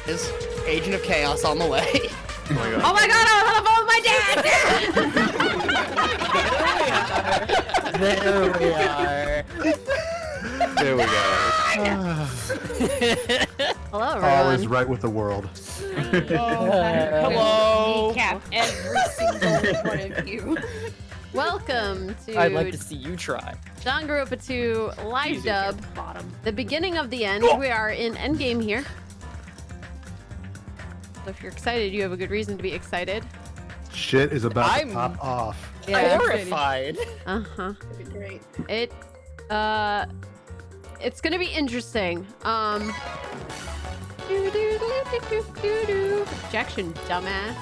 is Agent of Chaos on the way. Oh my god. Oh my god, I was on the phone with my dad! There we are. There we go. Hello, All everyone. is right with the world. Hello. Recap every single one of you. Welcome to I'd like to see you try. Danganronpa 2 live Easy. dub. Bottom. The beginning of the end. We are in endgame here. So if you're excited, you have a good reason to be excited. Shit is about I'm- to pop off. Horrified. Uh-huh. That'd be great. It's gonna be interesting. Objection, dumbass.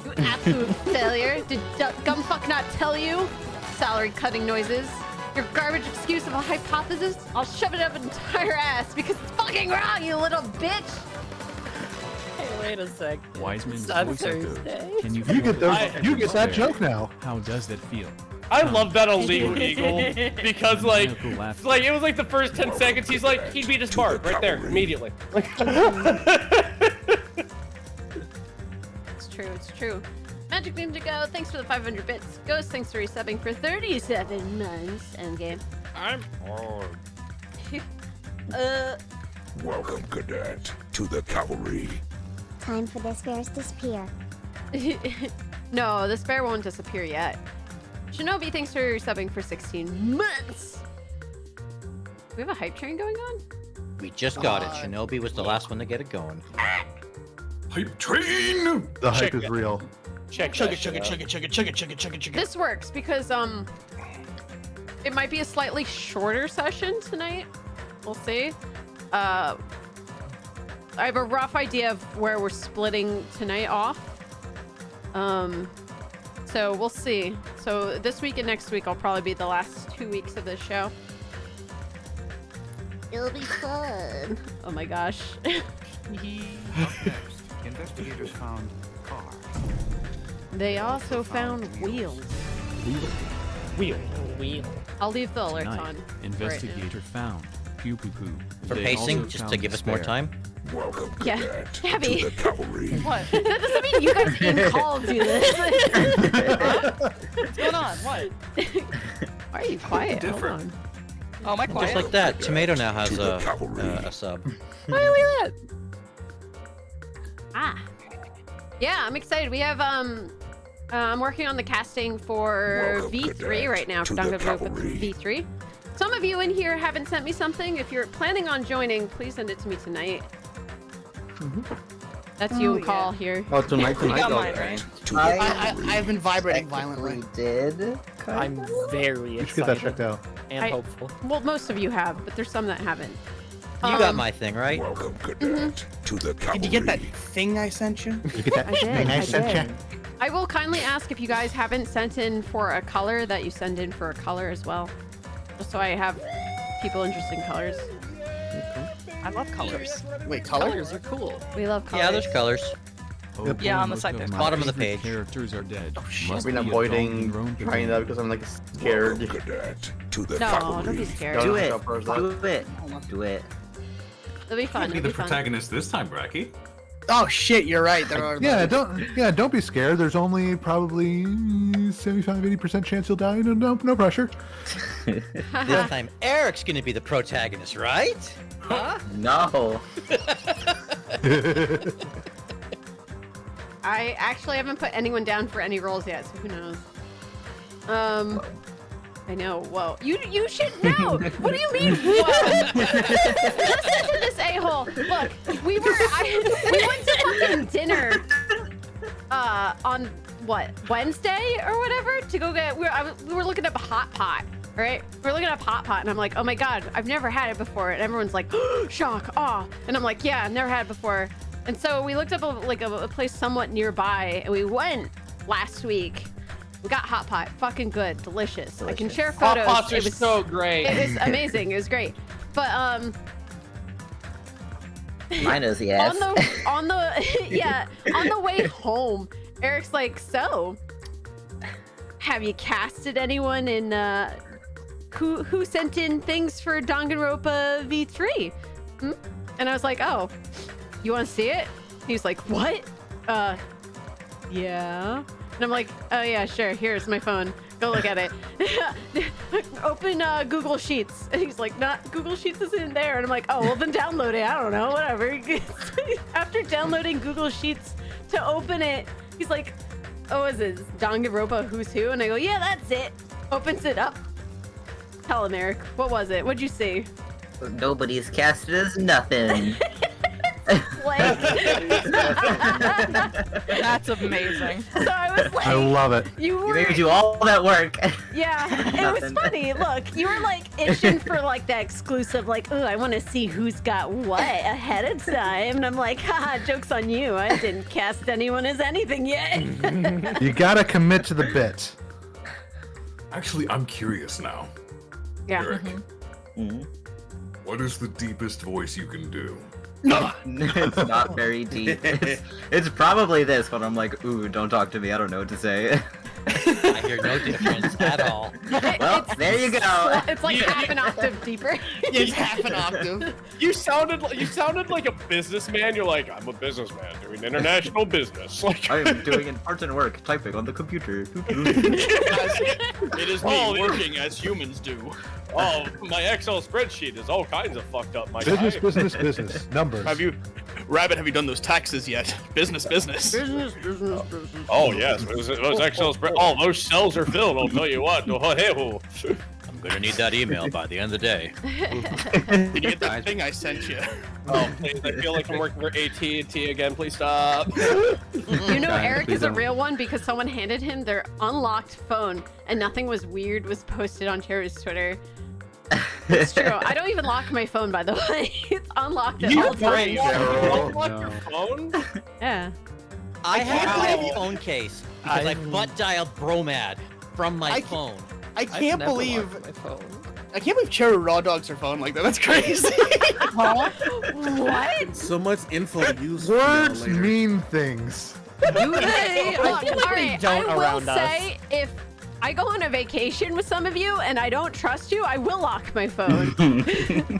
You absolute failure. Did Gumfuck not tell you? Salary cutting noises. Your garbage excuse of a hypothesis? I'll shove it up an entire ass because it's fucking wrong, you little bitch! Hey, wait a sec. Wiseman's It's on voice echo. Thursday. Can you You get those. You get that there? joke now. How does that feel? I love that illegal eagle because like Maniacal laughter. it was like the first 10 seconds he'd beat his part right there immediately. It's true, it's true. Magic Ninja Go, thanks for the 500 bits. Ghost, thanks for resubbing for 37 months. Endgame. I'm hard. Welcome, cadet, to the cavalry. Time for this bear's disappear. No, the spare won't disappear yet. Shinobi, thanks for subbing for 16 months. Do we have a hype train going on? We just got it. Shinobi was the last one to get it going. Hype train! The hype Check is it. real. Check Chugga, that shit chugga, out. chugga, chugga, chugga, chugga, chugga, chugga. This works because it might be a slightly shorter session tonight. We'll see. I have a rough idea of where we're splitting tonight off. So we'll see. So this week and next week will probably be the last 2 weeks of this show. It'll be fun. Oh my gosh. Up next, investigators found car. They also found wheels. Wheel. I'll leave the alerts Tonight, on. investigator found poo poo poo. For They pacing, also just to found give us more spare. time. Welcome, Yeah. cadet, Gabby. to the cavalry. What? That doesn't mean you guys in call do this. What's going on? What? Why are you quiet? Hold Different. on. Oh, my quiet. Just like that, Tomato now has To the a cavalry. sub. Why are we that? Ah. Yeah, I'm excited. We have I'm working on the casting for Welcome, V3 cadet, right now for to the Danganronpa cavalry. V3. Some of you in here haven't sent me something. If you're planning on joining, please send it to me tonight. That's you and call here. Oh, tonight, You got mine, right? To the I've been vibrating violently. did. I'm very You should get that excited checked out. and I- hopeful. Well, most of you have, but there's some that haven't. You got my thing, right? welcome, cadet, to the cavalry. Did you get that thing I sent you? You get that I did, thing I sent did. ya? I will kindly ask if you guys haven't sent in for a color that you send in for a color as well. Just so I have people interested in colors. I love colors. Wait, color? Colors are cool. We love colors. Yeah, there's colors. Yep. Yeah, on the Most side of there's my bottom of the favorite page. Characters are dead. shit. Must I've been be a avoiding Danganronpa trying game. that because I'm like scared. Welcome, cadet, to the No, cavalry. don't be scared. Do It'll it. Do it. Do it. be fun. Be It'll the be fun. protagonist this time, Bracky. Oh shit, you're right. There are. Yeah, don't be scared. There's only probably 75-80% chance you'll die. No pressure. This time, Eric's gonna be the protagonist, right? No. I actually haven't put anyone down for any roles yet, so who knows? I know. Whoa, you should know. What do you mean? Whoa? Listen to this a-hole. Look, we went to fucking dinner. On what, Wednesday or whatever, to go get. We were looking up a hot pot. Right? We're looking up hot pot, and I'm like, oh my god, I've never had it before, and everyone's like, shock, awe, and I'm like, yeah, I've never had it before. And so we looked up a place somewhat nearby, and we went last week. We got hot pot, fucking good, delicious. I can share Hot photos. pots are It was so great. It was amazing. It was great. But Mine is yes. on the yeah, on the way home, Eric's like, so have you casted anyone in who sent in things for Danganronpa V3? And I was like, oh, you want to see it? He's like, what? Yeah. And I'm like, oh yeah, sure. Here's my phone. Go look at it. Open Google Sheets. And he's like, Google Sheets isn't there. And I'm like, oh, well then download it. I don't know, whatever. After downloading Google Sheets to open it, he's like, oh, is it Danganronpa Who's Who? And I go, yeah, that's it. Opens it up. Tell him, Eric. What was it? What'd you see? Nobody's casted as nothing. That's amazing. So I was like, I love it. You made me do all that work. Yeah, it was funny. Look, you were like itching for like that exclusive, like, oh, I want to see who's got what ahead of time. And I'm like, haha, joke's on you. I didn't cast anyone as anything yet. You gotta commit to the bit. Actually, I'm curious now. Yeah. Eric, what is the deepest voice you can do? It's not very deep. It's probably this, but I'm like, ooh, don't talk to me. I don't know what to say. I hear no difference at all. Well, there you go. It's like half an octave deeper. It's half an octave. You sounded like a businessman. You're like, I'm a businessman doing international business. Like, I am doing important work, typing on the computer. it is me working as humans do. Oh, my Excel spreadsheet is all kinds of fucked up. My Business, guy. business. Numbers. Rabbit, have you done those taxes yet? Business. Oh yes, those Excel spreadsheets. Oh, those cells are filled. I'll tell you what. I'm gonna need that email by the end of the day. Did you get that thing I sent you? Oh, please! I feel like I'm working for AT&T again. Please stop. You know, Eric is a real one because someone handed him their unlocked phone and nothing was weird was posted on Cheru's Twitter. It's true. I don't even lock my phone, by the way. It's unlocked at all times. Unlock your phone? Yeah. I have my phone case because I butt dialed Bromad from my phone. I can't believe Cheru raw dogs her phone like that. That's crazy. What? So much info to use. Words mean things. Do they? I feel like they don't around us. I will say, if I go on a vacation with some of you and I don't trust you, I will lock my phone.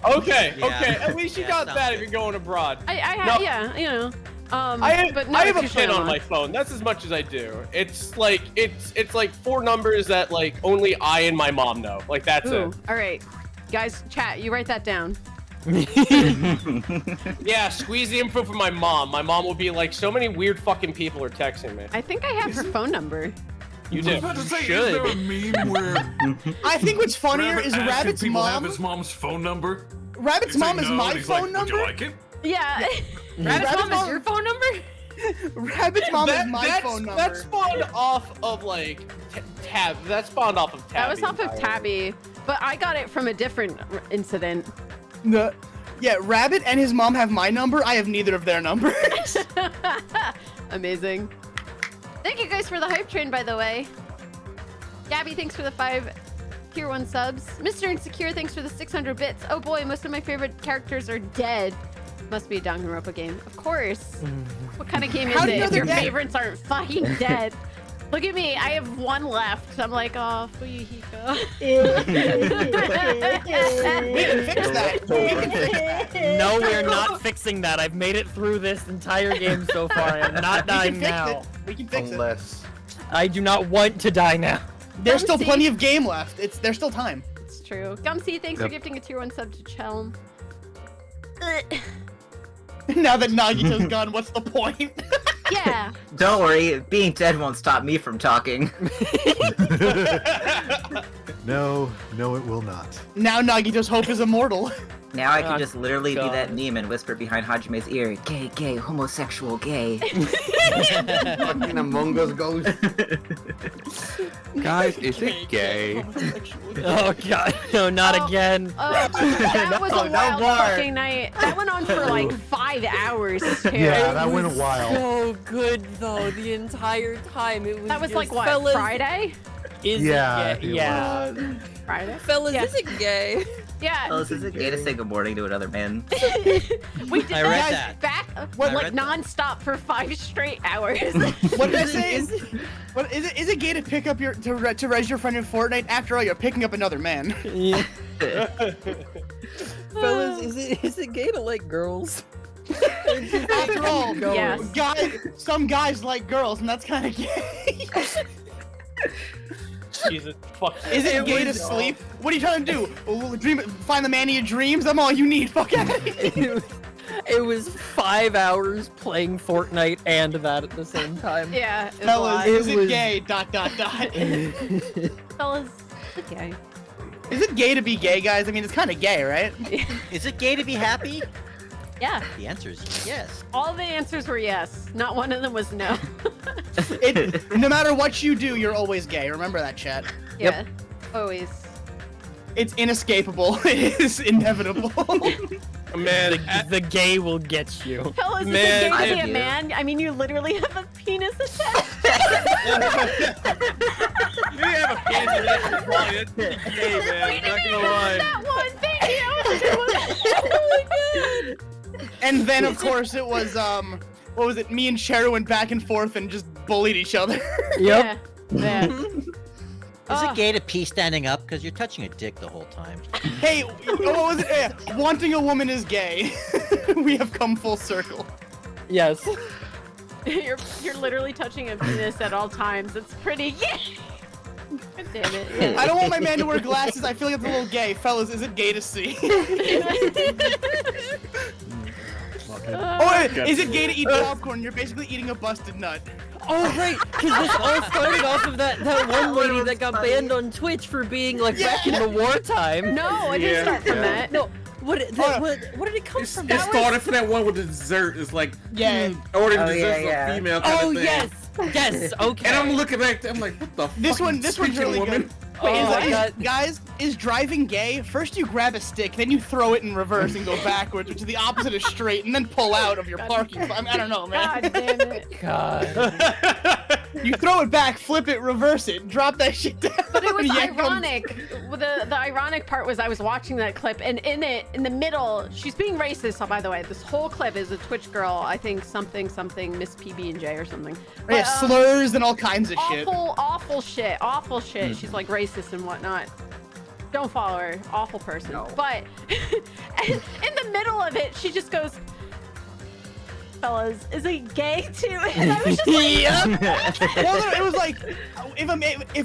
Okay. At least you got that if you're going abroad. Yeah, you know. I have a usually pin on my phone. That's as much as I do. It's like 4 numbers that like only I and my mom know. Like that's it. All right, guys, chat. You write that down. Yeah, squeeze the info from my mom. My mom will be like, so many weird fucking people are texting me. I think I have her phone number. You do. Is there a meme where I think what's funnier is Rabbit's people mom. have his mom's phone number? Rabbit's mom is my phone number. Would you like it? Yeah. Rabbit's mom is your phone number? Rabbit's mom is my phone number. That spawned off of like Tab. That spawned off of Tabby. That was off of Tabby, but I got it from a different incident. No. Yeah, Rabbit and his mom have my number. I have neither of their numbers. Amazing. Thank you guys for the hype train, by the way. Gabby, thanks for the 5 tier 1 subs. Mr. Insecure, thanks for the 600 bits. Oh boy, most of my favorite characters are dead. Must be a Danganronpa game. Of course. What kind of game is it if your favorites aren't fucking dead? Look at me. I have 1 left. I'm like, oh, Fuyuhiko. We can fix that. No, we're not fixing that. I've made it through this entire game so far. I'm not dying now. We can fix it. I do not want to die now. There's still plenty of game left. There's still time. It's true. Gumsy, thanks for gifting a tier 1 sub to Chelm. Now that Nagito's gone, what's the point? Yeah. Don't worry, being dead won't stop me from talking. No, it will not. Now Nagito's hope is immortal. Now I can just literally be that meme and whisper behind Hajime's ear, gay, homosexual, gay. Fucking Among Us ghost. Guys, is it gay? Oh god, no, not again. That was a No wild more. fucking night. That went on for like 5 hours too. Yeah, that went wild. So good though, the entire time. It was That was just, like what, fellas, Friday? Is Yeah, it gay? it Yeah. Friday? Fellas, Yeah. is it gay? Yeah. Fellas, is it gay to say good morning to another man? We did I read that that. back I like read that. non-stop for 5 straight hours. What did I say? Is it gay to pick up to res your friend in Fortnite? After all, you're picking up another man. Yeah. Fellas, is it gay to like girls? After all, Yes. some guys like girls, and that's kind of gay. Jesus fuck. Is it gay to sleep? What are you trying to do? Find the man of your dreams? I'm all you need. Fuck out of here. It was 5 hours playing Fortnite and that at the same time. Yeah. It was Fellas, a lot. is it gay? ... Fellas, it's gay. Is it gay to be gay, guys? I mean, it's kind of gay, right? Is it gay to be happy? Yeah. The answer is yes. All the answers were yes. Not one of them was no. No matter what you do, you're always gay. Remember that, chat. Yeah. Always. It's inescapable. It is inevitable. Man, The gay will get you. Fellas, Man, is it gay to I be a do. man? I mean, you literally have a penis attached. You have a penis in that one. That's pretty gay, man. I'm not gonna lie. That one, thank you. And then, of course, it was, what was it? Me and Cheru went back and forth and just bullied each other. Yeah. Yeah. Is it gay to pee standing up? Because you're touching a dick the whole time. Hey, what was it? Wanting a woman is gay. We have come full circle. Yes. You're literally touching a penis at all times. It's pretty gay. God damn it. I don't want my man to wear glasses. I feel like it's a little gay. Fellas, is it gay to see? Is it gay to eat popcorn? You're basically eating a busted nut. Oh, right, because this all started off of that one lady that got banned on Twitch for being, like, back in the wartime. No, it didn't start from that. No, what did it come from? It started from that one with the dessert. It's like, ordering dessert for a female kind of thing. Yes, okay. And I'm looking back, I'm like, what the fuck? This one's really woman? good. Wait, guys, is driving gay? First you grab a stick, then you throw it in reverse and go backwards, which is the opposite of straight, and then pull out of your parking spot. I don't know, man. God damn it. God. You throw it back, flip it, reverse it, drop that shit down. But it was yank 'em. ironic. The ironic part was I was watching that clip, and in the middle, she's being racist. Oh, by the way, this whole clip is a Twitch girl. I think something Miss PB&J or something. But, yeah, slurs and all kinds of shit. Awful shit. She's like racist and whatnot. Don't follow her. Awful person. No. But in the middle of it, she just goes, fellas, is it gay too? And I was just like, Well, it was like, if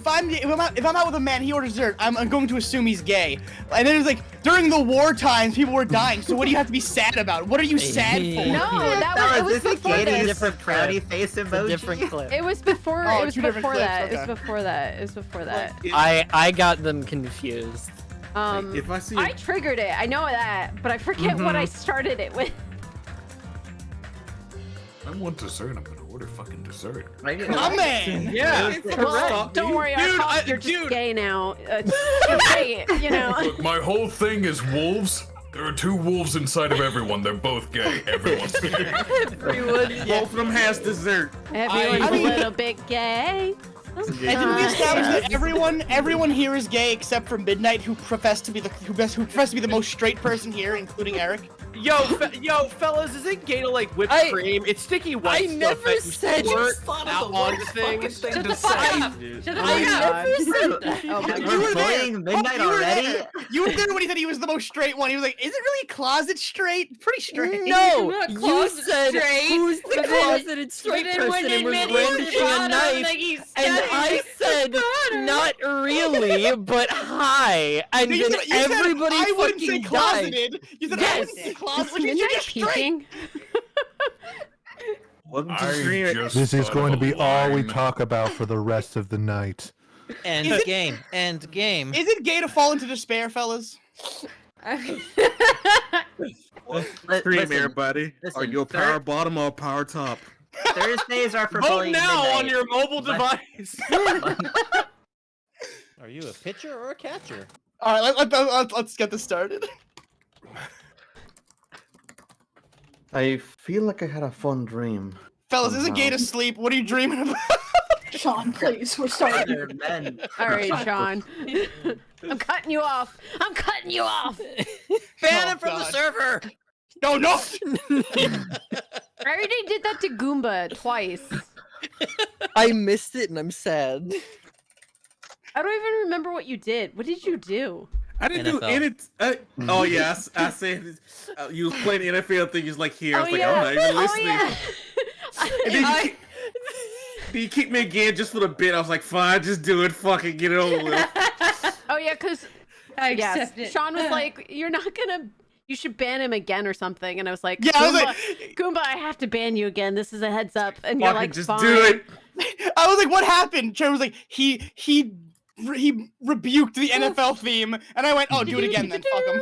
I'm out with a man, he orders dessert, I'm going to assume he's gay. And then it was like, during the war times, people were dying. So what do you have to be sad about? What are you sad for? No, it was before this. Different frowny face emoji. Different clip. It was before. Oh, it was two different before clips, that. okay. It was before that. It was before that. I got them confused. If I see I triggered it. I know that, but I forget what I started it with. I want dessert. I'm gonna order fucking dessert. My man! Yeah. Well, don't worry, you're just gay now. Gay, you know. Look, my whole thing is wolves. There are two wolves inside of everyone. They're both gay. Everyone's gay. both of them has dessert. Everyone's a little bit gay. And didn't we establish that everyone here is gay except for Midnight, who professed to be the most straight person here, including Eric? Yo, fellas, is it gay to like whipped cream? It's sticky white I stuff never that you said squirt you out on the things. Shut the fuck up. Shut the fuck up. Oh my You were playing Midnight you were already? there. You were there when he said he was the most straight one. He was like, "Is it really closet straight? Pretty straight." No, you said who's the closeted straight person and was brandishing a knife, and I said not really, but hi, and No, you then said, you everybody said, I wouldn't say fucking died. closeted. You said I wouldn't say closeted. Which means you're just straight. Welcome to I the stream. just This is thought going to of be a all we line. talk about for the rest of the night. End Is it- game. End game. Is it gay to fall into despair, fellas? Stream, everybody. listen, Are you a power bottom or a power top? Thursdays are for Vote bullying now midnight. on your mobile device. Are you a pitcher or a catcher? All right, let's get this started. I feel like I had a fun dream. Fellas, is it gay to sleep? What are you dreaming about? Sean, please, we're starting. They're men. All right, Sean. I'm cutting you off. I'm cutting you off. Ban Oh, him from the God. server. No. I already did that to Goomba twice. I missed it and I'm sad. I don't even remember what you did. What did you do? I didn't do NFL. any. Oh yeah, I said you was playing the NFL thing. He's like here. I was like, yeah. I'm not even listening. Yeah. And then you kicked me again just for the bit. I was like, fine, just do it. Fucking get it over with. Oh yeah, because I accept it. Sean was like, "You're not gonna. You should ban him again or something." And I was like, Yeah, Goomba, I was like, Goomba, I have to ban you again. This is a heads up. And you're Fucking like, just fine. do it. I was like, what happened? Trevor was like, he rebuked the NFL theme, and I went, oh, do it again then. Fuck him.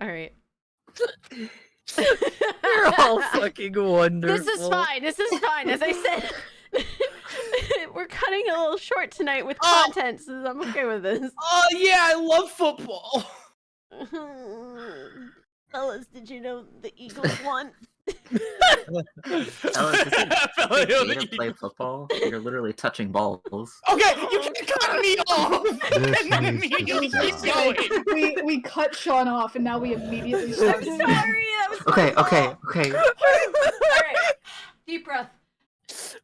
All right. You're all fucking wonderful. This is fine. This is fine. As I said, we're cutting a little short tonight with content, so I'm okay with this. Oh yeah, I love football. Fellas, did you know the Eagles won? Alice, play football? You're literally touching balls. Okay, you can cut me off! And then immediately keep going! We cut Sean off and now we immediately start. Sorry, that was Okay. Alright. Deep breath.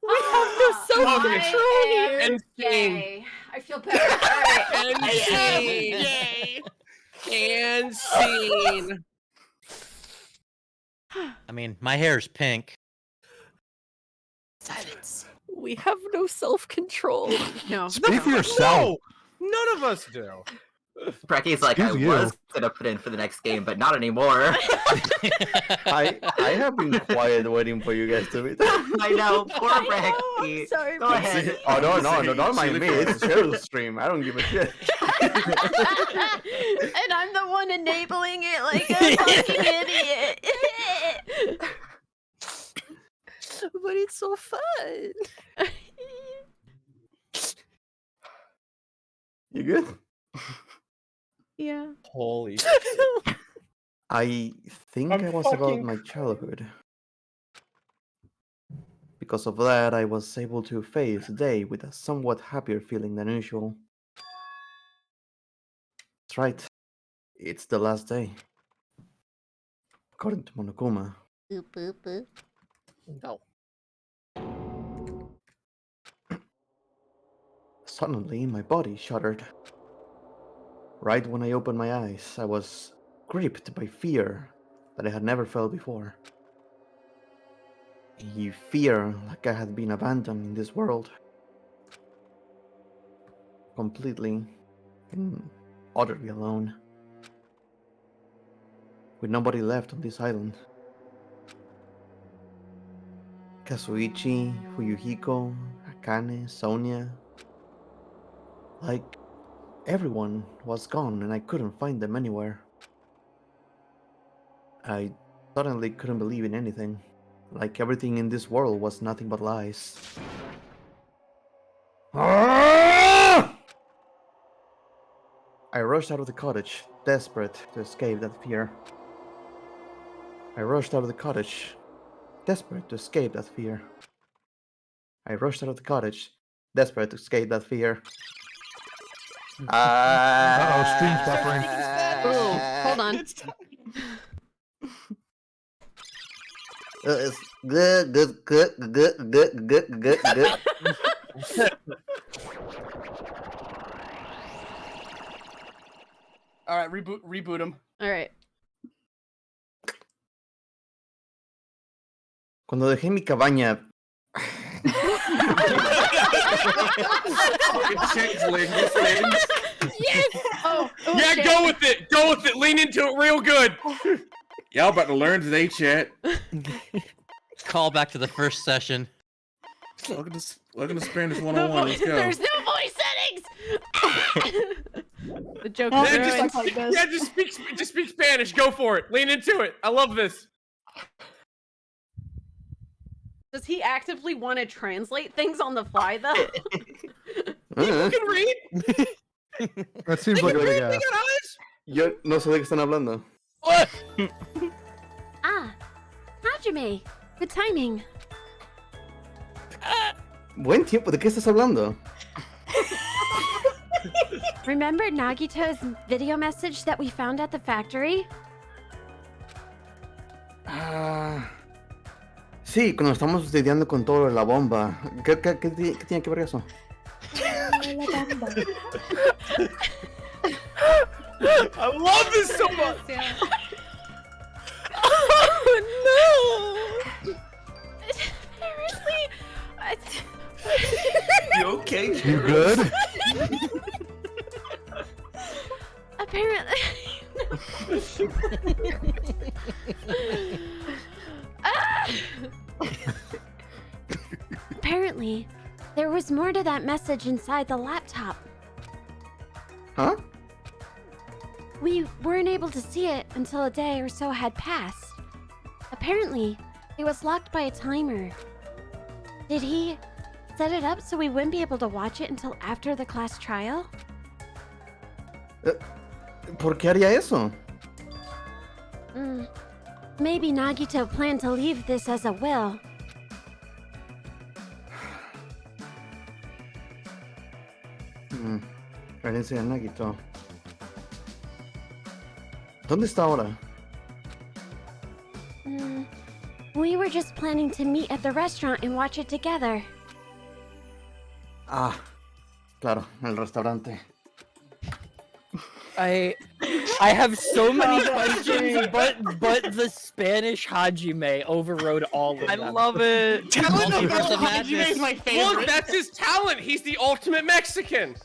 We have no self-control here. And Yay. I feel better. Alright. And scene. Yay! And scene. I mean, my hair's pink. Silence. We have no self-control. No. Speak for yourself. None of us do. Bracky's like, Excuse I you. was gonna put in for the next game, but not anymore. I have been quiet waiting for you guys to meet. I know, poor Bracky. Sorry, Go ahead. Oh no, don't mind me. It's Cheryl's stream. I don't give a shit. And I'm the one enabling it like a fucking idiot. But it's so fun. You good? Yeah. Holy. I think I was about my childhood. Because of that, I was able to face the day with a somewhat happier feeling than usual. That's right. It's the last day. According to Monokuma. Boop, boop, boop. No. Suddenly, my body shuddered. Right when I opened my eyes, I was gripped by fear that I had never felt before. A fear like I had been abandoned in this world. Completely and utterly alone. With nobody left on this island. Kazuichi, Fuyuhiko, Akane, Sonia. Like, everyone was gone and I couldn't find them anywhere. I suddenly couldn't believe in anything. Like everything in this world was nothing but lies. I rushed out of the cottage, desperate to escape that fear. I rushed out of the cottage, desperate to escape that fear. I rushed out of the cottage, desperate to escape that fear. Uh-oh, stream's buffering. Ooh, hold on. It's good. All right, reboot him. All right. Cuando dejé mi cabaña. Yes! Oh, Yeah, shit. go with it. Go with it. Lean into it real good. Y'all about to learn today, chat. Call back to the first session. Welcome to Spanish 101. Let's go. There's no voice settings. The joke Oh, is just ruined. like this. Yeah, just speak Spanish. Go for it. Lean into it. I love this. Does he actively want to translate things on the fly, though? You can read. That seems They like can a read. big They ass. got eyes. Yo no sé de qué están hablando. What? Ah, Hajime. Good timing. Buen tiempo, ¿de qué estás hablando? Remember Nagito's video message that we found at the factory? Sí, cuando estamos lidiando con todo la bomba. ¿Qué tiene que ver eso? I love this so much. Oh no! Apparently, You okay? You good? apparently. Apparently, there was more to that message inside the laptop. Huh? We weren't able to see it until a day or so had passed. Apparently, it was locked by a timer. Did he set it up so we wouldn't be able to watch it until after the class trial? ¿Por qué haría eso? Maybe Nagito planned to leave this as a will. Herencia de Nagito. ¿Dónde está ahora? We were just planning to meet at the restaurant and watch it together. Ah, claro, el restaurante. I have so many questions, but the Spanish Hajime overrode all of them. I love it. Talent of Hajime is my favorite. Look, that's his talent. He's the ultimate Mexican.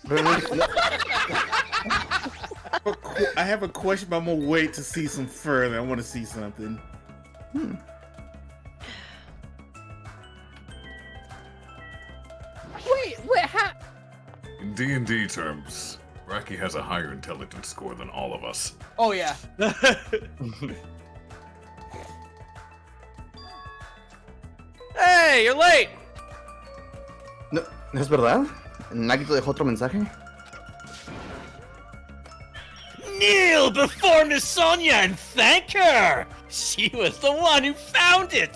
I have a question, but I'm gonna wait to see some further. I want to see something. Wait, how? In D&D terms, Bracky has a higher intelligence score than all of us. Oh yeah. Hey, you're late. No, ¿es verdad? ¿Nagito dejó otro mensaje? Kneel before Miss Sonia and thank her! She was the one who found it!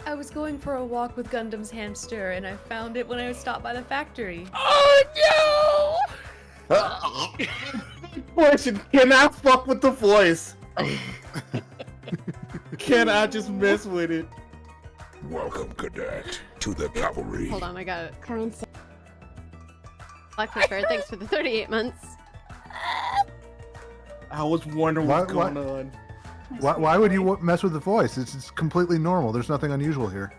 I was going for a walk with Gundam's hamster, and I found it when I stopped by the factory. Oh no! Question: can I fuck with the voice? Can I just mess with it? Welcome, cadet, to the cavalry. Hold on, I got it. Currency. Black Pepper, thanks for the 38 months. I was wondering what's going on. Why would you mess with the voice? It's completely normal. There's nothing unusual here.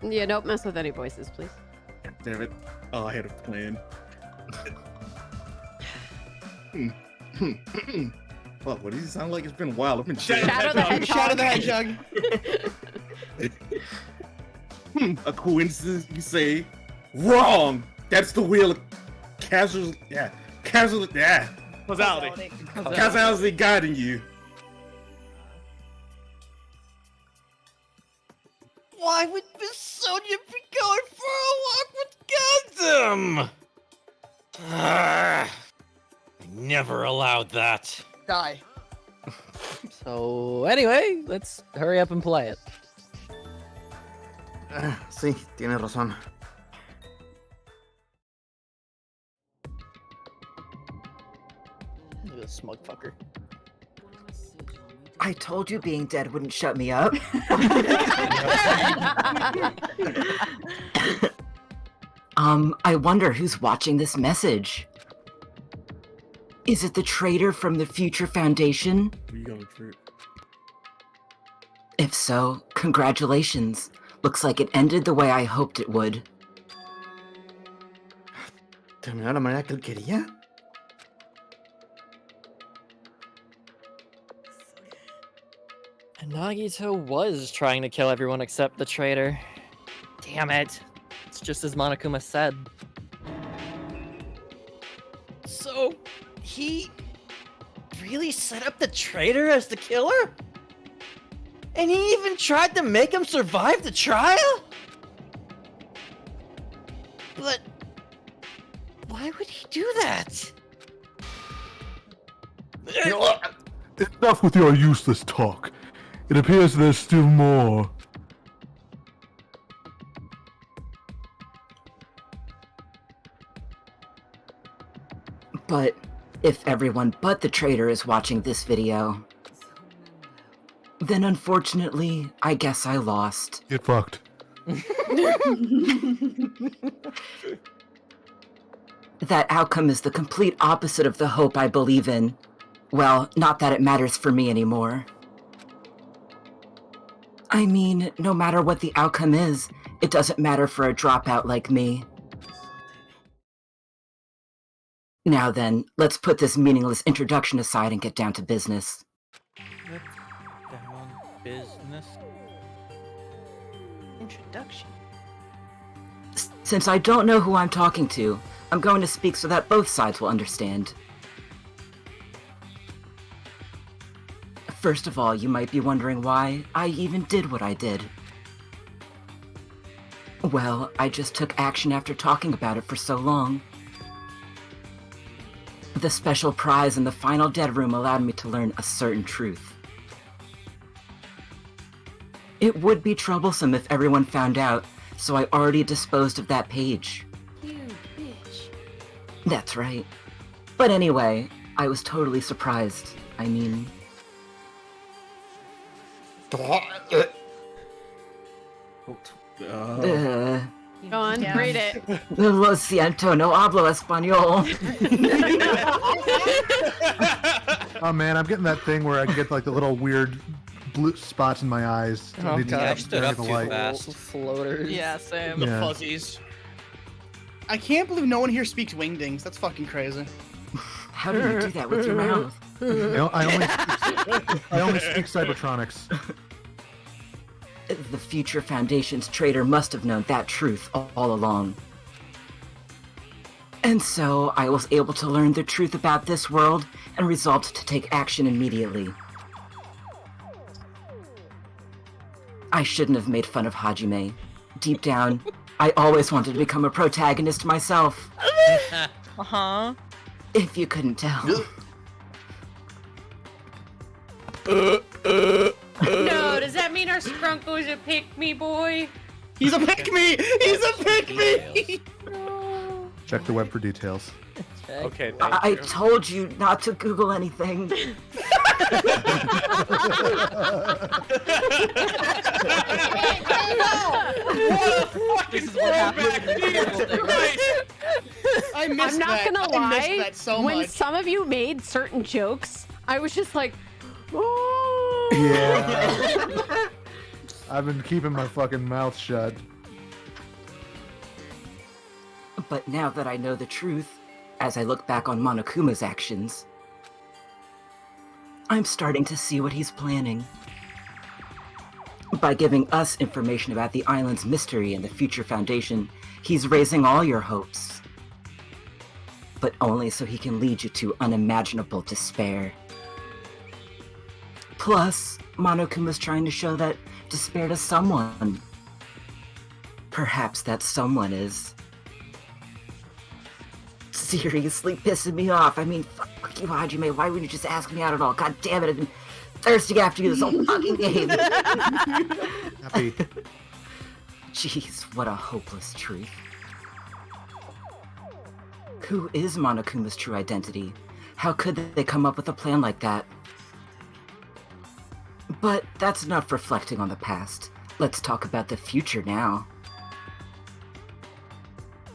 Yeah, don't mess with any voices, please. Damn it. Oh, I had a plan. Fuck, what does he sound like? It's been a while. I've been Shadow the Hedgehog. Shadow the Hedgehog. A coincidence, you say? Wrong! That's the wheel of causality guiding you. Why would Miss Sonia be going for a walk with Gundam? I never allowed that. Die. So anyway, let's hurry up and play it. Sí, tienes razón. Look at this smug fucker. I told you being dead wouldn't shut me up. I wonder who's watching this message. Is it the traitor from the Future Foundation? If so, congratulations. Looks like it ended the way I hoped it would. ¿Terminó de la manera que él quería? Nagito was trying to kill everyone except the traitor. Damn it. It's just as Monokuma said. So, he really set up the traitor as the killer? And he even tried to make him survive the trial? But why would he do that? Enough with your useless talk. It appears there's still more. But if everyone but the traitor is watching this video, Then unfortunately, I guess I lost. Get fucked. That outcome is the complete opposite of the hope I believe in. Well, not that it matters for me anymore. I mean, no matter what the outcome is, it doesn't matter for a dropout like me. Now then, let's put this meaningless introduction aside and get down to business. Down business. Introduction. Since I don't know who I'm talking to, I'm going to speak so that both sides will understand. First of all, you might be wondering why I even did what I did. Well, I just took action after talking about it for so long. The special prize in the final dead room allowed me to learn a certain truth. It would be troublesome if everyone found out, so I already disposed of that page. You bitch. That's right. But anyway, I was totally surprised. I mean... Go on, read it. Lo siento, no hablo español. Oh man, I'm getting that thing where I get like the little weird blue spots in my eyes. Oh, Need to God. I stop stood up the too light. fast. Floaters. Yeah, same. The Yeah. fuzzies. I can't believe no one here speaks wingdings. That's fucking crazy. How do you do that with your mouth? I only speak Cybertronics. The Future Foundation's traitor must have known that truth all along. And so, I was able to learn the truth about this world and resolved to take action immediately. I shouldn't have made fun of Hajime. Deep down, I always wanted to become a protagonist myself. Uh-huh. If you couldn't tell. No, does that mean our Skrunkle's a pick-me boy? He's a pick-me! He's a pick-me! Check the web for details. Okay, I told you not to Google anything. This is what happened. I missed I'm not that. gonna I missed lie. that so when much. some of you made certain jokes, I was just like, oh. Yeah. I've been keeping my fucking mouth shut. But now that I know the truth, as I look back on Monokuma's actions, I'm starting to see what he's planning. By giving us information about the island's mystery and the Future Foundation, he's raising all your hopes. But only so he can lead you to unimaginable despair. Plus, Monokuma's trying to show that despair to someone. Perhaps that someone is... seriously pissing me off. I mean, fuck you, Hajime. Why wouldn't you just ask me out at all? God damn it, I've been thirsting after you this whole fucking game. Happy. Jeez, what a hopeless truth. Who is Monokuma's true identity? How could they come up with a plan like that? But that's enough reflecting on the past. Let's talk about the future now.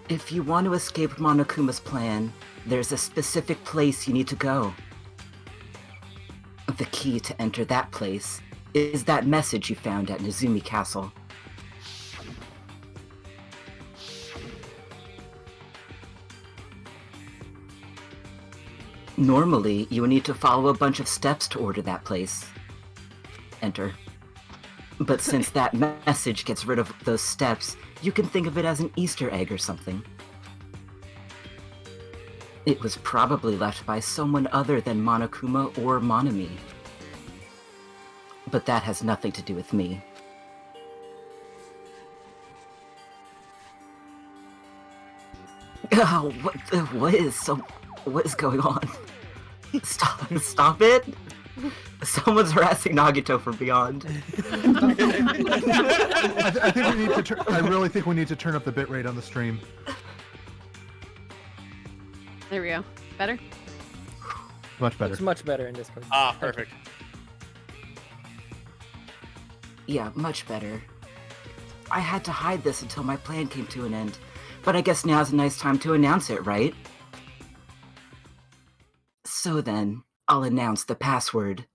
If you want to escape Monokuma's plan, there's a specific place you need to go. The key to enter that place is that message you found at Nezumi Castle. Normally, you would need to follow a bunch of steps to order that place. Enter. But since that message gets rid of those steps, you can think of it as an Easter egg or something. It was probably left by someone other than Monokuma or Monami. But that has nothing to do with me. Oh, what is going on? Stop it! Someone's harassing Nagito from beyond. I think we need to. I really think we need to turn up the bitrate on the stream. There we go. Better? Much better. It's much better in Discord. Ah, perfect. Yeah, much better. I had to hide this until my plan came to an end, but I guess now's a nice time to announce it, right? So then, I'll announce the password.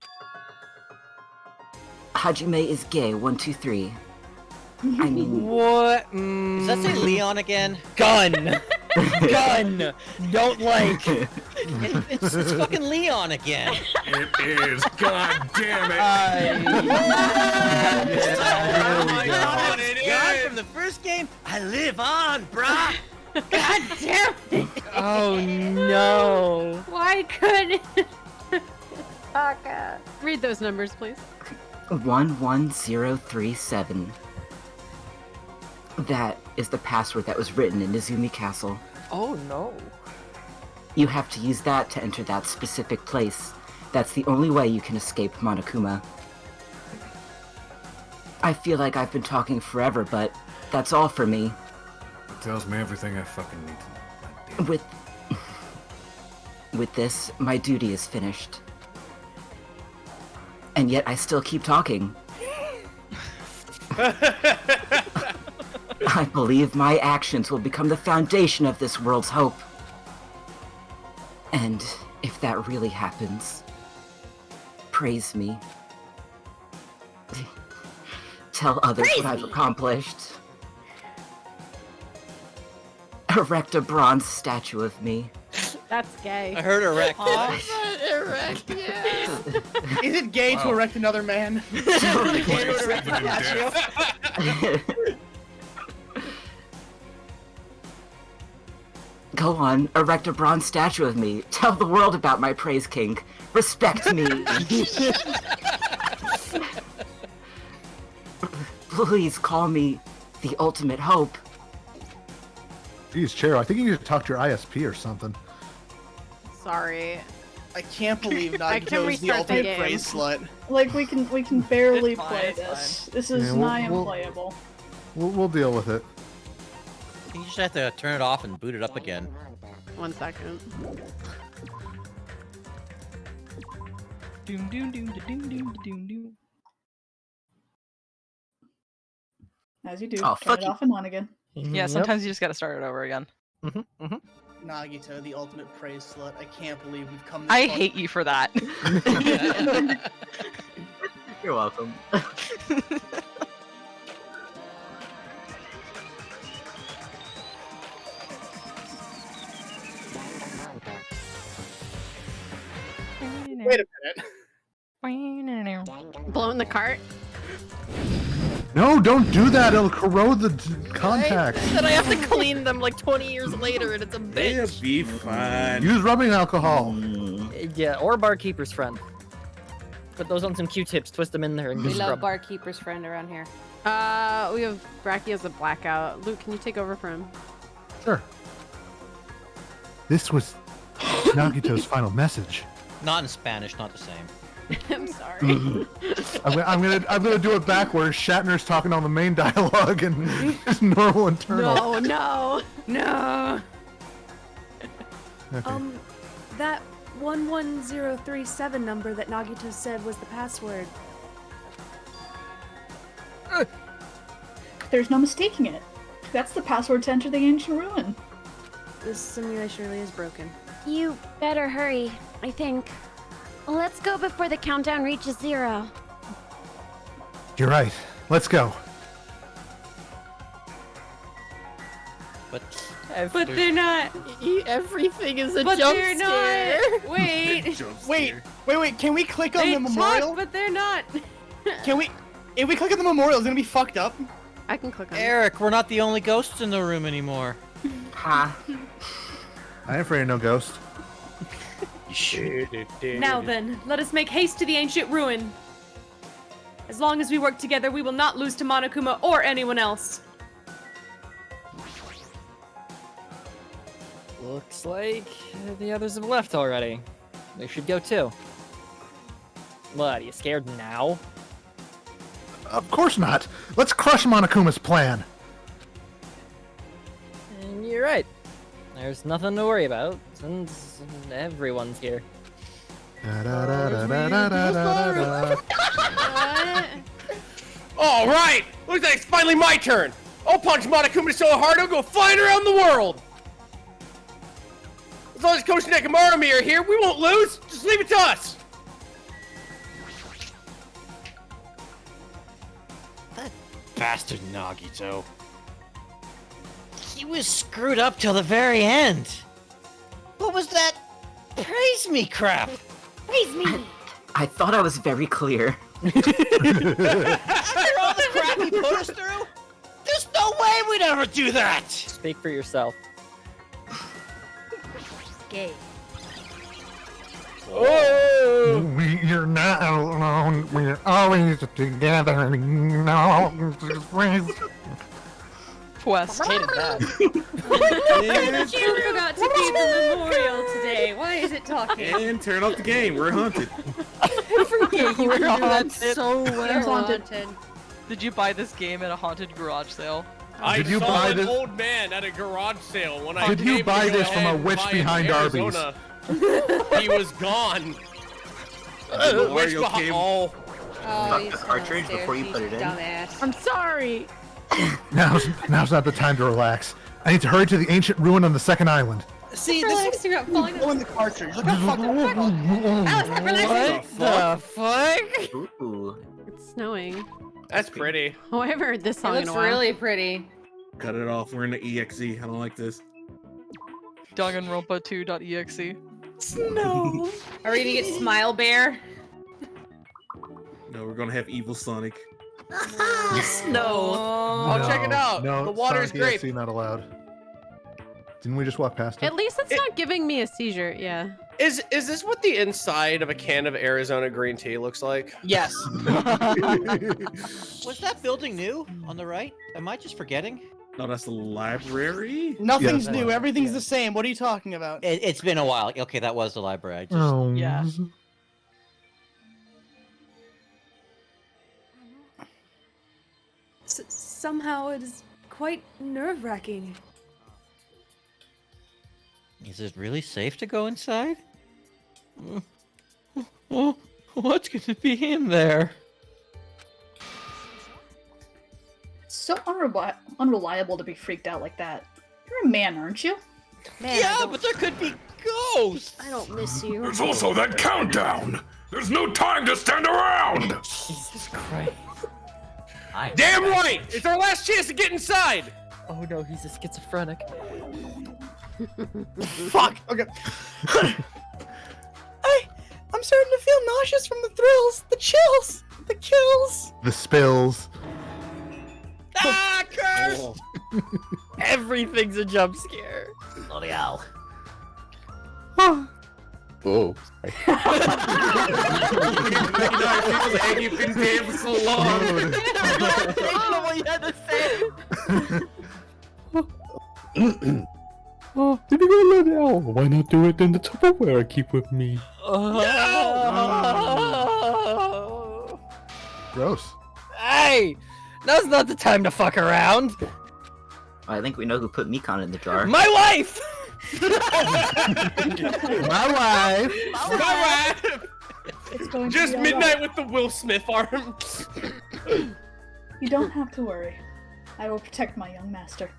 Hajime is gay, 123. I mean... What? Does that say Leon again? Gun! Gun! Don't like! It's fucking Leon again. It is. God damn it. Oh my god, it is. From the first game, I live on, brah. God damn it! Oh no! Why couldn't? Taka. Read those numbers, please. 11037. That is the password that was written in Izumi Castle. Oh no. You have to use that to enter that specific place. That's the only way you can escape Monokuma. I feel like I've been talking forever, but that's all for me. It tells me everything I fucking need to know. With this, my duty is finished. And yet I still keep talking. I believe my actions will become the foundation of this world's hope. And if that really happens, praise me. Tell others what I've accomplished. Erect a bronze statue of me. That's gay. I heard erect. Erect, yeah. Is it gay to erect another man? Go on, erect a bronze statue of me. Tell the world about my praise king. Respect me. Please call me the ultimate hope. Jeez, Cheru, I think you need to talk to your ISP or something. Sorry. I can't believe I can Nagito is the restart the ultimate game. praise slut. Like we can barely It's fine, play it's this. This is Yeah, nigh we'll- unplayable. We'll deal with it. I think you just have to turn it off and boot it up again. 1 second. Doom doom doom doom doom doom doom. As you do, Oh, turn fuck it you. off and on again. Yeah, sometimes you just gotta start it over again. Nagito, the ultimate praise slut. I can't believe we've come this I far. hate you for that. You're welcome. Wait a minute. Blowing the cart. No, don't do that. It'll corrode the contacts. Then I have to clean them like 20 years later, and it's a They'll bitch. be fine. Use rubbing alcohol. Yeah, or barkeeper's friend. Put those on some Q-tips, twist them in there, and We just love scrub. barkeeper's friend around here. We have Brachy as a blackout. Luke, can you take over for him? Sure. This was Nagito's final message. Not in Spanish, not the same. I'm sorry. I'm gonna do it backwards. Shatner's talking on the main dialogue and just normal internal. No. Okay. That 11037 number that Nagito said was the password. There's no mistaking it. That's the password to enter the ancient ruin. This simulation really is broken. You better hurry, I think. Let's go before the countdown reaches 0. You're right. Let's go. But they're not. Everything is a But jump they're scare. not. Wait. Wait. Can we click on the memorial? Talk, but they're not. Can we? If we click on the memorial, it's gonna be fucked up. I can click on it. Eric, we're not the only ghosts in the room anymore. Ha. I ain't afraid of no ghost. Now then, let us make haste to the ancient ruin. As long as we work together, we will not lose to Monokuma or anyone else. Looks like the others have left already. They should go too. What, are you scared now? Of course not. Let's crush Monokuma's plan. And you're right. There's nothing to worry about, since everyone's here. All right, looks like it's finally my turn. I'll punch Monokuma so hard I'll go flying around the world. As long as Coach Nekomaru and me are here, we won't lose. Just leave it to us. That bastard Nagito. He was screwed up till the very end. What was that praise me crap? Praise me. I thought I was very clear. After all the crap he put us through, there's no way we'd ever do that. Speak for yourself. Gay. Oh! We're not alone. We're always together. No, Quest. Hated that. You forgot to feed the memorial today. Why is it talking? And turn off the game. We're haunted. You were haunted. so well. Did you buy this game at a haunted garage sale? I Did you saw buy an this- old man at a garage sale when I Did you came buy to go this from ahead a and witch buy it behind in Arby's? Arizona. He was gone. The Witch Wario behind. came. Oh. Fuck the cartridge before you put it in. I'm sorry. Now's not the time to relax. I need to hurry to the ancient ruin on the second island. See, Relaxing about falling go in the cartridge. Look how fucking What the fuck? Ooh. It's snowing. That's pretty. Oh, I haven't heard this song It in looks a while. really pretty. Cut it off. We're in the EXE. I don't like this. Danganronpa 2.exe. Snow. Are we gonna get Smile Bear? No, we're gonna have Evil Sonic. No. Oh, check it out. No, The water's Sonic great. EXE not allowed. Didn't we just walk past it? At least it's not giving me a seizure. Yeah. Is this what the inside of a can of Arizona green tea looks like? Yes. Was that building new on the right? Am I just forgetting? No, that's the library. Nothing's Yes. new. Everything's the same. What are you talking about? It's been a while. Okay, that was the library. I just... Oh. Yeah. Somehow it is quite nerve-wracking. Is it really safe to go inside? Oh, what's gonna be in there? It's so unreliable to be freaked out like that. You're a man, aren't you? Man, Yeah, but there could be ghosts. I don't miss you. There's also that countdown. There's no time to stand around. Jesus Christ. Damn right! It's our last chance to get inside! Oh no, he's a schizophrenic. Fuck. Okay. I'm starting to feel nauseous from the thrills, the chills, the kills. The spills. Ah, curse! Oh. Everything's a jump scare. Bloody hell. Oh. You've been dead for so long. I don't know what you had to say. Oh, did you go let it out? Why not do it in the Tupperware I keep with me? Gross. Hey! Now's not the time to fuck around. I think we know who put Mikan in the jar. My wife! My wife. My wife! It's going Just to be midnight with the Will Smith arm. You don't have to worry. I will protect my young master.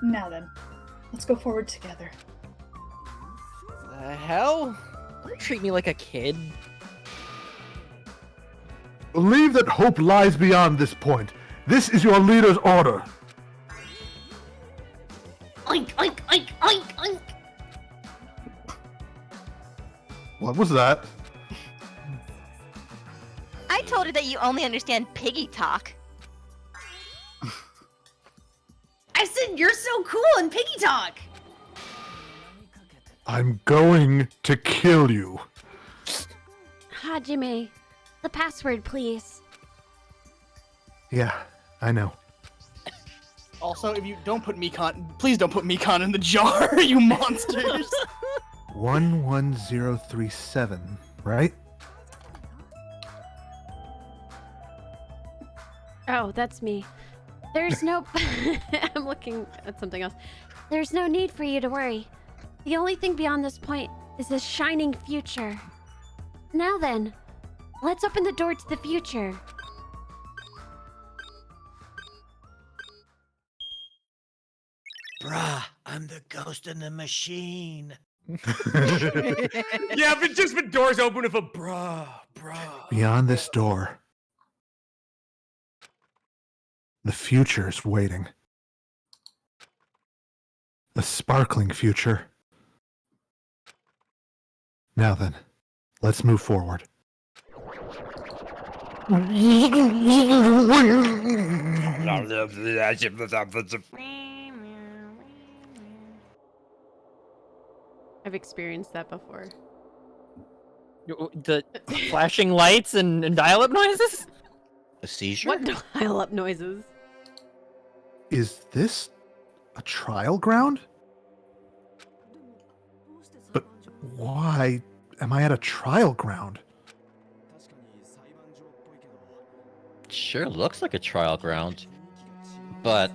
Now then, let's go forward together. The hell? Don't treat me like a kid. Believe that hope lies beyond this point. This is your leader's order. Oink, oink, oink, oink, oink. What was that? I told her that you only understand piggy talk. I said you're so cool in piggy talk. I'm going to kill you. Hajime, the password, please. Yeah, I know. Also, if you don't put Mikan, please don't put Mikan in the jar, you monsters. 11037, right? Oh, that's me. There's no... I'm looking at something else. There's no need for you to worry. The only thing beyond this point is a shining future. Now then, let's open the door to the future. Bruh, I'm the ghost in the machine. Yeah, if it's just been doors open with a bruh. Beyond this door, the future is waiting. A sparkling future. Now then, let's move forward. I've experienced that before. The flashing lights and dial-up noises? A seizure? What dial-up noises? Is this a trial ground? But why am I at a trial ground? Sure looks like a trial ground, but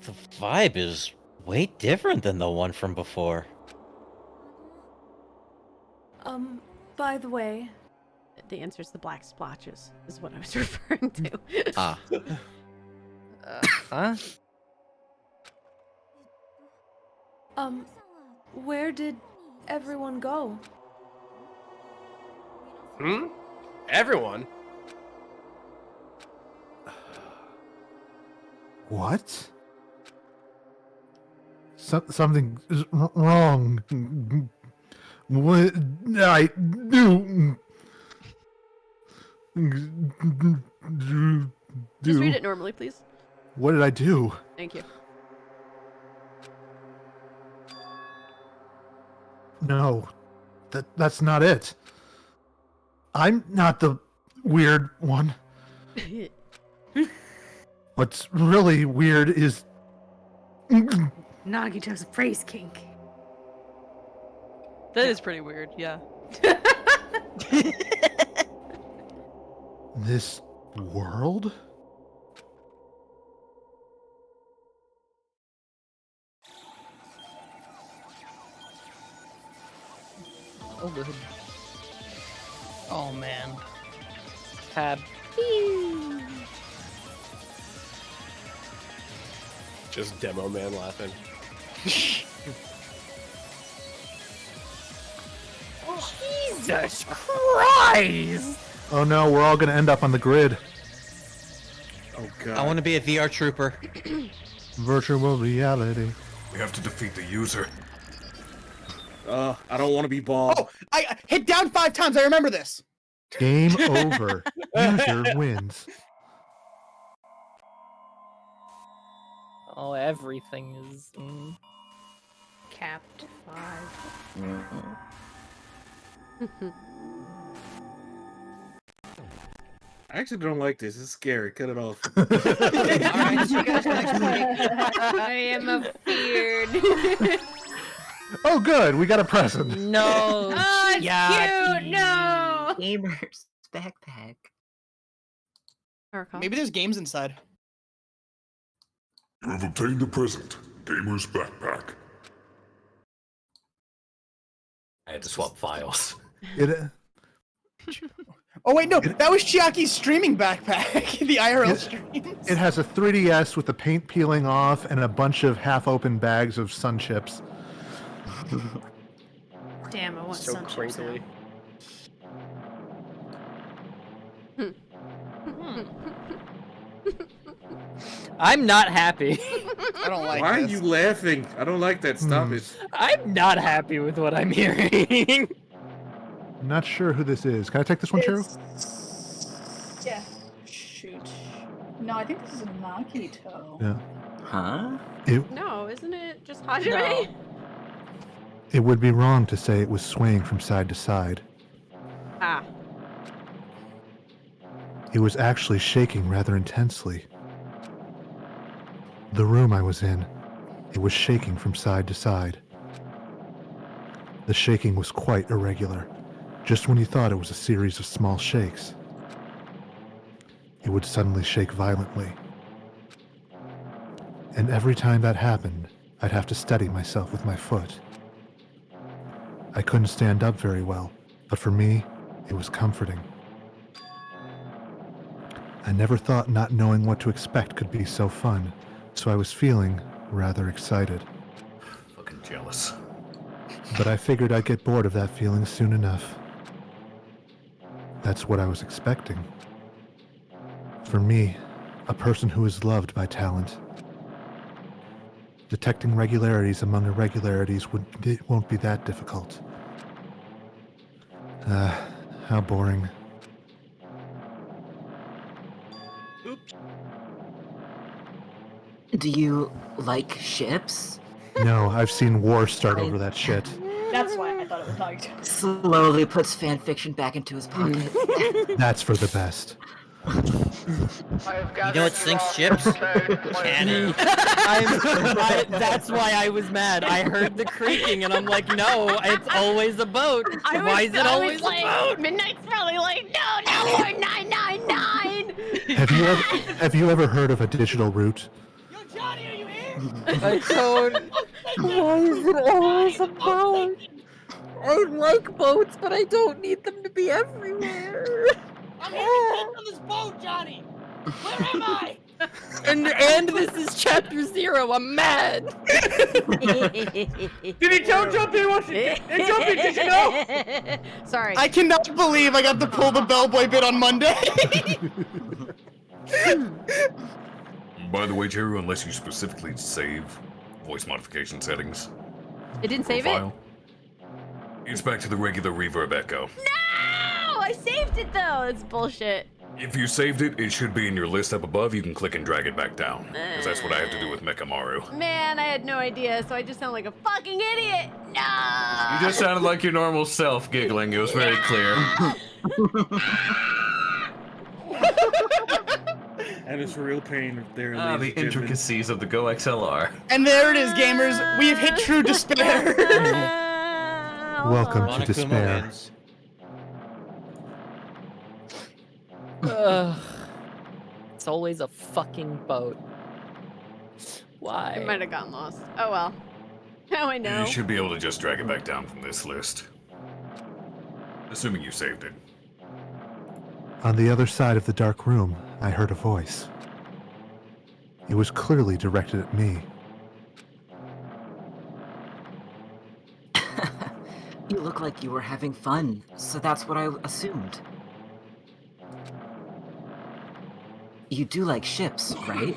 the vibe is way different than the one from before. By the way, the answer is the black splotches, is what I was referring to. Ah. Huh? Where did everyone go? Everyone? What? Something is wrong. What I do? Just read it normally, please. What did I do? Thank you. No, that's not it. I'm not the weird one. What's really weird is Nagito's praise kink. That is pretty weird, yeah. this world? Oh, good. Oh man. Tab. Just demo man laughing. Jesus Christ! Oh no, we're all gonna end up on the grid. Oh god. I want to be a VR trooper. Virtual reality. We have to defeat the user. I don't want to be bald. Oh, I hit down 5 times. I remember this. Game over. User wins. Oh, everything is. Capped 5. I actually don't like this. It's scary. Cut it off. I am afeared. Oh, good. We got a present. No. Oh, it's cute. No. Gamer's backpack. Maybe there's games inside. You have obtained the present, Gamer's Backpack. I had to swap files. Oh wait, no, that was Chiaki's streaming backpack. The IRL streams. It has a 3DS with the paint peeling off and a bunch of half-open bags of sun chips. Damn, I want So some chips now. crinkly. I'm not happy. I don't like Why this. are you laughing? I don't like that. Stop it. I'm not happy with what I'm hearing. I'm not sure who this is. Can I take this one, Cheru? Yeah. Shoot. No, I think this is Nagito. Yeah. Huh? No, isn't it just Hajime? It would be wrong to say it was swaying from side to side. Ah. It was actually shaking rather intensely. The room I was in, it was shaking from side to side. The shaking was quite irregular, just when you thought it was a series of small shakes. It would suddenly shake violently. And every time that happened, I'd have to steady myself with my foot. I couldn't stand up very well, but for me, it was comforting. I never thought not knowing what to expect could be so fun, so I was feeling rather excited. Fucking jealous. But I figured I'd get bored of that feeling soon enough. That's what I was expecting. For me, a person who is loved by talent, detecting regularities among irregularities won't be that difficult. How boring. Oops. Do you like ships? No, I've seen war start over that shit. That's why I thought it was Nagito. Slowly puts fan fiction back into his pocket. That's for the best. You know what sinks ships? Cannon. That's why I was mad. I heard the creaking and I'm like, no, it's always a boat. Why is it always a boat? Midnight's probably like, no more 999. Have you ever heard of a digital route? I don't. Why is it always a boat? I like boats, but I don't need them to be everywhere. I'm here to get on this boat, Johnny. Where am I? And this is chapter 0. I'm mad. Did he jump in? Did you know? Sorry. I cannot believe I got to pull the bellboy bit on Monday. By the way, Cheru, unless you specifically save voice modification settings. It didn't save it? profile, it's back to the regular reverb echo. No! I saved it though. That's bullshit. If you saved it, it should be in your list up above. You can click and drag it back down. Because that's what I have to do with Nekomaru. Man, I had no idea, so I just sound like a fucking idiot. No! You just sounded like your normal self giggling. It was very clear. That is real pain there. The intricacies of the Go XLR. And there it is, gamers. We have hit true despair. Welcome to despair. It's always a fucking boat. Why? I might have gotten lost. Oh well. Now I know. You should be able to just drag it back down from this list. Assuming you saved it. On the other side of the dark room, I heard a voice. It was clearly directed at me. You look like you were having fun, so that's what I assumed. You do like ships, right?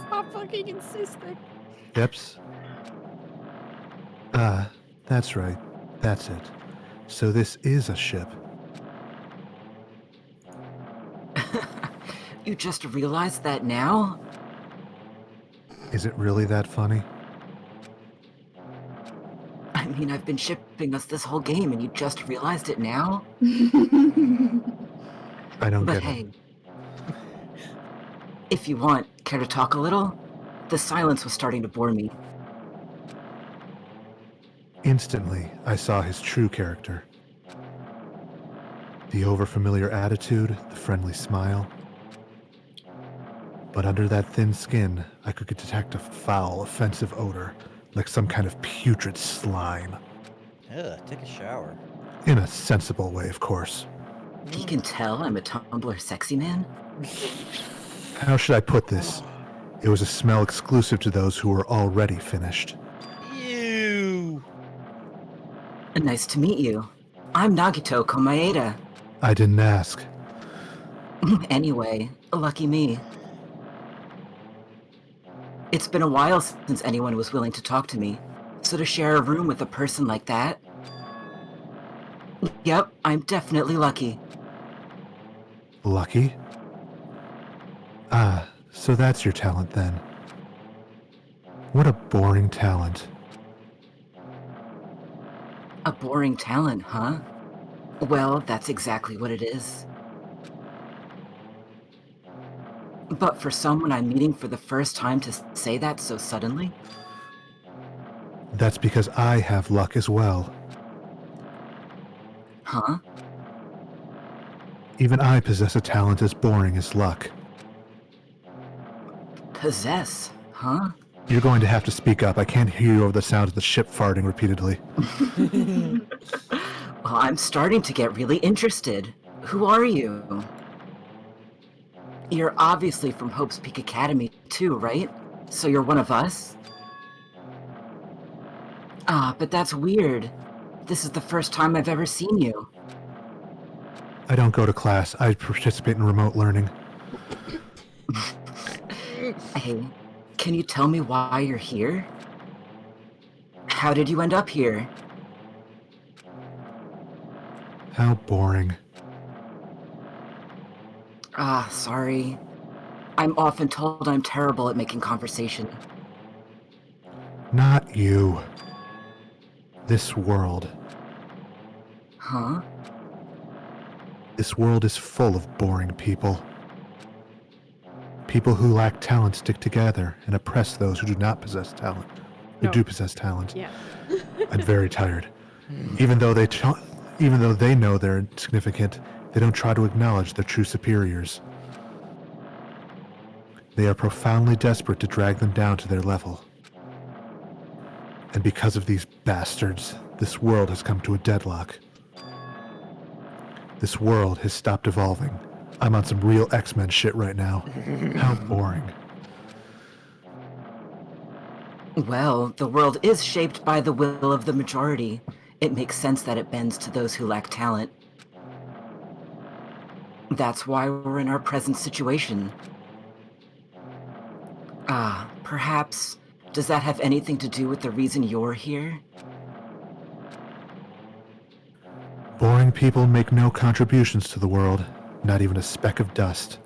Stop fucking insisting. Ships? That's right. That's it. So this is a ship. You just realized that now? Is it really that funny? I mean, I've been shipping us this whole game and you just realized it now? I don't But get hey, it. if you want, care to talk a little? The silence was starting to bore me. Instantly, I saw his true character. The overfamiliar attitude, the friendly smile. But under that thin skin, I could detect a foul, offensive odor, like some kind of putrid slime. Ugh, take a shower. In a sensible way, of course. He can tell I'm a Tumblr sexy man? How should I put this? It was a smell exclusive to those who were already finished. Ew. Nice to meet you. I'm Nagito Komaeda. I didn't ask. Anyway, lucky me. It's been a while since anyone was willing to talk to me, so to share a room with a person like that... Yep, I'm definitely lucky. Lucky? Ah, so that's your talent then. What a boring talent. A boring talent, huh? Well, that's exactly what it is. But for someone I'm meeting for the first time to say that so suddenly? That's because I have luck as well. Huh? Even I possess a talent as boring as luck. Possess, huh? You're going to have to speak up. I can't hear you over the sound of the ship farting repeatedly. Well, I'm starting to get really interested. Who are you? You're obviously from Hope's Peak Academy too, right? So you're one of us? Ah, but that's weird. This is the first time I've ever seen you. I don't go to class. I participate in remote learning. Hey, can you tell me why you're here? How did you end up here? How boring. Ah, sorry. I'm often told I'm terrible at making conversation. Not you. This world. Huh? This world is full of boring people. People who lack talent stick together and oppress those who do not possess talent. Who do possess talent. Yeah. I'm very tired. Even though they know they're insignificant, they don't try to acknowledge their true superiors. They are profoundly desperate to drag them down to their level. And because of these bastards, this world has come to a deadlock. This world has stopped evolving. I'm on some real X-Men shit right now. How boring. Well, the world is shaped by the will of the majority. It makes sense that it bends to those who lack talent. That's why we're in our present situation. Ah, perhaps. Does that have anything to do with the reason you're here? Boring people make no contributions to the world, not even a speck of dust.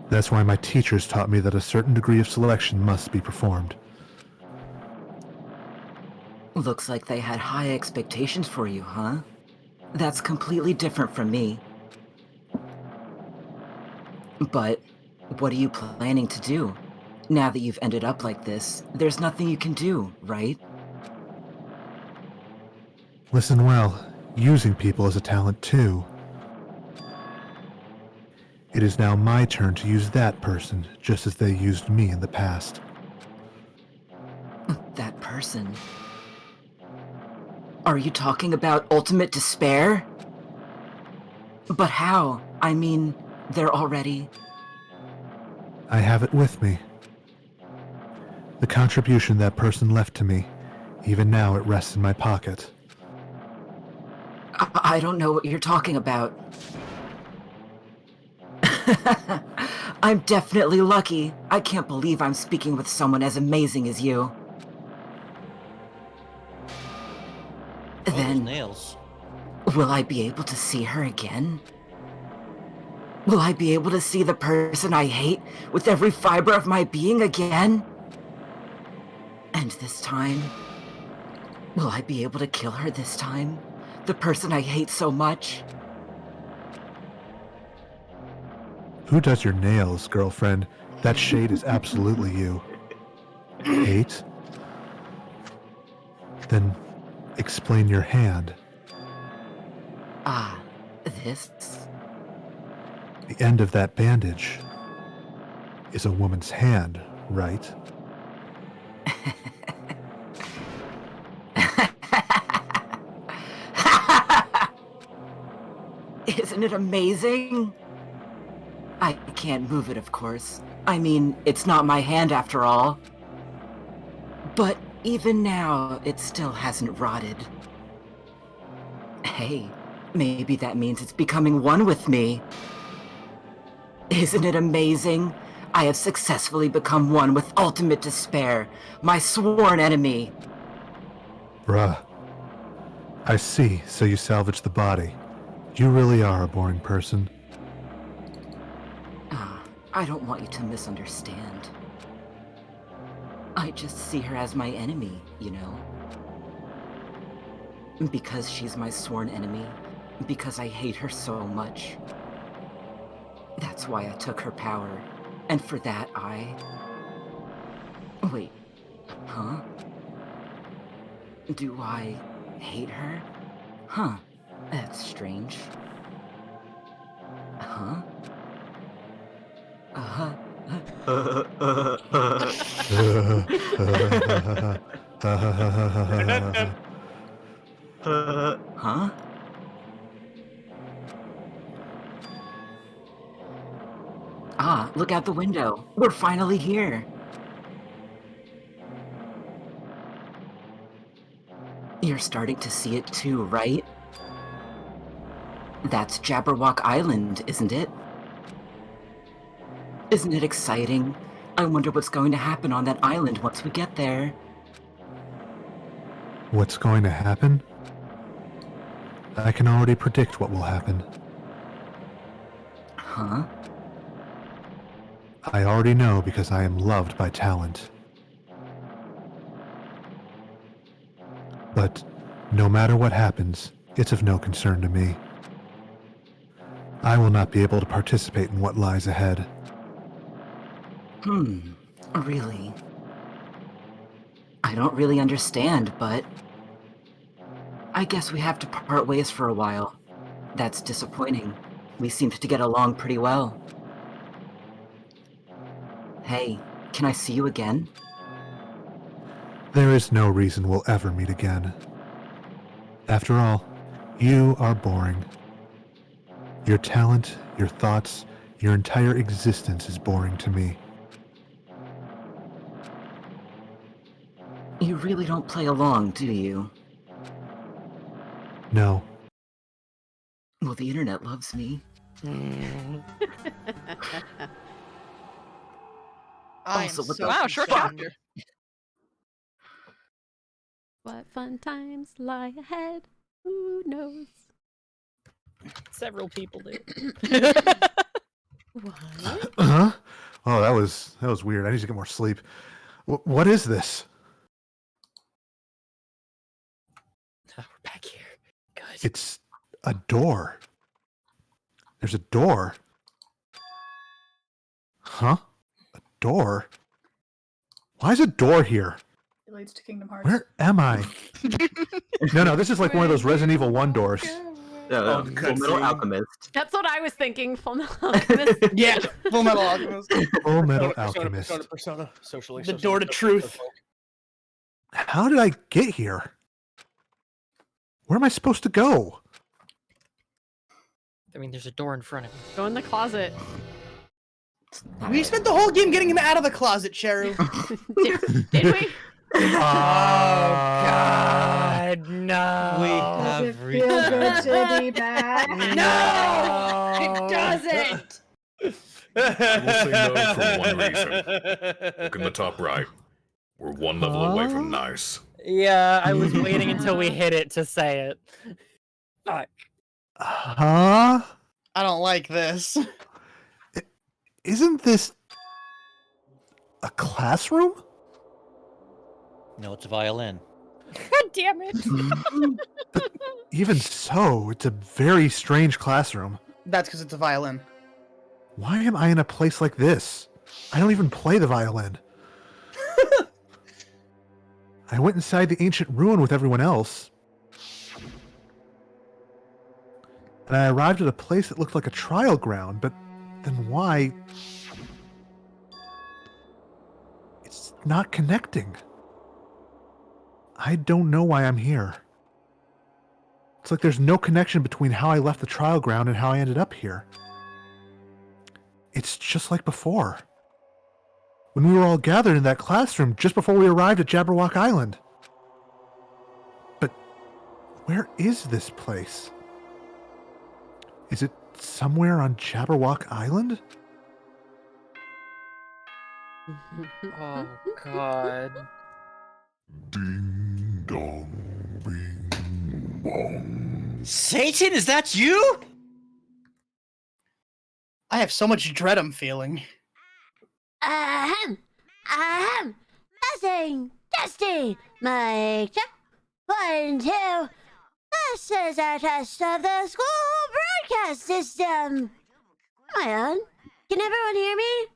That's why my teachers taught me that a certain degree of selection must be performed. Looks like they had high expectations for you, huh? That's completely different from me. But what are you planning to do? Now that you've ended up like this, there's nothing you can do, right? Listen well, using people is a talent too. It is now my turn to use that person, just as they used me in the past. That person? Are you talking about ultimate despair? But how? I mean, they're already... I have it with me. The contribution that person left to me, even now it rests in my pocket. I don't know what you're talking about. I'm definitely lucky. I can't believe I'm speaking with someone as amazing as you. Then, nails. Will I be able to see her again? Will I be able to see the person I hate with every fiber of my being again? And this time, will I be able to kill her this time? The person I hate so much? Who does your nails, girlfriend? That shade is absolutely you. Hate? Then explain your hand. Ah, this? The end of that bandage is a woman's hand, right? Isn't it amazing? I can't move it, of course. I mean, it's not my hand after all. But even now, it still hasn't rotted. Hey, maybe that means it's becoming one with me. Isn't it amazing? I have successfully become one with ultimate despair, my sworn enemy. Bruh. I see, so you salvaged the body. You really are a boring person. I don't want you to misunderstand. I just see her as my enemy, you know? Because she's my sworn enemy. Because I hate her so much. That's why I took her power. And for that, Wait. Huh? Do I hate her? Huh. That's strange. Huh? Uh-huh. Huh? Ah, look out the window. We're finally here. You're starting to see it too, right? That's Jabberwock Island, isn't it? Isn't it exciting? I wonder what's going to happen on that island once we get there. What's going to happen? I can already predict what will happen. Huh? I already know because I am loved by talent. But no matter what happens, it's of no concern to me. I will not be able to participate in what lies ahead. Really? I don't really understand, but I guess we have to part ways for a while. That's disappointing. We seemed to get along pretty well. Hey, can I see you again? There is no reason we'll ever meet again. After all, you are boring. Your talent, your thoughts, your entire existence is boring to me. You really don't play along, do you? No. Well, the internet loves me. Also, what so Wow, short concerned. chapter. What fun times lie ahead? Who knows? Several people do. What? Huh? Oh, that was weird. I need to get more sleep. What is this? We're back here. Good. It's a door. There's a door. Huh? A door? Why is a door here? It leads to Kingdom Hearts. Where am I? No, this is like one of those Resident Evil 1 doors. Full Metal Alchemist. That's what I was thinking. Full Metal Alchemist. Yeah, Full Metal Alchemist. Full Metal Persona, Alchemist. Persona, socially. The door to truth. How did I get here? Where am I supposed to go? I mean, there's a door in front of you. Go in the closet. We spent the whole game getting him out of the closet, Cheru. Did we? Oh God, no! We have Feel good to be back. No, it doesn't. I will say no for one reason. Look in the top right. We're one level away from nice. Yeah, I was waiting until we hit it to say it. Fuck. Huh? I don't like this. Isn't this a classroom? No, it's a violin. God damn it! Even so, it's a very strange classroom. That's because it's a violin. Why am I in a place like this? I don't even play the violin. I went inside the ancient ruin with everyone else. And I arrived at a place that looked like a trial ground, but then why? It's not connecting. I don't know why I'm here. It's like there's no connection between how I left the trial ground and how I ended up here. It's just like before. When we were all gathered in that classroom just before we arrived at Jabberwock Island. But where is this place? Is it somewhere on Jabberwock Island? Oh God. Ding dong, bing bong. Satan, is that you? I have so much dread I'm feeling. Nothing. Testing. Mic check. 1, 2. This is a test of the school broadcast system. Am I on? Can everyone hear me?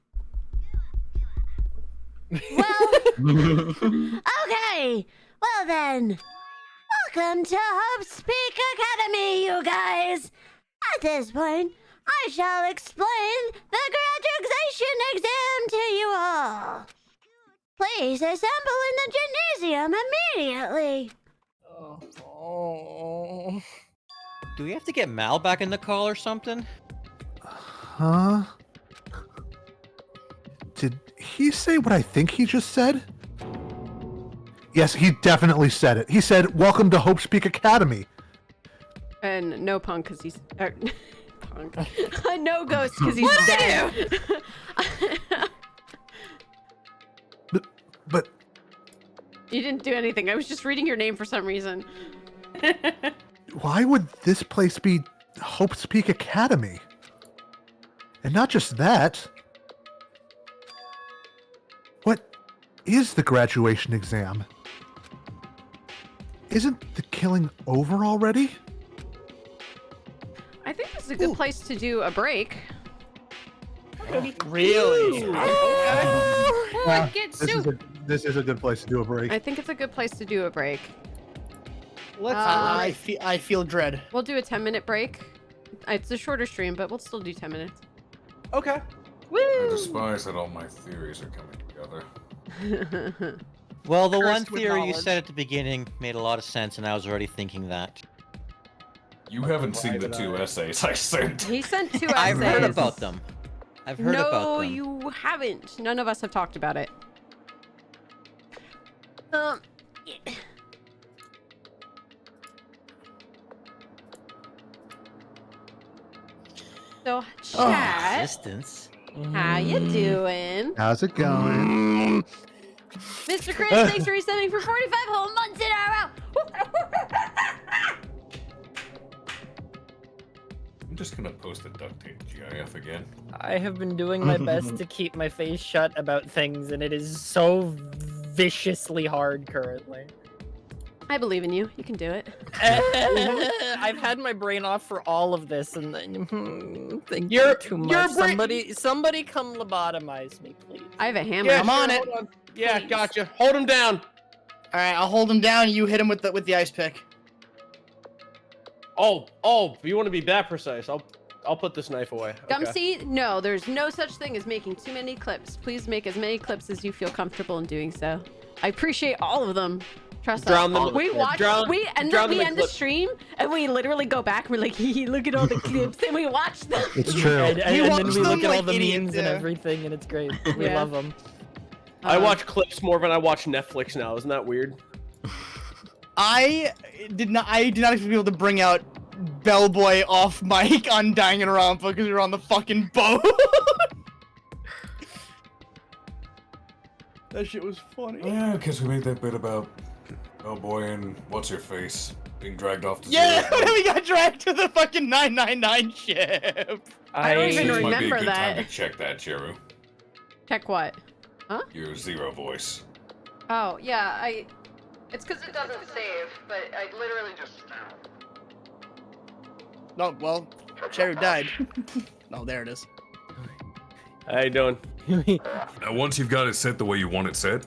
Well, okay. Well then, welcome to Hope Speak Academy, you guys. At this point, I shall explain the graduation exam to you all. Please assemble in the gymnasium immediately. Oh. Do we have to get Mal back in the call or something? Huh? Did he say what I think he just said? Yes, he definitely said it. He said, "Welcome to Hope's Peak Academy." And no Punk because he's Punk. No Ghost because he's dead. But you didn't do anything. I was just reading your name for some reason. why would this place be Hope's Peak Academy? And not just that. What is the graduation exam? Isn't the killing over already? I think this is a good place to do a break. Really? Yeah, this is a good place to do a break. I think it's a good place to do a break. I feel dread. We'll do a 10-minute break. It's a shorter stream, but we'll still do 10 minutes. Okay. I despise that all my theories are coming together. Well, the one Cursed with theory you knowledge. said at the beginning made a lot of sense, and I was already thinking that. You haven't seen the 2 essays I sent. He sent 2 essays. I've heard about them. I've heard about No, them. you haven't. None of us have talked about it. So, chat, Resistance. how you doing? How's it going? Mr. Chris, thanks for resetting for 45 whole months in a row. I'm just gonna post the duct tape GIF again. I have been doing my best to keep my face shut about things, and it is so viciously hard currently. I believe in you. You can do it. I've had my brain off for all of this, and then thank you too much. Somebody come lobotomize me, please. I have a hammer. Yeah, I'm on sure, it. hold Yeah, gotcha. Hold him down. All right, I'll hold him down. You hit him with the ice pick. Oh, if you want to be that precise, I'll put this knife away. Okay. Gumsy, no, there's no such thing as making too many clips. Please make as many clips as you feel comfortable in doing so. I appreciate all of them. Trust Drown us. them- We watch. drown- we end drown them in the clip. stream and we literally go back. And we're like, look at all the clips, and we watch them. It's true. And then we look at all like the idiots, memes and yeah. everything, and it's great. We Yeah. love them. I watch clips more than I watch Netflix now. Isn't that weird? I did not expect people to bring out Bellboy off mic on Danganronpa because we were on the fucking boat. That shit was funny. Yeah, because we made that bit about Bellboy and what's your face being dragged off to Yeah, zero. then we got dragged to the fucking 999 ship. I don't even This might be a remember good time to that. check that, Cheru. Check what? Huh? Your zero voice. Oh yeah, It's because it doesn't save, but I literally just. No, well, Cheru died. Oh, there it is. How you doing? Now, once you've got it set the way you want it set,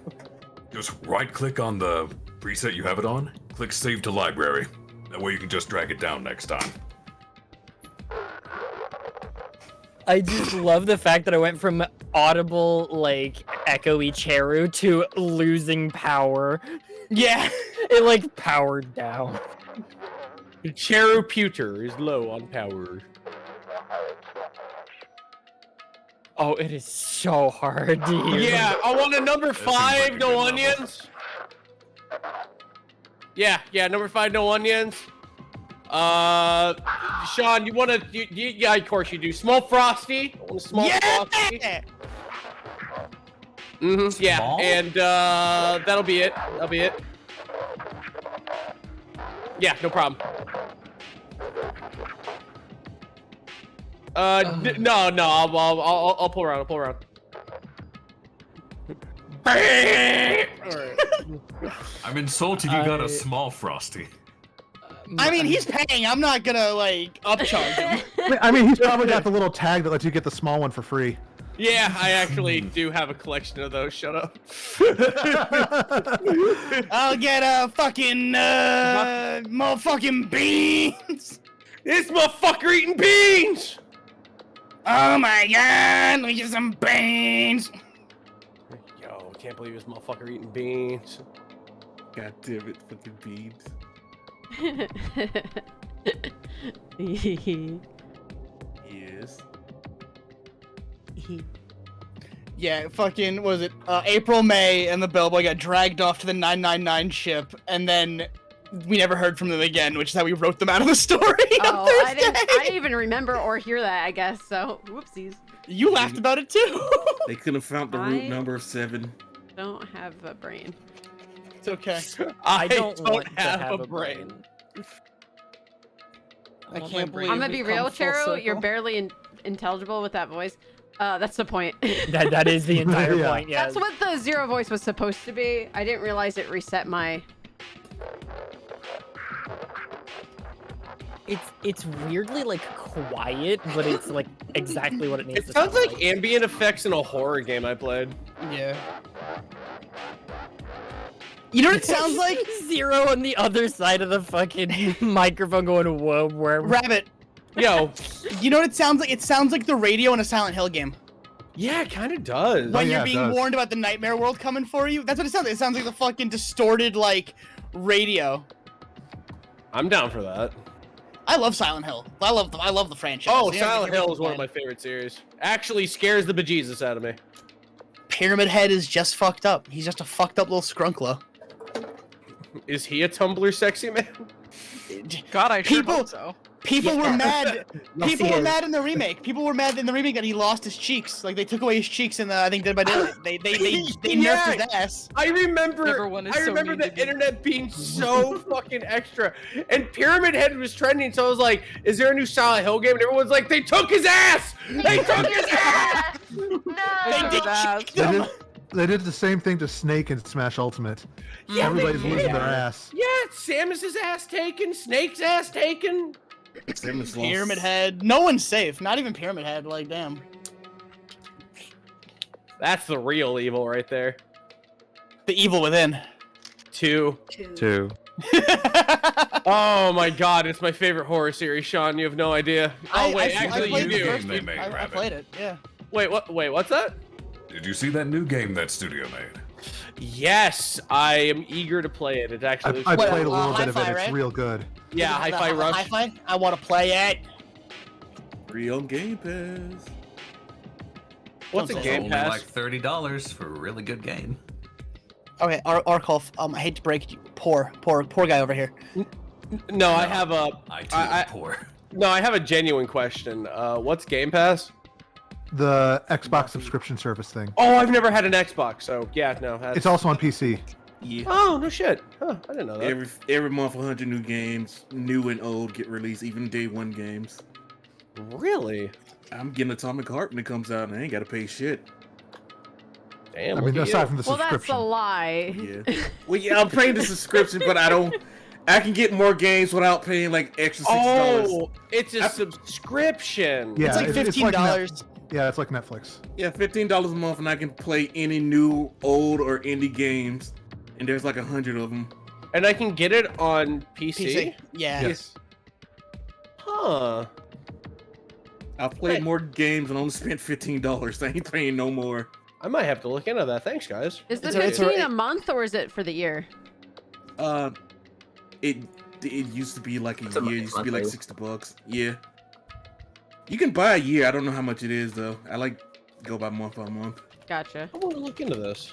just right-click on the preset you have it on, click Save to Library. That way you can just drag it down next time. I just love the fact that I went from audible, like, echoey Cheru to losing power. Yeah. It, like, powered down. Cheru Pewter is low on power. Oh, it is so hard to hear. Yeah, I want a number seems like 5, a no good level. onions. Yeah, number 5, no onions. Sean, you want to? Yeah, of course you do. Small frosty. I want a small frosty. Yeah, Small? and that'll be it. That'll be it. Yeah, no problem. No, I'll pull around. I'll pull around. I'm insulted you got a small frosty. I mean, he's paying. I'm not gonna, like, upcharge him. I mean, he's probably got the little tag that lets you get the small one for free. Yeah, I actually do have a collection of those. Shut up. I'll get a fucking, motherfucking beans. This motherfucker eating beans! Oh my god, let me get some beans. Yo, I can't believe this motherfucker eating beans. God damn it, fucking beans. Yes. Yeah, fucking, was it April, May, and the bellboy got dragged off to the 999 ship, and then we never heard from them again, which is how we wrote them out of the story. Oh, I didn't even remember or hear that, I guess, so whoopsies. You laughed about it too. They could have found the root number of 7. Don't have a brain. It's okay. I don't want to have a brain. I can't believe I'm gonna be real, come full Cheru. circle. You're barely intelligible with that voice. That's the point. That is the entire point, yeah. That's what the zero voice was supposed to be. I didn't realize it reset my... It's weirdly like quiet, but it's like exactly what it needs It to sounds sound like ambient effects in a horror game I played. Yeah. You know what it sounds like? Zero on the other side of the fucking microphone going, whoa, where? Rabbit. Yo. You know what it sounds like? It sounds like the radio in a Silent Hill game. Yeah, it kind of does. When you're being warned about the nightmare world coming for you. That's what it sounds like. It sounds like the fucking distorted, like, radio. I'm down for that. I love Silent Hill. I love the franchise. Oh, Yeah, Silent everything's Hill is one of my favorite series. Actually scares the bejesus out of me. Pyramid Head is just fucked up. He's just a fucked up little skrunkla. Is he a Tumblr sexy man? God, I sure hope so. People were mad. Yes, People he were is. mad in the remake. People were mad in the remake that he lost his cheeks. Like they took away his cheeks in the I think Dead by Daylight. They nerfed his ass. I remember. Everyone is I so remember mean the to me. internet being so fucking extra, and Pyramid Head was trending. So I was like, "Is there a new Silent Hill game?" And everyone's like, "They took his ass! They took his ass!" They did the same thing to Snake in Smash Ultimate. Yeah, Everybody's they losing did. their ass. Yeah, Samus's ass taken, Snake's ass taken. Pyramid Head. No one's safe. Not even Pyramid Head. Like damn. That's the real evil right there. The evil within. 2. 2. Oh my god, it's my favorite horror series, Sean. You have no idea. Oh wait, actually you do. I played it. Yeah. Wait, what? Wait, what's that? Did you see that new game that studio made? Yes, I am eager to play it. It's actually. I played a little bit of it. Hi-Fi, It's right? real good. Yeah, Hi-Fi Rush. Hi-Fi. I want to play it. Free on Game Pass. What's a It's Game only Pass? like $30 for a really good game. Okay, Arcolf. I hate to break it. Poor guy over here. No, I have a. I too am poor. No, I have a genuine question. What's Game Pass? The Xbox subscription service thing. Oh, I've never had an Xbox, so yeah, no. It's also on PC. Yeah. Oh no shit! Huh, I didn't know that. Every month, 100 new games, new and old, get released. Even day one games. Really? I'm getting Atomic Heart when it comes out, and I ain't gotta pay shit. Damn. I mean, aside from the Well, that's subscription. a lie. Yeah. Well, yeah, I'm paying the subscription, but I can get more games without paying like extra $60. Oh, it's a subscription. Yeah, It's like $15. Yeah, it's like Netflix. Yeah, $15 a month, and I can play any new, old, or indie games. And there's like 100 of them. And I can get it on PC? Yeah. Yes. Huh. I've played more games and only spent $15. I ain't paying no more. I might have to look into that. Thanks, guys. Is the It's 15 a month or is it for the year? It used to be like a year. It used to be like monthly. $60. Yeah. You can buy a year. I don't know how much it is though. I like go by month. Gotcha. I want to look into this.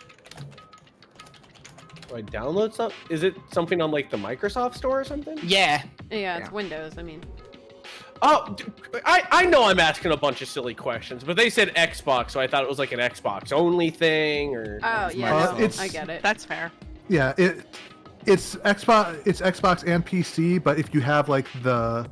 Do I download some? Is it something on like the Microsoft Store or something? Yeah. Yeah, it's Windows, I mean. Oh, I know I'm asking a bunch of silly questions, but they said Xbox, so I thought it was like an Xbox only thing, or. Oh yeah, no, it's- I get it. That's fair. Yeah, it's Xbox and PC, but if you have like the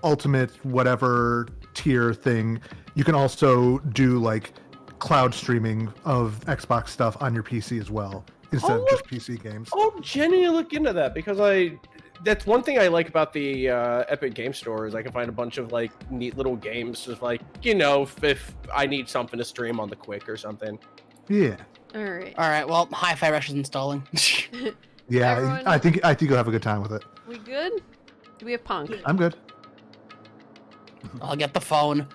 ultimate whatever tier thing, you can also do like cloud streaming of Xbox stuff on your PC as well instead of just PC games. Oh, genuinely look into that because that's one thing I like about the Epic Game Store is I can find a bunch of like neat little games, just like if I need something to stream on the quick or something. Yeah. All right. All right. Well, Hi-Fi Rush is installing. Yeah, Everyone- I think you'll have a good time with it. We good? Do we have Punk? I'm good. I'll get the phone.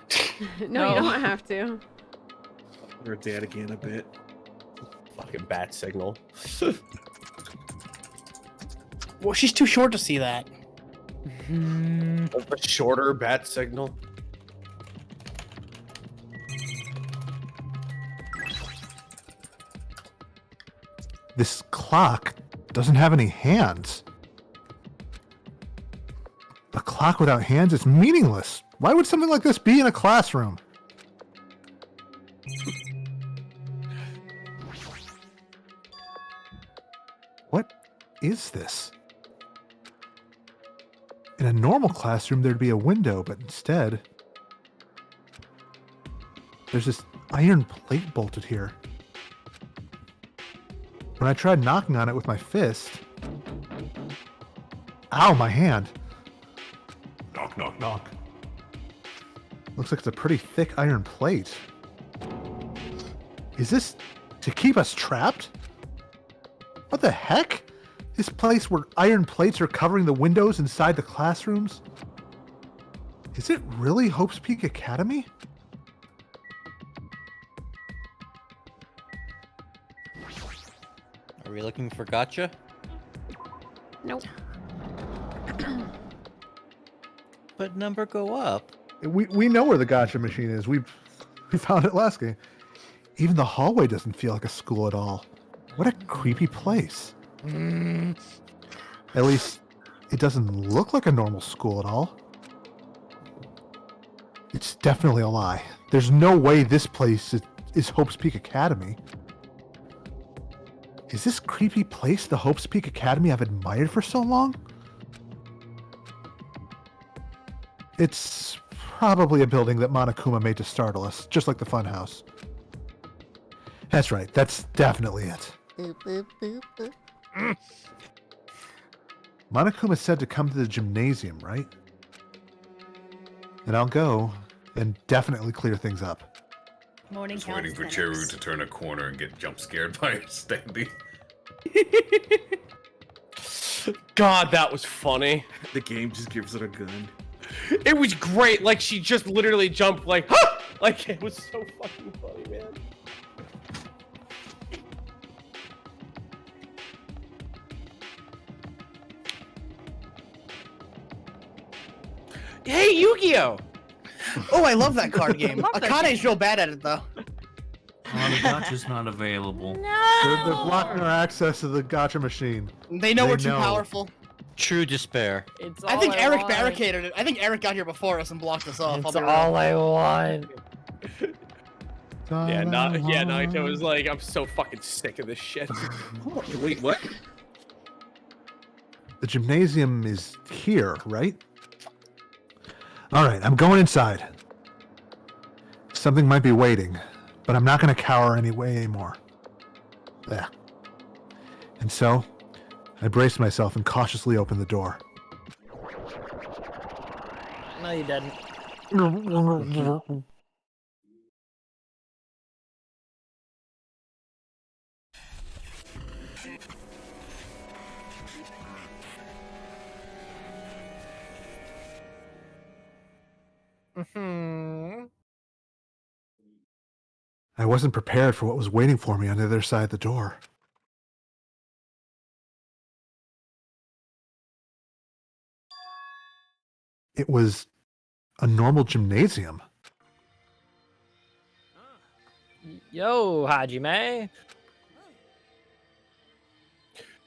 No, you don't have to. Or dad again a bit. Fucking bat signal. Well, she's too short to see that. A shorter bat signal. This clock doesn't have any hands. A clock without hands is meaningless. Why would something like this be in a classroom? What is this? In a normal classroom, there'd be a window, but instead, there's this iron plate bolted here. When I tried knocking on it with my fist... Ow, my hand. Knock, knock, knock. Looks like it's a pretty thick iron plate. Is this to keep us trapped? What the heck? This place where iron plates are covering the windows inside the classrooms? Is it really Hope's Peak Academy? Are we looking for gotcha? Nope. But number go up. We know where the gotcha machine is. We found it last game. Even the hallway doesn't feel like a school at all. What a creepy place. At least, it doesn't look like a normal school at all. It's definitely a lie. There's no way this place is Hope's Peak Academy. Is this creepy place the Hope's Peak Academy I've admired for so long? It's probably a building that Monokuma made to startle us, just like the funhouse. That's right, that's definitely it. Boop, boop, boop, boop. Monokuma said to come to the gymnasium, right? And I'll go and definitely clear things up. Morning Just waiting for Cheru to turn a corner and get jump scared by standing. God, that was funny. The game just gives it a gun. It was great. Like, she just literally jumped like, huh! Like, it was so fucking funny, man. Hey, Yu-Gi-Oh! Oh, I love that card game. Love that Akane's real bad at it, though. Oh, the gotcha's not available. They're blocking our access to the gotcha machine. They know we're too powerful. True despair. It's I think Eric barricaded it. I think Eric got here before us and blocked us off. It's all I want. Yeah, Nagito was like, I'm so fucking sick of this shit. Wait, what? The gymnasium is here, right? Alright, I'm going inside. Something might be waiting, but I'm not going to cower anymore. There. And so, I braced myself and cautiously opened the door. No, you didn't. I wasn't prepared for what was waiting for me on the other side of the door. It was a normal gymnasium. Yo, Hajime.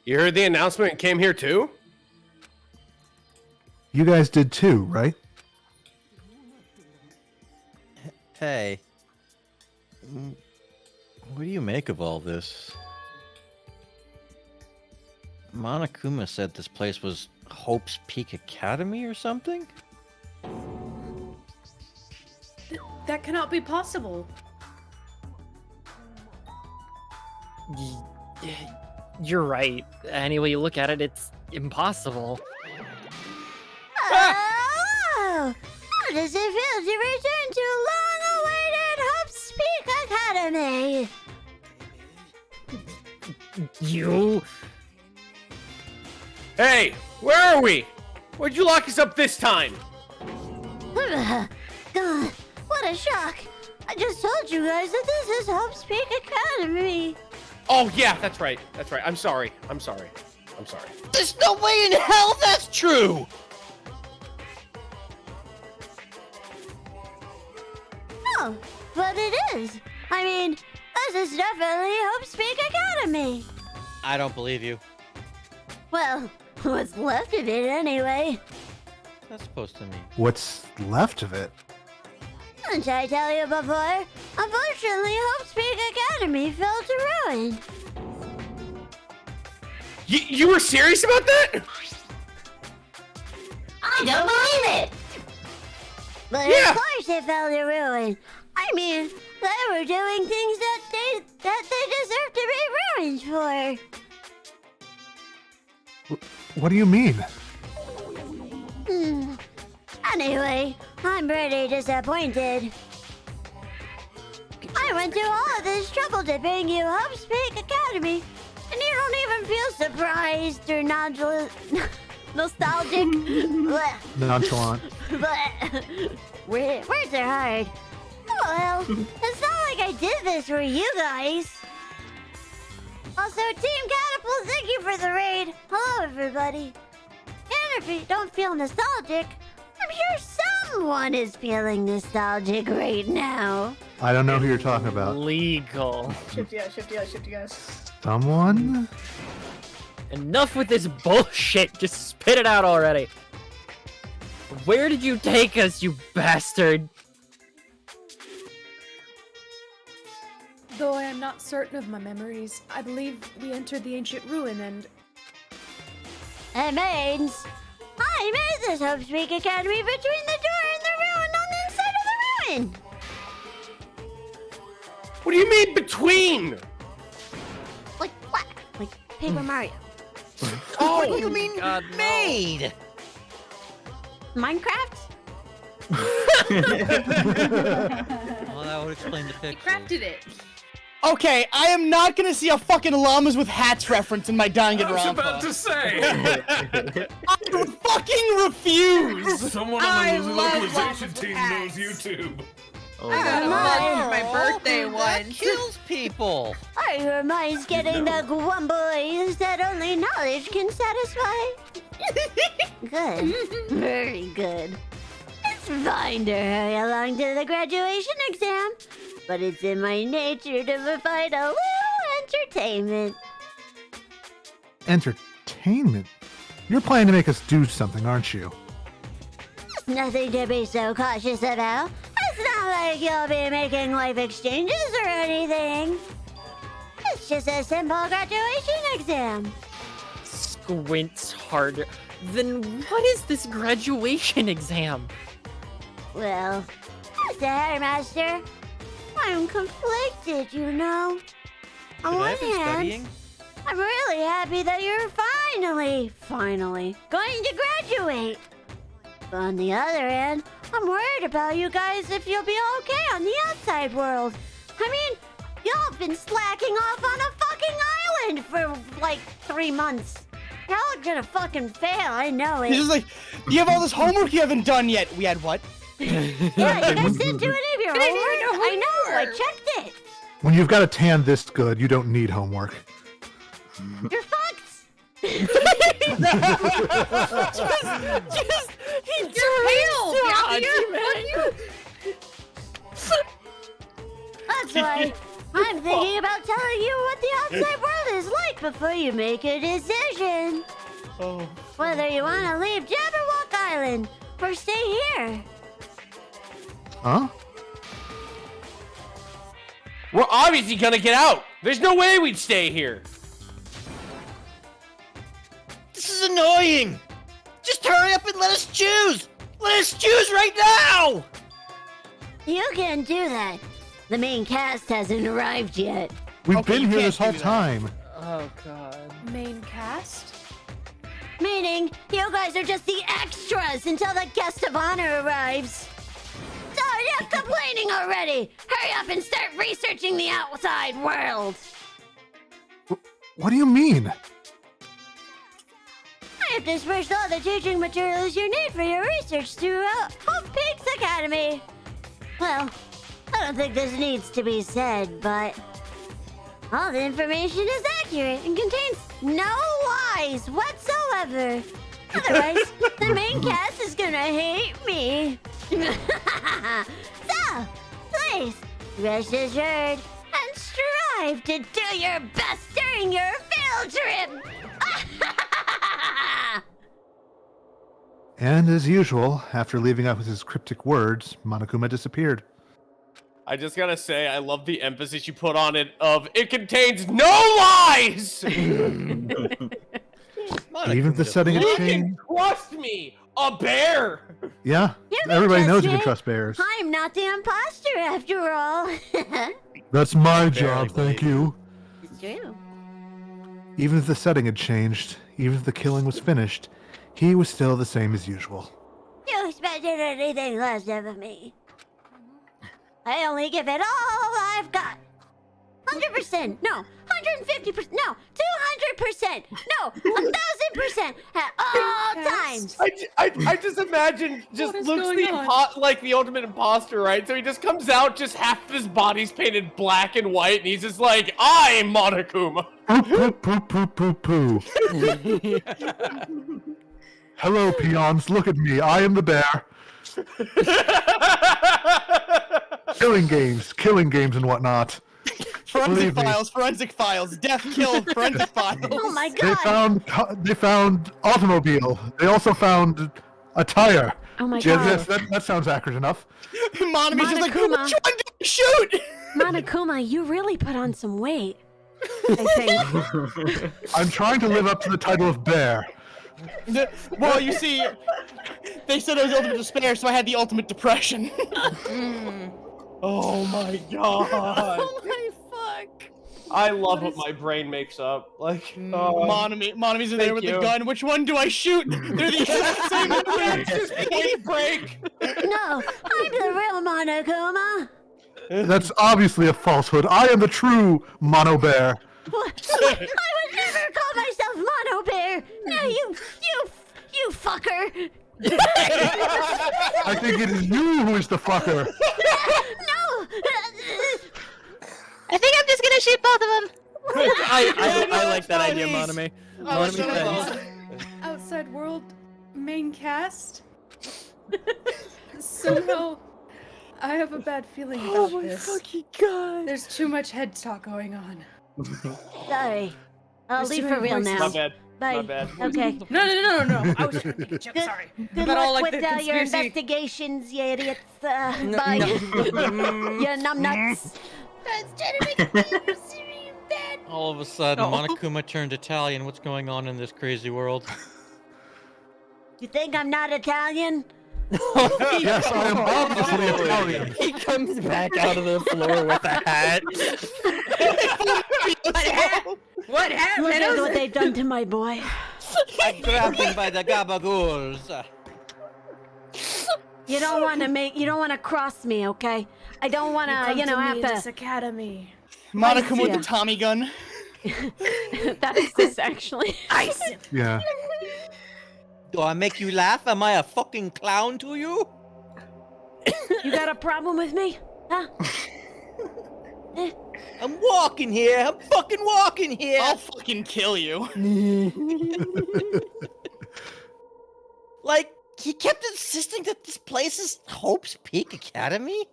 You heard the announcement and came here too? You guys did too, right? Hey. What do you make of all this? Monokuma said this place was Hope's Peak Academy or something? That cannot be possible. You're right. Any way you look at it, it's impossible. Oh! How does it feel to return to long-awaited Hope's Peak Academy? You? Hey, where are we? Where'd you lock us up this time? God, what a shock. I just told you guys that this is Hope's Peak Academy. Oh, yeah, that's right. That's right. I'm sorry. There's no way in hell that's true! Oh, but it is. I mean, this is definitely Hope's Peak Academy. I don't believe you. Well, what's left of it anyway? What's that supposed to mean? What's left of it? Didn't I tell you before? Unfortunately, Hope's Peak Academy fell to ruin. You were serious about that? I don't believe it! But of course it fell to ruin. I mean, they were doing things that they deserve to be ruined for. What do you mean? Anyway, I'm pretty disappointed. I went through all of this trouble to bring you Hope's Peak Academy, and you don't even feel surprised or nostalgic. Nonchalant. Words are hard. Well, it's not like I did this for you guys. Also, Team Catapult, thank you for the raid. Hello, everybody. And if you don't feel nostalgic, I'm sure someone is feeling nostalgic right now. I don't know who you're talking about. Legal. Shift you guys. Someone? Enough with this bullshit. Just spit it out already. Where did you take us, you bastard? Though I am not certain of my memories, I believe we entered the ancient ruin and... It means I made this Hope's Peak Academy between the door and the ruin on the inside of the ruin. What do you mean between? Like what? Like Paper Mario. Oh, what do you mean made? Minecraft? Well, that would explain the picture. crafted it. Okay, I am not gonna see a fucking llamas with hats reference in my Danganronpa. I was about to say. I fucking refuse. Someone on the localization team knows YouTube. I got a mug for my birthday That once. kills people. Are your minds getting the grumblies that only knowledge can satisfy? Good. Very good. It's fine to hurry along to the graduation exam, but it's in my nature to provide a little entertainment. Entertainment? You're planning to make us do something, aren't you? There's nothing to be so cautious about. It's not like you'll be making life exchanges or anything. It's just a simple graduation exam. Squints harder. Then what is this graduation exam? Well, as the headmaster, I'm conflicted, you know. On one hand, I'm really happy that you're finally going to graduate. But on the other hand, I'm worried about you guys if you'll be okay on the outside world. I mean, y'all have been slacking off on a fucking island for like 3 months. Y'all are gonna fucking fail, I know it. He's just like, you have all this homework you haven't done yet. We had what? Yeah, you guys didn't do any of your homework. I know, I checked it. When you've got a tan this good, you don't need homework. You're fucked. You're pale! That's why I'm thinking about telling you what the outside world is like before you make a decision. Whether you want to leave Jabberwock Island or stay here. Huh? We're obviously gonna get out. There's no way we'd stay here. This is annoying! Just hurry up and let us choose! Let us choose right now! You can do that. The main cast hasn't arrived yet. We've been here this whole time. Oh god. Main cast? Meaning, you guys are just the extras until the guest of honor arrives. So you're complaining already! Hurry up and start researching the outside world! What do you mean? I have dispersed all the teaching materials you need for your research through Hope Peaks Academy. Well, I don't think this needs to be said, but all the information is accurate and contains no lies whatsoever. Otherwise, the main cast is gonna hate me. So, please, rest assured and strive to do your best during your field field trip! And as usual, after leaving out with his cryptic words, Monokuma disappeared. I just gotta say, I love the emphasis you put on it of it contains no lies! Even the setting had You changed. can trust me! A bear! Yeah, You can everybody knows trust you can me. trust bears. I'm not the imposter after all. That's my job, thank you. It's true. Even if the setting had changed, even if the killing was finished, he was still the same as usual. You expected anything less of me. I only give it all I've got. 100%, no, 150%, no, 200%, no, 1,000% at all times. I just imagine just Luke's the ultimate imposter, right? So he just comes out, just half of his body's painted black and white, and he's just like, I'm Monokuma. Poo, poo, poo, poo, poo, poo. Hello, peons, look at me, I am the bear. Killing games and whatnot. Forensic files, death, kill, forensic files. Oh my god! They found automobile. They also found a tire. Oh my Yes, god! that sounds accurate enough. Monami's just like, which Monokuma. one did you shoot? Monokuma, you really put on some weight. I think. I'm trying to live up to the title of bear. Well, you see, they said it was ultimate despair, so I had the ultimate depression. Oh my god. Oh my fuck. I love what my brain makes up. Like, Monami's in there with the gun. Which one do I shoot? They're the exact same. Just point break. No, I'm the real Monokuma. That's obviously a falsehood. I am the true Mono Bear. What? I would never call myself Mono Bear. No, you fucker. I think it is you who is the fucker. No. I think I'm just gonna shoot both of them. I like that idea, Monami. Outside World main cast. Somehow, I have a bad feeling about this. Oh my fucking god! There's too much head talk going on. Sorry. I'll There's leave too for many real voices. now. My bad. Bye. My bad. Okay. No. I was trying to make a joke. Good, Sorry. Good About all, luck like, with the your conspiracy. investigations, you idiots. Bye. You numbnuts. That's trying to make me serious bad. All of a sudden, Monokuma turned Italian. What's going on in this crazy world? You think I'm not Italian? Yes, I am obviously Italian. He comes back out of the floor with a hat. What happened? Look at what they've done to my boy. I grabbed him by the gabagools. You don't want to cross me, okay? I don't want to, have This to. academy. Monokuma with the Tommy gun. That exists, actually. Ice. Yeah. Do I make you laugh? Am I a fucking clown to you? You got a problem with me? Huh? I'm walking here. I'm fucking walking here. I'll fucking kill you. Like, he kept insisting that this place is Hope's Peak Academy?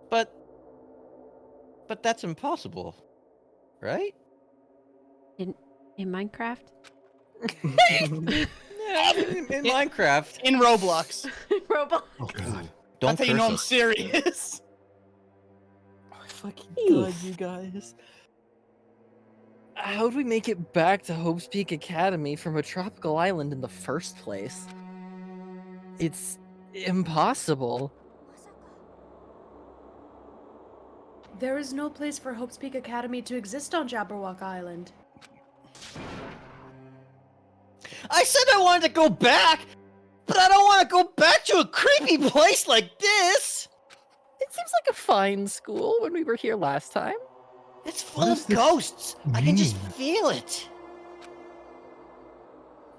But that's impossible, right? In Minecraft? Yeah, in Minecraft. In Roblox. Roblox. Oh god. Don't That's how you know curse I'm us. serious. Fucking god, you guys. How do we make it back to Hope's Peak Academy from a tropical island in the first place? It's impossible. There is no place for Hope's Peak Academy to exist on Jabberwock Island. I said I wanted to go back, but I don't want to go back to a creepy place like this. It seems like a fine school when we were here last time. It's full of ghosts. I can just feel it.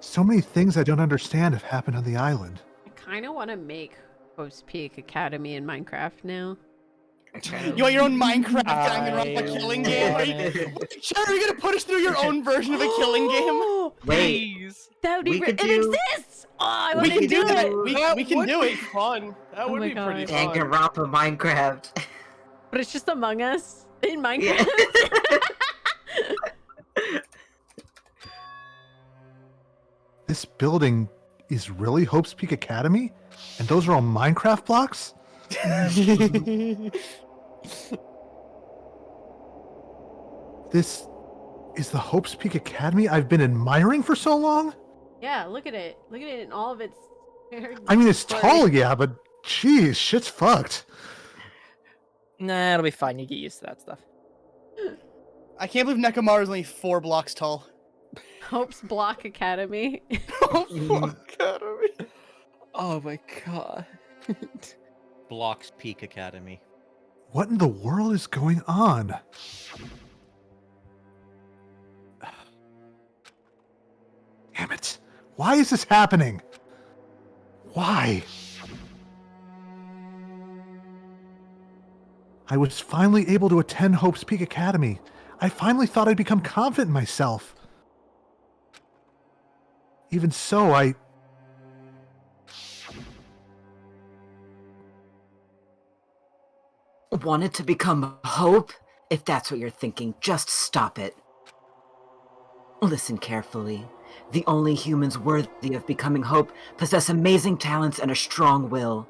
So many things I don't understand have happened on the island. I kind of want to make Hope's Peak Academy in Minecraft now. You want your own Minecraft Danganronpa killing game? Cheru, are you gonna put us through your own version of a killing game? Wait. That would be We could it do- exists! Oh, I We want can to do that. That We can would do be it. fun. That would my be pretty God. fun. Danganronpa Minecraft. But it's just Among Us in Minecraft. This building is really Hope's Peak Academy? And those are all Minecraft blocks? This is the Hope's Peak Academy I've been admiring for so long? Yeah, look at it. Look at it in all of its. I mean, it's tall, yeah, but geez, shit's fucked. Nah, it'll be fine. You get used to that stuff. I can't believe Nekomaru is only 4 blocks tall. Hope's Block Academy. Hope's Block Academy. Oh my god. Block's Peak Academy. What in the world is going on? Damn it. Why is this happening? Why? I was finally able to attend Hope's Peak Academy. I finally thought I'd become confident in myself. Even so, I wanted to become Hope? If that's what you're thinking, just stop it. Listen carefully. The only humans worthy of becoming Hope possess amazing talents and a strong will.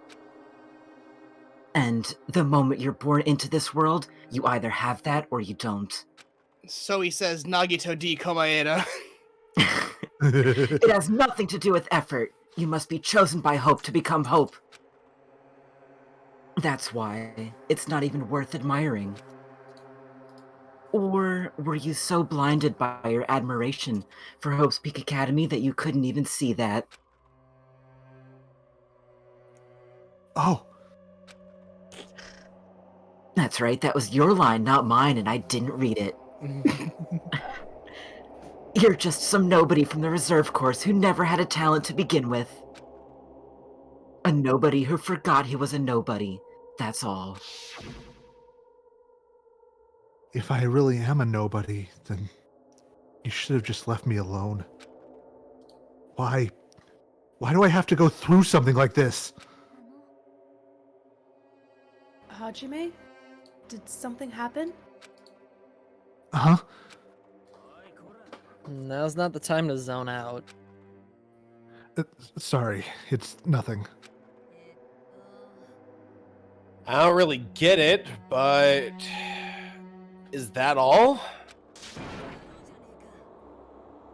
And the moment you're born into this world, you either have that or you don't. So he says Nagito D Komaeda. It has nothing to do with effort. You must be chosen by Hope to become Hope. That's why it's not even worth admiring. Or were you so blinded by your admiration for Hope's Peak Academy that you couldn't even see that? Oh. That's right, that was your line, not mine, and I didn't read it. You're just some nobody from the reserve course who never had a talent to begin with. A nobody who forgot he was a nobody. That's all. If I really am a nobody, then you should have just left me alone. Why? Why do I have to go through something like this? Hajime? Did something happen? Huh? Now's not the time to zone out. Sorry, it's nothing. I don't really get it, but is that all?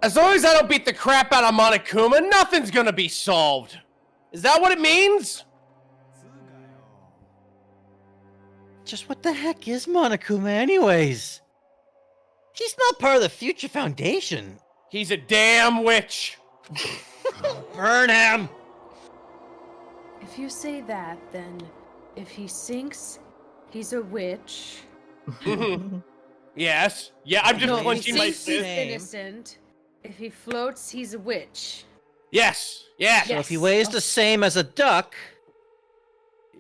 As long as I don't beat the crap out of Monokuma, nothing's gonna be solved. Is that what it means? Just what the heck is Monokuma anyways? He's not part of the Future Foundation. He's a damn witch. Burn him! If you say that, then if he sinks, he's a witch. Yes. Yeah, I'm just No, clenching my he's fist. innocent. If he floats, he's a witch. Yes. Yes. So if he weighs the same as a duck,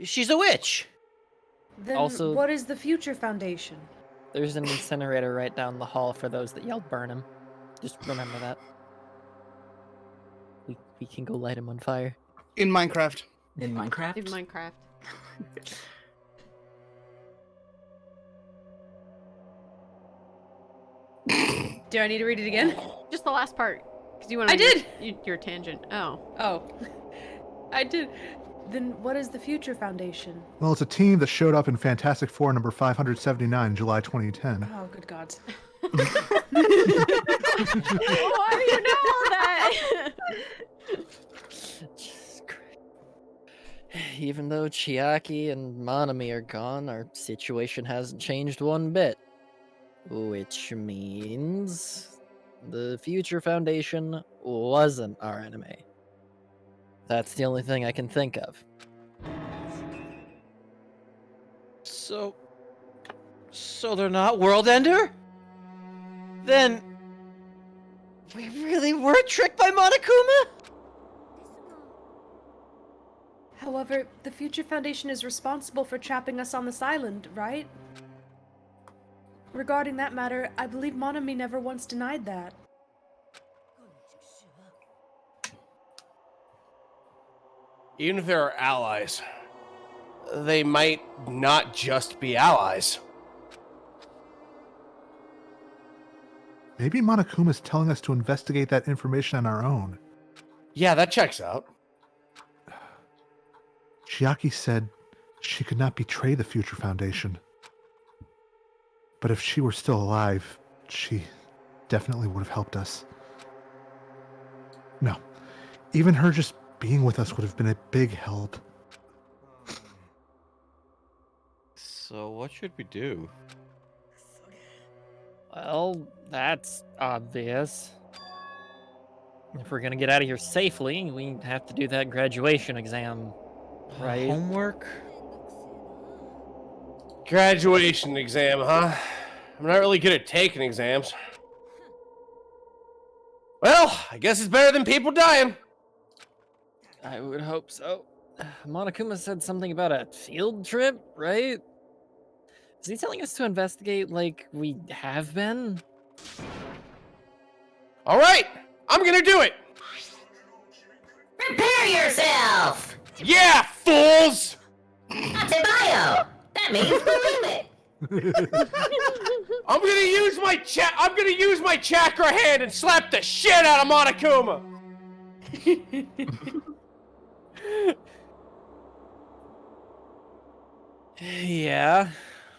she's a witch. Then Also- what is the Future Foundation? There's an incinerator right down the hall for those that yelled burn him. Just remember that. We can go light him on fire. In Minecraft. In Minecraft? In Minecraft. Do I need to read it again? Just the last part. Because you want. I did! Your tangent. Oh. Oh. I did. Then what is the Future Foundation? Well, it's a team that showed up in Fantastic Four number 579, July 2010. Oh, good God. Why do you know all that? Even though Chiaki and Nanami are gone, our situation hasn't changed one bit. Which means the Future Foundation wasn't our enemy. That's the only thing I can think of. So they're not World Ender? Then we really were tricked by Monokuma? However, the Future Foundation is responsible for trapping us on this island, right? Regarding that matter, I believe Monami never once denied that. Even if there are allies, they might not just be allies. Maybe Monokuma's telling us to investigate that information on our own. Yeah, that checks out. Chiaki said she could not betray the Future Foundation. But if she were still alive, she definitely would have helped us. No, even her just being with us would have been a big help. So what should we do? Well, that's obvious. If we're gonna get out of here safely, we have to do that graduation exam, right? Homework? Graduation exam, huh? I'm not really good at taking exams. Well, I guess it's better than people dying. I would hope so. Monokuma said something about a field trip, right? Is he telling us to investigate like we have been? All right, I'm gonna do it. Prepare yourself! Yeah, fools! Bio! That means believe it! I'm gonna use my chakra hand and slap the shit out of Monokuma. Yeah,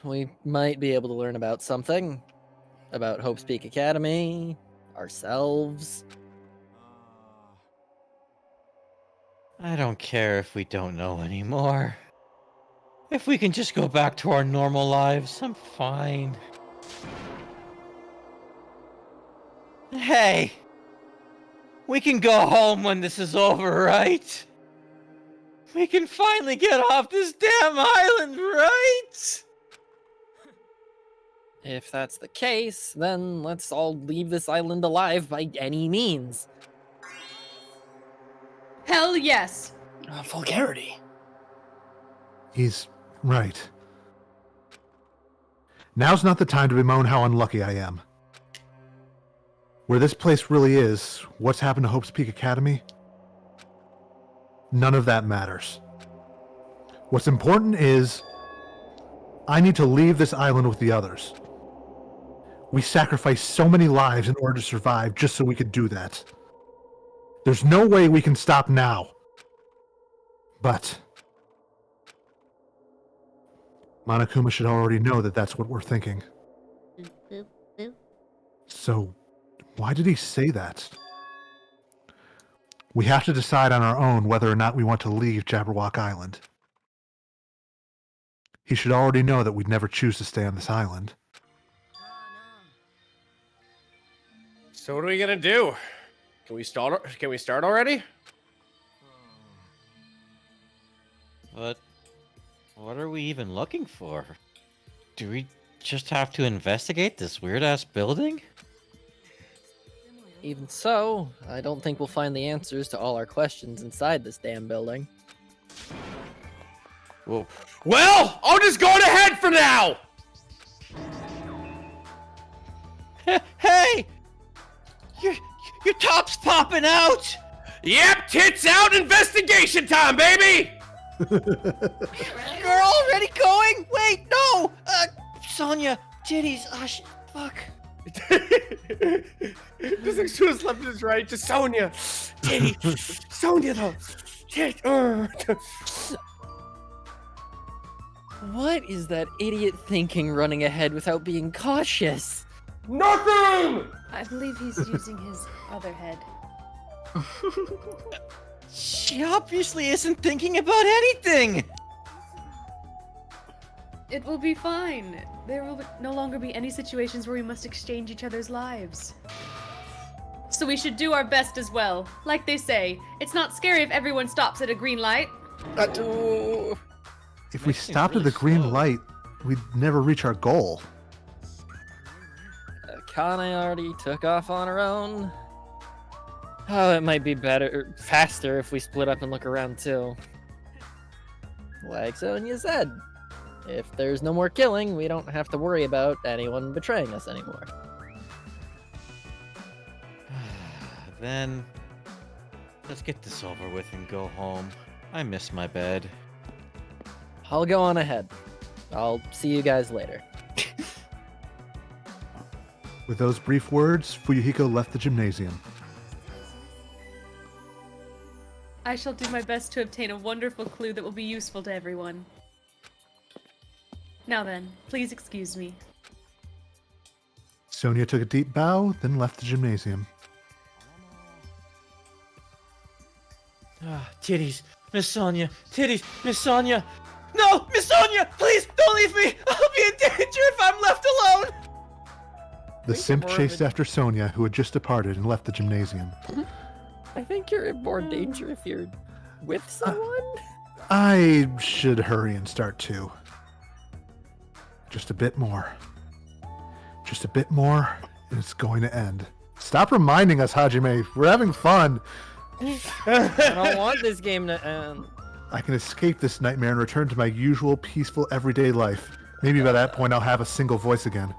we might be able to learn about something. About Hope's Peak Academy, ourselves. I don't care if we don't know anymore. If we can just go back to our normal lives, I'm fine. Hey! We can go home when this is over, right? We can finally get off this damn island, right? If that's the case, then let's all leave this island alive by any means. Hell yes. Vulgarity. He's right. Now's not the time to bemoan how unlucky I am. Where this place really is, what's happened to Hope's Peak Academy? None of that matters. What's important is I need to leave this island with the others. We sacrificed so many lives in order to survive just so we could do that. There's no way we can stop now. But Monokuma should already know that that's what we're thinking. So, why did he say that? We have to decide on our own whether or not we want to leave Jabberwock Island. He should already know that we'd never choose to stay on this island. So what are we gonna do? Can we start already? But what are we even looking for? Do we just have to investigate this weird-ass building? Even so, I don't think we'll find the answers to all our questions inside this damn building. Whoa. Well, I'll just go to head for now! Hey! Your top's popping out! Yep, tits out, investigation time, baby! You're already going? Wait, no! Sonia, titties, shit, fuck. Just like to his left and his right, just Sonia. Titty. Sonia, though. Tit. What is that idiot thinking running ahead without being cautious? Nothing! I believe he's using his other head. She obviously isn't thinking about anything! It will be fine. There will no longer be any situations where we must exchange each other's lives. So we should do our best as well. Like they say, it's not scary if everyone stops at a green light. If we stopped at the green light, we'd never reach our goal. Akane already took off on her own. Oh, it might be faster if we split up and look around too. Like Sonia said, if there's no more killing, we don't have to worry about anyone betraying us anymore. Then, let's get this over with and go home. I miss my bed. I'll go on ahead. I'll see you guys later. With those brief words, Fuyuhiko left the gymnasium. I shall do my best to obtain a wonderful clue that will be useful to everyone. Now then, please excuse me. Sonia took a deep bow, then left the gymnasium. Titties, Miss Sonia. Titties, Miss Sonia. No, Miss Sonia, please don't leave me. I'll be in danger if I'm left alone. The simp chased after Sonia, who had just departed and left the gymnasium. I think you're in more danger if you're with someone. I should hurry and start too. Just a bit more. Just a bit more, and it's going to end. Stop reminding us, Hajime. We're having fun. I don't want this game to end. I can escape this nightmare and return to my usual peaceful everyday life. Maybe by that point I'll have a single voice again.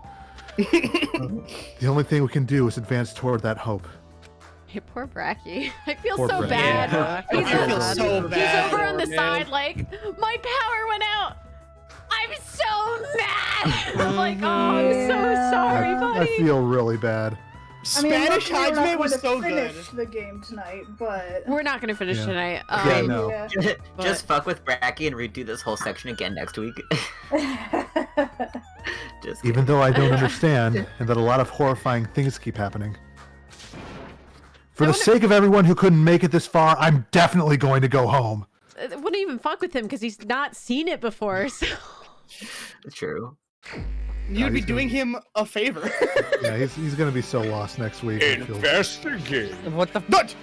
The only thing we can do is advance toward that hope. Hey, poor Bracky. I feel Poor so Bracky. bad. Yeah, He's, I feel so bad he's over on for the him, side man. like, my power went out. I'm so mad. I'm like, oh, I'm so sorry, I buddy. feel really bad. I mean, Spanish luckily we're not Hajime was going so to good. finish the game tonight, but we're not gonna finish Yeah. tonight. Yeah, no. Yeah. Just fuck with Bracky and redo this whole section again next week. Just Even though I don't understand, and that a lot of horrifying things keep happening. For the sake of everyone who couldn't make it this far, I'm definitely going to go home. I wouldn't even fuck with him because he's not seen it before. So. True. You'd be doing him a favor. Yeah, he's going to be so lost next week. I feel- Investigate. What the? But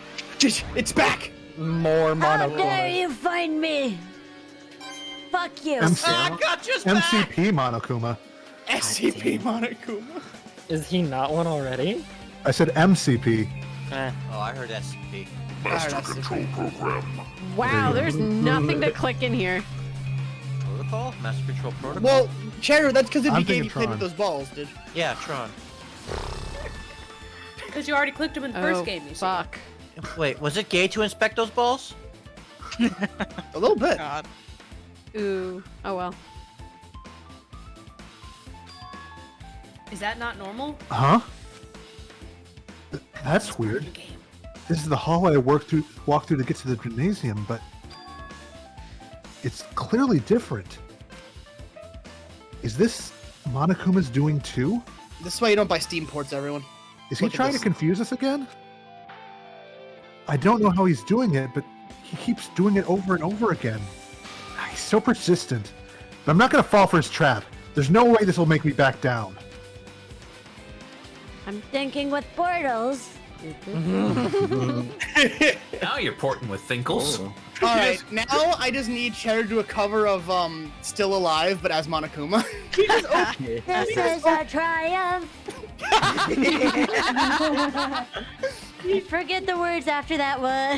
it's back. More How mono. dare you find me? Fuck you. MC- got your MCP Monokuma. SCP Monokuma. Is he not one already? I said MCP. Oh, I heard SCP. Master Control Program. Wow, there's nothing to click in here. Protocol? Master Control Protocol? Well, Cheru, that's because I'm the game thinking you played with Tron. those balls, dude. Yeah, Tron. Because you already clicked him in the first game, you see. Fuck. Wait, was it gay to inspect those balls? A little bit. Ooh. Oh well. Is that not normal? Huh? That's weird. This is the hallway I walked through to get to the gymnasium, but it's clearly different. Is this Monokuma's doing too? This is why you don't buy Steam ports, everyone. Is he Look at trying to this. confuse us again? I don't know how he's doing it, but he keeps doing it over and over again. He's so persistent. But I'm not going to fall for his trap. There's no way this will make me back down. I'm thinking with portals. Now you're porting with Thinkles. All right, now I just need Cheru to do a cover of "Still Alive" but as Monokuma. This is a triumph. Forget the words after that one.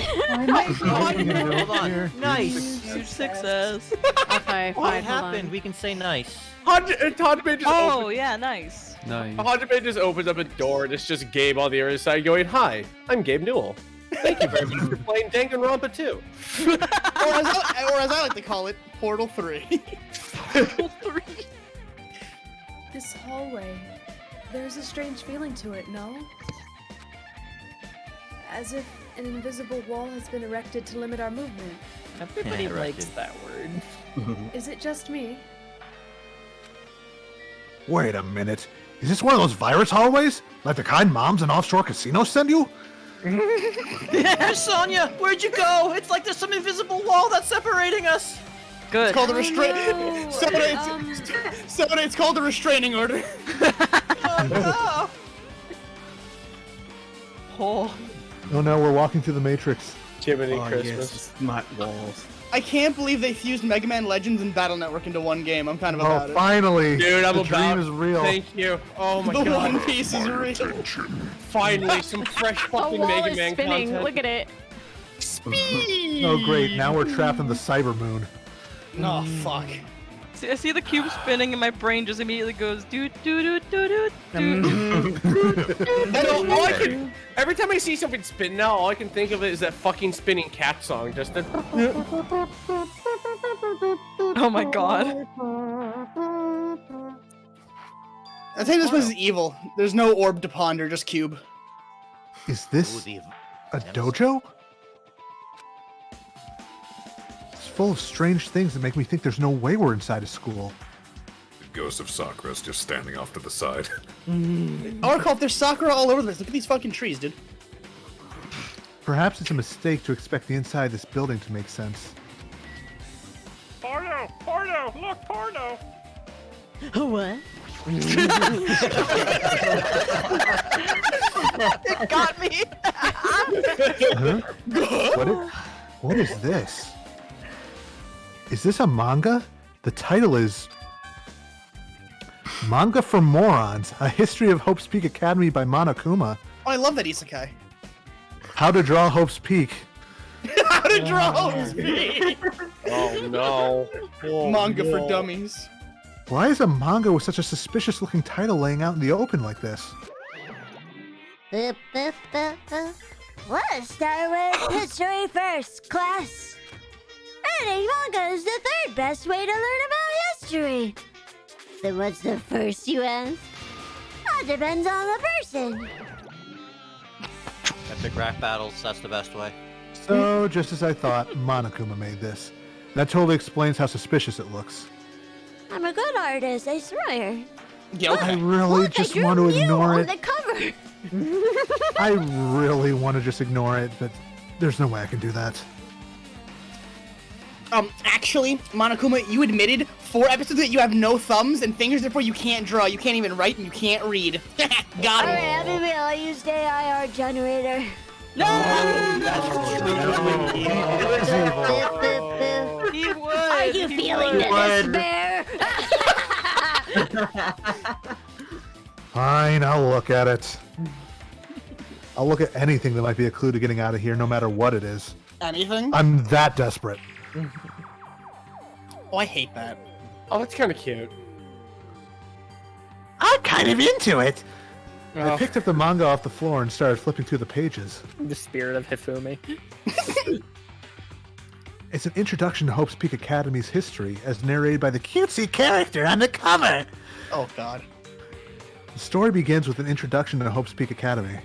Hold on. Nice. Huge success. Okay, What fine. happened? We can say nice. Hajime just opens, yeah, nice. Nice. Hajime just opens up a door and it's just Gabe on the other side going, "Hi, I'm Gabe Newell. Thank you very much for playing Danganronpa 2." or as I like to call it, Portal 3. This hallway, there's a strange feeling to it, no? As if an invisible wall has been erected to limit our movement. Everybody likes that word. Is it just me? Wait a minute. Is this one of those virus hallways? Like the kind moms in offshore casinos send you? Sonia, where'd you go? It's like there's some invisible wall that's separating us. Good. It's called a Soda, it's called a restraining order. Oh. Oh no, we're walking through the Matrix. Jiminy Oh, Christmas. yes, smart walls. I can't believe they fused Mega Man Legends and Battle Network into one game. I'm kind of about Oh, it. finally! Dude, I'm the about. dream is real. Thank you. Oh my The god. One Piece is real. Finally, some fresh The fucking wall Mega is Man spinning. content. Look at it. Oh great, now we're trapped in the cyber moon. Oh fuck. See, I see the cube spinning and my brain just immediately goes doot doot doot doot doot. I know, every time I see something spin now, all I can think of is that fucking spinning cat song. Just the. Oh my god. I think this was evil. There's no orb to ponder, just cube. Is this a dojo? full of strange things that make me think there's no way we're inside a school. The ghost of Sakura's just standing off to the side. Arcolf, there's Sakura all over the place. Look at these fucking trees, dude. Perhaps it's a mistake to expect the inside of this building to make sense. Porno! Porno! Look, porno! What? It got me! Huh? What is this? Is this a manga? The title is Manga for Morons, A History of Hope's Peak Academy by Monokuma. Oh, I love that isekai. How to Draw Hope's Peak. How to Draw Hope's Peak! Oh no. Oh, Manga no. for dummies. Why is a manga with such a suspicious looking title laying out in the open like this? Let's start with history first, class. Reading manga is the third best way to learn about history. Then what's the first, you ask? That depends on the person. Epic rap battles, that's the best way. So, just as I thought, Monokuma made this. That totally explains how suspicious it looks. I'm a good artist, I swear. Yeah, okay. I really just want to ignore on it. the cover. I really want to just ignore it, but there's no way I can do that. Actually, Monokuma, you admitted 4 episodes that you have no thumbs and fingers, therefore you can't draw, you can't even write, and you can't read. Got him. Alright, maybe I'll use the IR generator. No! He would. Are you feeling the despair? Fine, I'll look at it. I'll look at anything that might be a clue to getting out of here, no matter what it is. Anything? I'm that desperate. Oh, I hate that. Oh, that's kind of cute. I'm kind of into it. I Oh. picked up the manga off the floor and started flipping through the pages. The spirit of Hifumi. It's an introduction to Hope's Peak Academy's history, as narrated by the cutesy character on the cover. Oh, God. The story begins with an introduction to Hope's Peak Academy.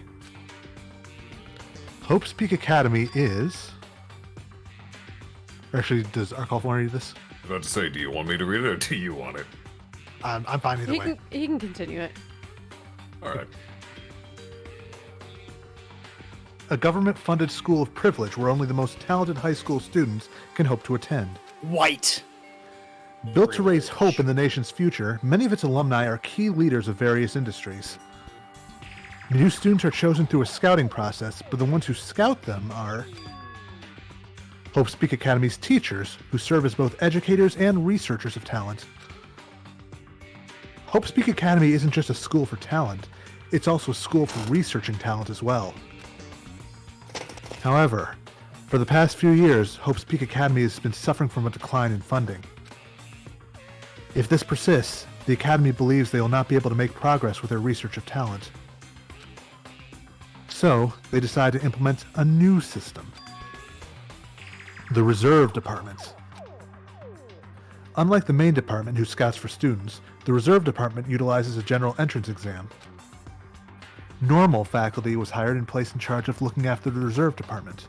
Hope's Peak Academy is... Actually, does Arcolf want to read this? I was about to say, do you want me to read it or do you want it? I'm fine either way. He can continue it. Alright. A government-funded school of privilege where only the most talented high school students can hope to attend. White. Built to raise hope in the nation's future, many of its alumni are key leaders of various industries. New students are chosen through a scouting process, but the ones who scout them are Hope's Peak Academy's teachers, who serve as both educators and researchers of talent. Hope's Peak Academy isn't just a school for talent, it's also a school for researching talent as well. However, for the past few years, Hope's Peak Academy has been suffering from a decline in funding. If this persists, the Academy believes they will not be able to make progress with their research of talent. So, they decide to implement a new system. The Reserve Department. Unlike the main department who scouts for students, the Reserve Department utilizes a general entrance exam. Normal faculty was hired and placed in charge of looking after the Reserve Department.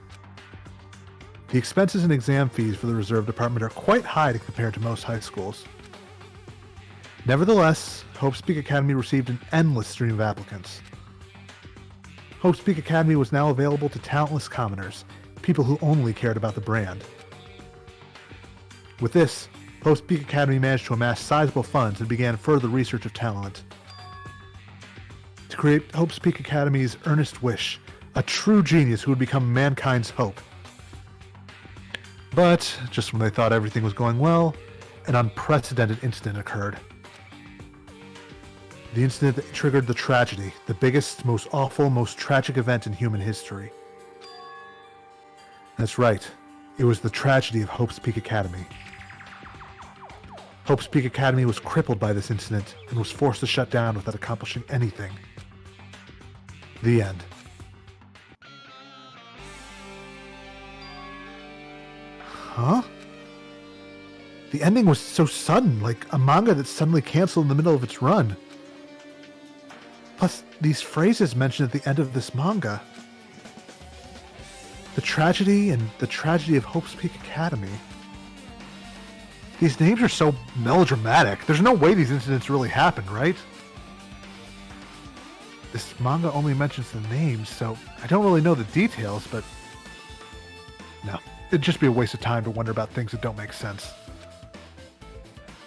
The expenses and exam fees for the Reserve Department are quite high compared to most high schools. Nevertheless, Hope's Peak Academy received an endless stream of applicants. Hope's Peak Academy was now available to talentless commoners, people who only cared about the brand. With this, Hope's Peak Academy managed to amass sizable funds and began further research of talent. To create Hope's Peak Academy's earnest wish, a true genius who would become mankind's hope. But, just when they thought everything was going well, an unprecedented incident occurred. The incident that triggered the tragedy, the biggest, most awful, most tragic event in human history. That's right, it was the tragedy of Hope's Peak Academy. Hope's Peak Academy was crippled by this incident and was forced to shut down without accomplishing anything. The end. Huh? The ending was so sudden, like a manga that's suddenly canceled in the middle of its run. Plus, these phrases mentioned at the end of this manga. The tragedy and the tragedy of Hope's Peak Academy. These names are so melodramatic. There's no way these incidents really happened, right? This manga only mentions the names, so I don't really know the details, but... No, it'd just be a waste of time to wonder about things that don't make sense.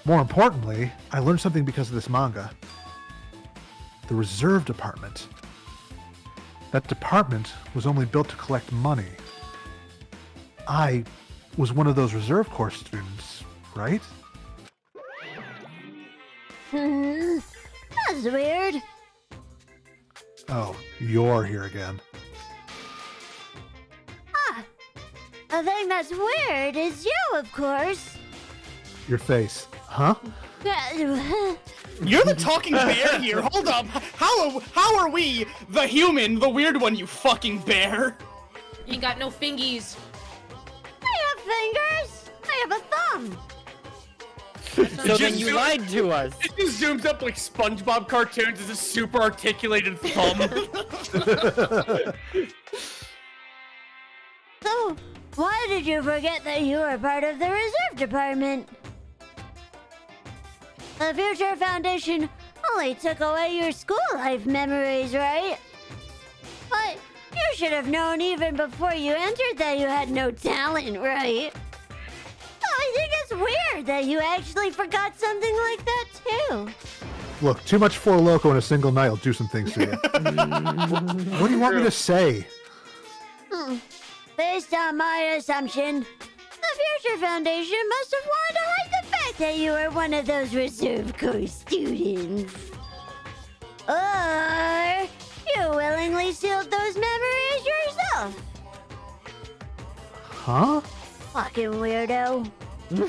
More importantly, I learned something because of this manga. The Reserve Department. That department was only built to collect money. I was one of those Reserve Corps students, right? That's weird. Oh, you're here again. The thing that's weird is you, of course. Your face, huh? You're the talking bear here. Hold up. How are we the human, the weird one? You fucking bear. You ain't got no fingies. I have fingers. I have a thumb. So then you lied to us. It just zooms up like SpongeBob cartoons as a super articulated thumb. So, why did you forget that you were part of the Reserve Department? The Future Foundation only took away your school life memories, right? But you should have known even before you entered that you had no talent, right? I think it's weird that you actually forgot something like that, too. Look, too much Four Loko in a single night will do some things to you. What do you want me to say? Based on my assumption, the Future Foundation must have wanted to hide the fact that you were one of those Reserve Corps students. Or you willingly sealed those memories yourself. Huh? Fucking weirdo. You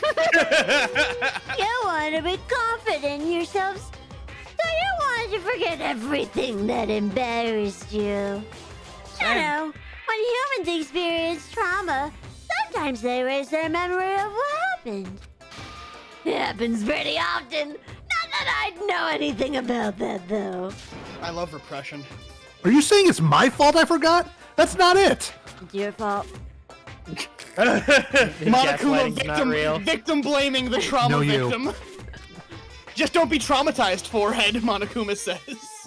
want to be confident in yourselves, so you wanted to forget everything that embarrassed you. You know, when humans experience trauma, sometimes they erase their memory of what happened. It happens pretty often. Not that I know anything about that, though. I love repression. Are you saying it's my fault I forgot? That's not it. It's your fault. Monokuma victim blaming the trauma No, you. victim. Just don't be traumatized, forehead, Monokuma says.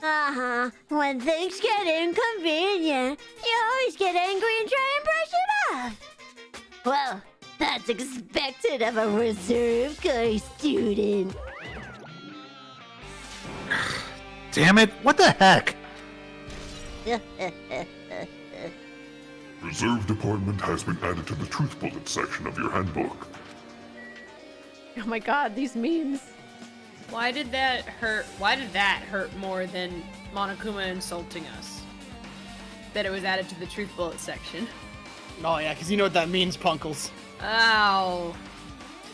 Uh-huh. When things get inconvenient, you always get angry and try and brush it off. Well, that's expected of a Reserve Corps student. Damn it, what the heck? Reserve Department has been added to the Truth Bullet section of your handbook. Oh my god, these memes. Why did that hurt? Why did that hurt more than Monokuma insulting us? That it was added to the Truth Bullet section. Oh yeah, because you know what that means, Punkles. Ow.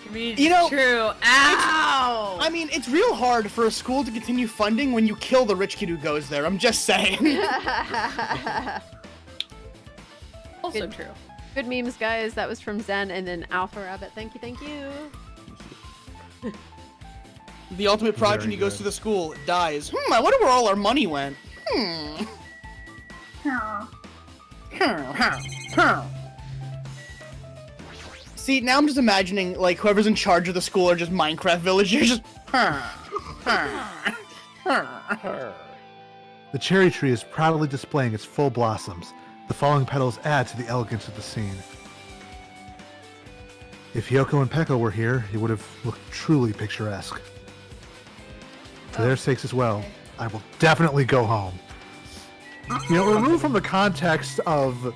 It means You know, true. Ow! I mean, it's real hard for a school to continue funding when you kill the rich kid who goes there. I'm just saying. Also true. Good memes, guys. That was from Zen and then AlphaRabbit. Thank you, thank you. The ultimate progeny goes to the school, dies. I wonder where all our money went. See, now I'm just imagining, like, whoever's in charge of the school are just Minecraft villagers. The cherry tree is proudly displaying its full blossoms. The falling petals add to the elegance of the scene. If Hiyoko and Peko were here, it would have looked truly picturesque. For their sakes as well, I will definitely go home. You know, removed from the context of,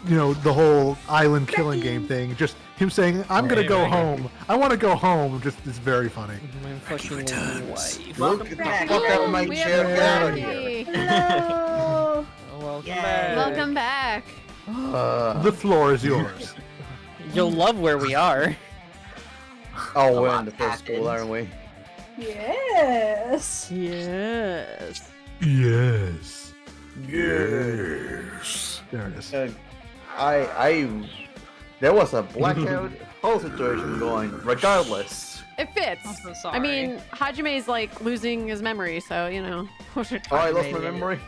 you know, the whole island killing game thing, just him saying, I'm gonna go home. I want to go home, just is very funny. My fucking wife. Welcome back. Fuck out of my chair. Get out of here. Hello. Welcome back. Welcome back. The floor is yours. You'll love where we are. Oh, we're in the first school, aren't we? Yes. Yes. Yes. Yes. There it is. There was a blackout whole situation going, regardless. It fits. I'm so sorry. I mean, Hajime's like losing his memory, so you know. Oh, I lost my memory.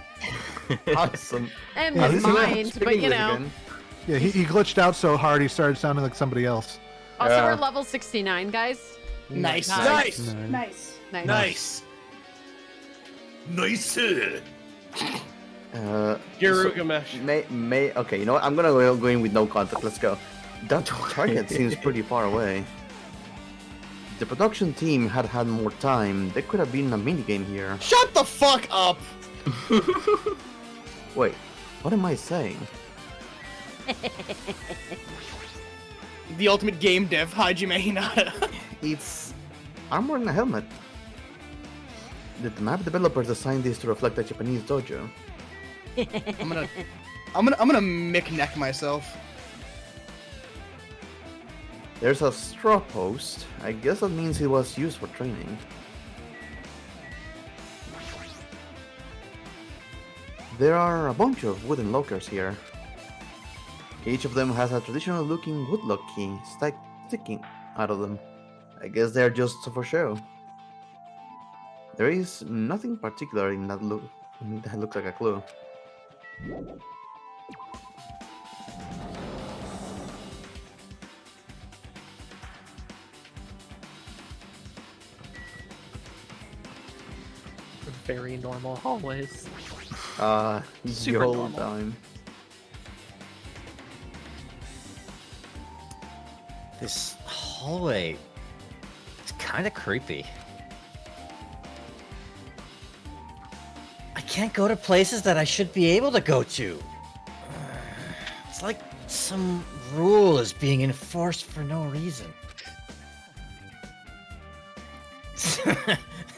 Awesome. And Yeah, his he's mind, but you know. Yeah, he glitched out so hard he started sounding like somebody else. Also, Yeah. we're level 69, guys. Nice. Nice. Nice. Nice. Nice. Nice. May okay, you know what? I'm gonna go in with no contact. Let's go. That target seems pretty far away. If the production team had more time, there could have been a minigame here. Shut the fuck up! Wait, what am I saying? The ultimate game dev, Hajime Hinata. It's armor and a helmet. Did the map developers design this to reflect a Japanese dojo? I'm gonna mick-neck myself. There's a straw post. I guess that means it was used for training. There are a bunch of wooden lockers here. Each of them has a traditional looking woodlock key sticking out of them. I guess they're just for show. There is nothing particular in that look that looks like a clue. Very normal hallways. The whole time. This hallway, it's kind of creepy. I can't go to places that I should be able to go to. It's like some rule is being enforced for no reason.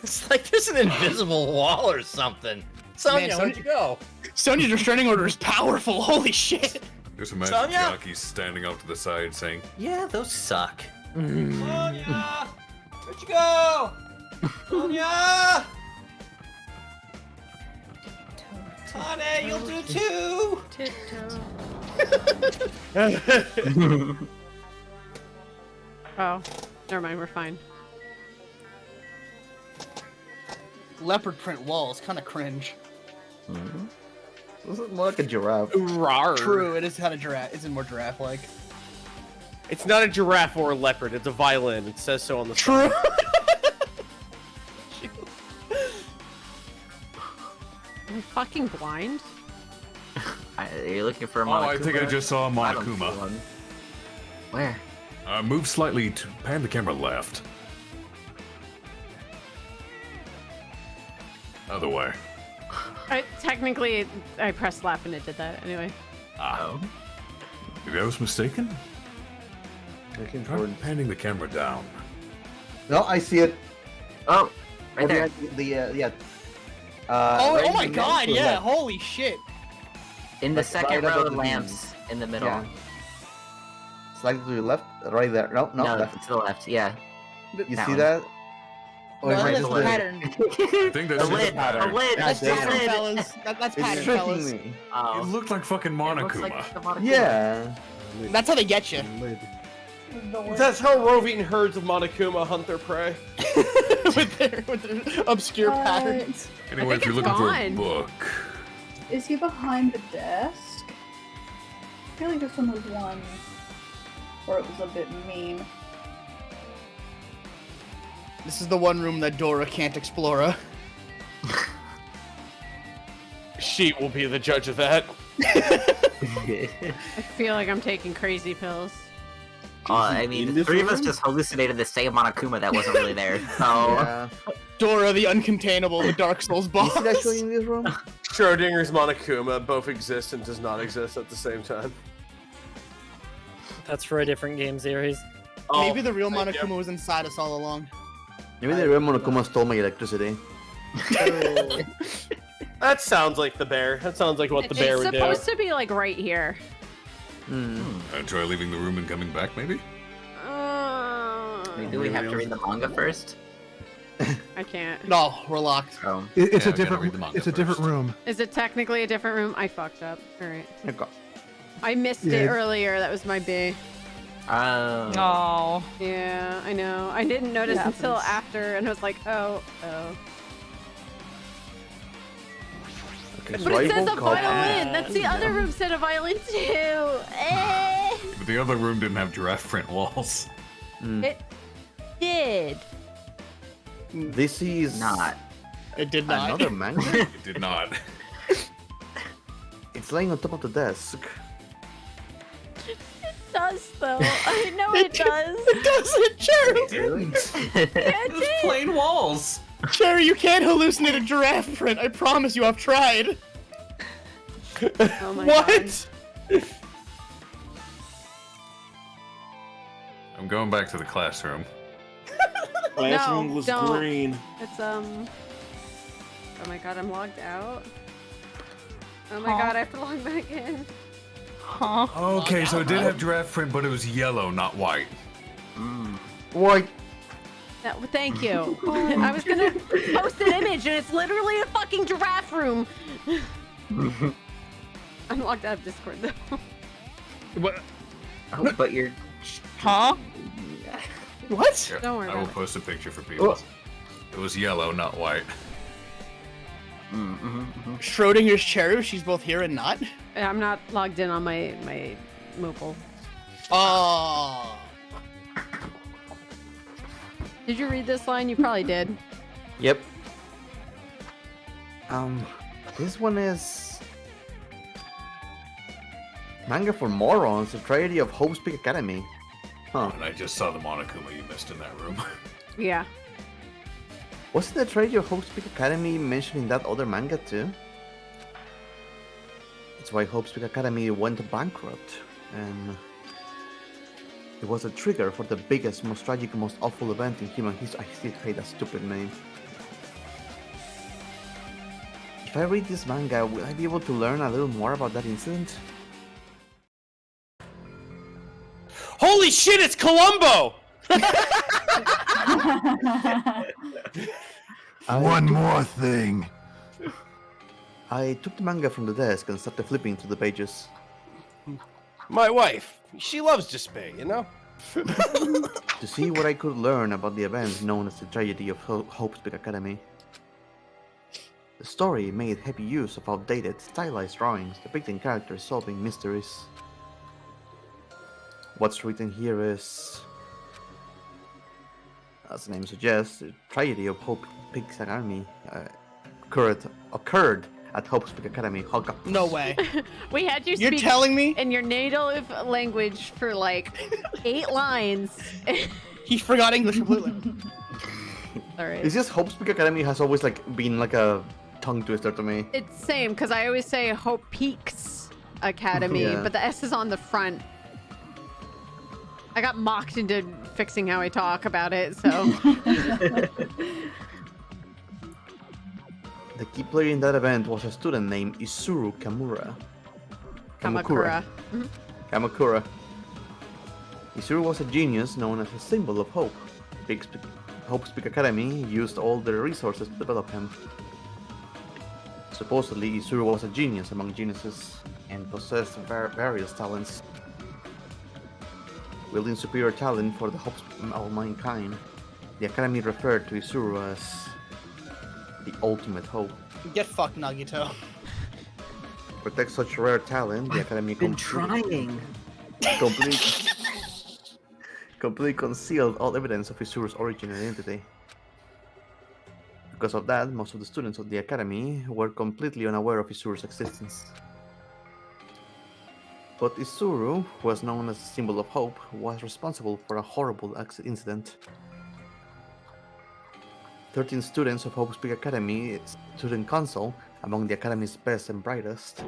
It's like there's an invisible wall or something. Sonia, where'd you go? Sonia's restraining order is powerful. Holy shit! Just imagine Sonia? Chiaki standing up to the side saying, Yeah, those suck. Sonia! Where'd you go? Sonia! Honey, you'll do too! Oh, never mind. We're fine. Leopard print walls, kind of cringe. This is more like a giraffe. Rawr. True, it is kind of giraffe. It's more giraffe-like. It's not a giraffe or a leopard. It's a violin. It says so on the True. side. Am I fucking blind? Are you looking for a "Oh, Monokuma? I think I just saw a I don't see Monokuma." one. Where? Move slightly to pan the camera left. Other way. Technically, I pressed left and it did that anyway. Maybe I was mistaken? Looking Try forward. panning the camera down. No, I see it. Oh, right there. Oh my right god, to the yeah, left. holy shit. In the Like second right row above of the lamps in the middle. Yeah. Slightly to the left, right there. No, No, left. to the left. Yeah. You that see one. that? No, it might that's just the be- pattern. I think that's The just a lid. pattern. The lid. That's The pattern, lid. fellas. That's It's pattern, tricking fellas. me. Oh. It looked like fucking It looks Monokuma. like the Monokuma. Yeah. That's how they get you. That's how roving herds of Monokuma hunt their prey. with their obscure patterns. Anyway, if you're looking for a book, Is he behind the desk? I feel like this one was one where it was a bit mean. This is the one room that Dora can't explore. She will be the judge of that. I feel like I'm taking crazy pills. I mean, the three of us just hallucinated the same Monokuma that wasn't really there. So. Yeah. Dora the uncontainable, the Dark Souls boss. Is it actually in this room? Schrodinger's Monokuma both exist and does not exist at the same time. That's for a different game series. Maybe the real thank Monokuma was inside us all along. Maybe the real Monokuma stole my electricity. That sounds like the bear. That sounds like what the bear It's would do. supposed to be like right here. try leaving the room and coming back, maybe? Do we have to read the manga first? I can't. No, we're locked. Oh. It's Yeah, a I gotta read the different. manga It's a different first. room. Is it technically a different room? I fucked up. All right. Okay. I missed Yeah, it it's- earlier. That was my B. Oh. Yeah, I know. I didn't notice It until happens. after, and I was like, oh. Okay, But it says a called- violin. That's the other room said a violin too. Eh. But the other room didn't have giraffe print walls. It did. This is not. It did not. Another manga? It did not. It's laying on top of the desk. It does, though. I know it does. It doesn't, Cherry. Just plain walls. Cherry, you can't hallucinate a giraffe print. I promise you, I've tried. Oh my What? I'm going back to the classroom. Classroom was don't. green. It's Oh my god, I'm logged out. Oh my god, I have to log back in. Huh? Okay, so it did have giraffe print, but it was yellow, not white. White. Thank you. I was gonna post an image and it's literally a fucking giraffe room. I'm logged out of Discord though. What? Oh, but you're. Huh? What? Here, Don't worry I will about it. post a picture for people. Oh. It was yellow, not white. Schrodinger's Cheru, she's both here and not. I'm not logged in on my mobile. Oh. Did you read this line? You probably did. Yep. This one is manga for morons, a tragedy of Hope's Peak Academy. Huh. And I just saw the Monokuma you missed in that room. Yeah. Wasn't the tragedy of Hope's Peak Academy mentioned in that other manga too? It's why Hope's Peak Academy went bankrupt, and it was a trigger for the biggest, most tragic, most awful event in human history. I still hate that stupid name. If I read this manga, will I be able to learn a little more about that incident? Holy shit, it's Columbo! One more thing. I took the manga from the desk and started flipping through the pages. My wife, she loves Despair, you know? To see what I could learn about the event known as the tragedy of Hope's Peak Academy. The story made heavy use of outdated, stylized drawings depicting characters solving mysteries. What's written here is, as the name suggests, the tragedy of Hope's Peak Academy occurred at Hope's Peak Academy. No way. We had you You're speak telling me? in your native language for like 8 lines. He forgot English completely. Alright. It's just Hope's Peak Academy has always been like a tongue twister to me. It's same, because I always say Hope Peaks Academy, Yeah. but the S is on the front. I got mocked into fixing how I talk about it, so. The key player in that event was a student named Isuru Kamakura. Mhm. Kamakura. Isuru was a genius known as a symbol of hope. Hope's Peak Academy used all their resources to develop him. Supposedly, Isuru was a genius among geniuses and possessed various talents. Wielding superior talent for the hopes of mankind, the Academy referred to Isuru as the ultimate hope. Get fucked, Nagito. To protect such rare talent, the Academy trying. completely concealed all evidence of Isuru's origin and identity. Because of that, most of the students of the Academy were completely unaware of Isuru's existence. But Isuru, who was known as a symbol of hope, was responsible for a horrible incident. 13 students of Hope's Peak Academy student council, among the Academy's best and brightest,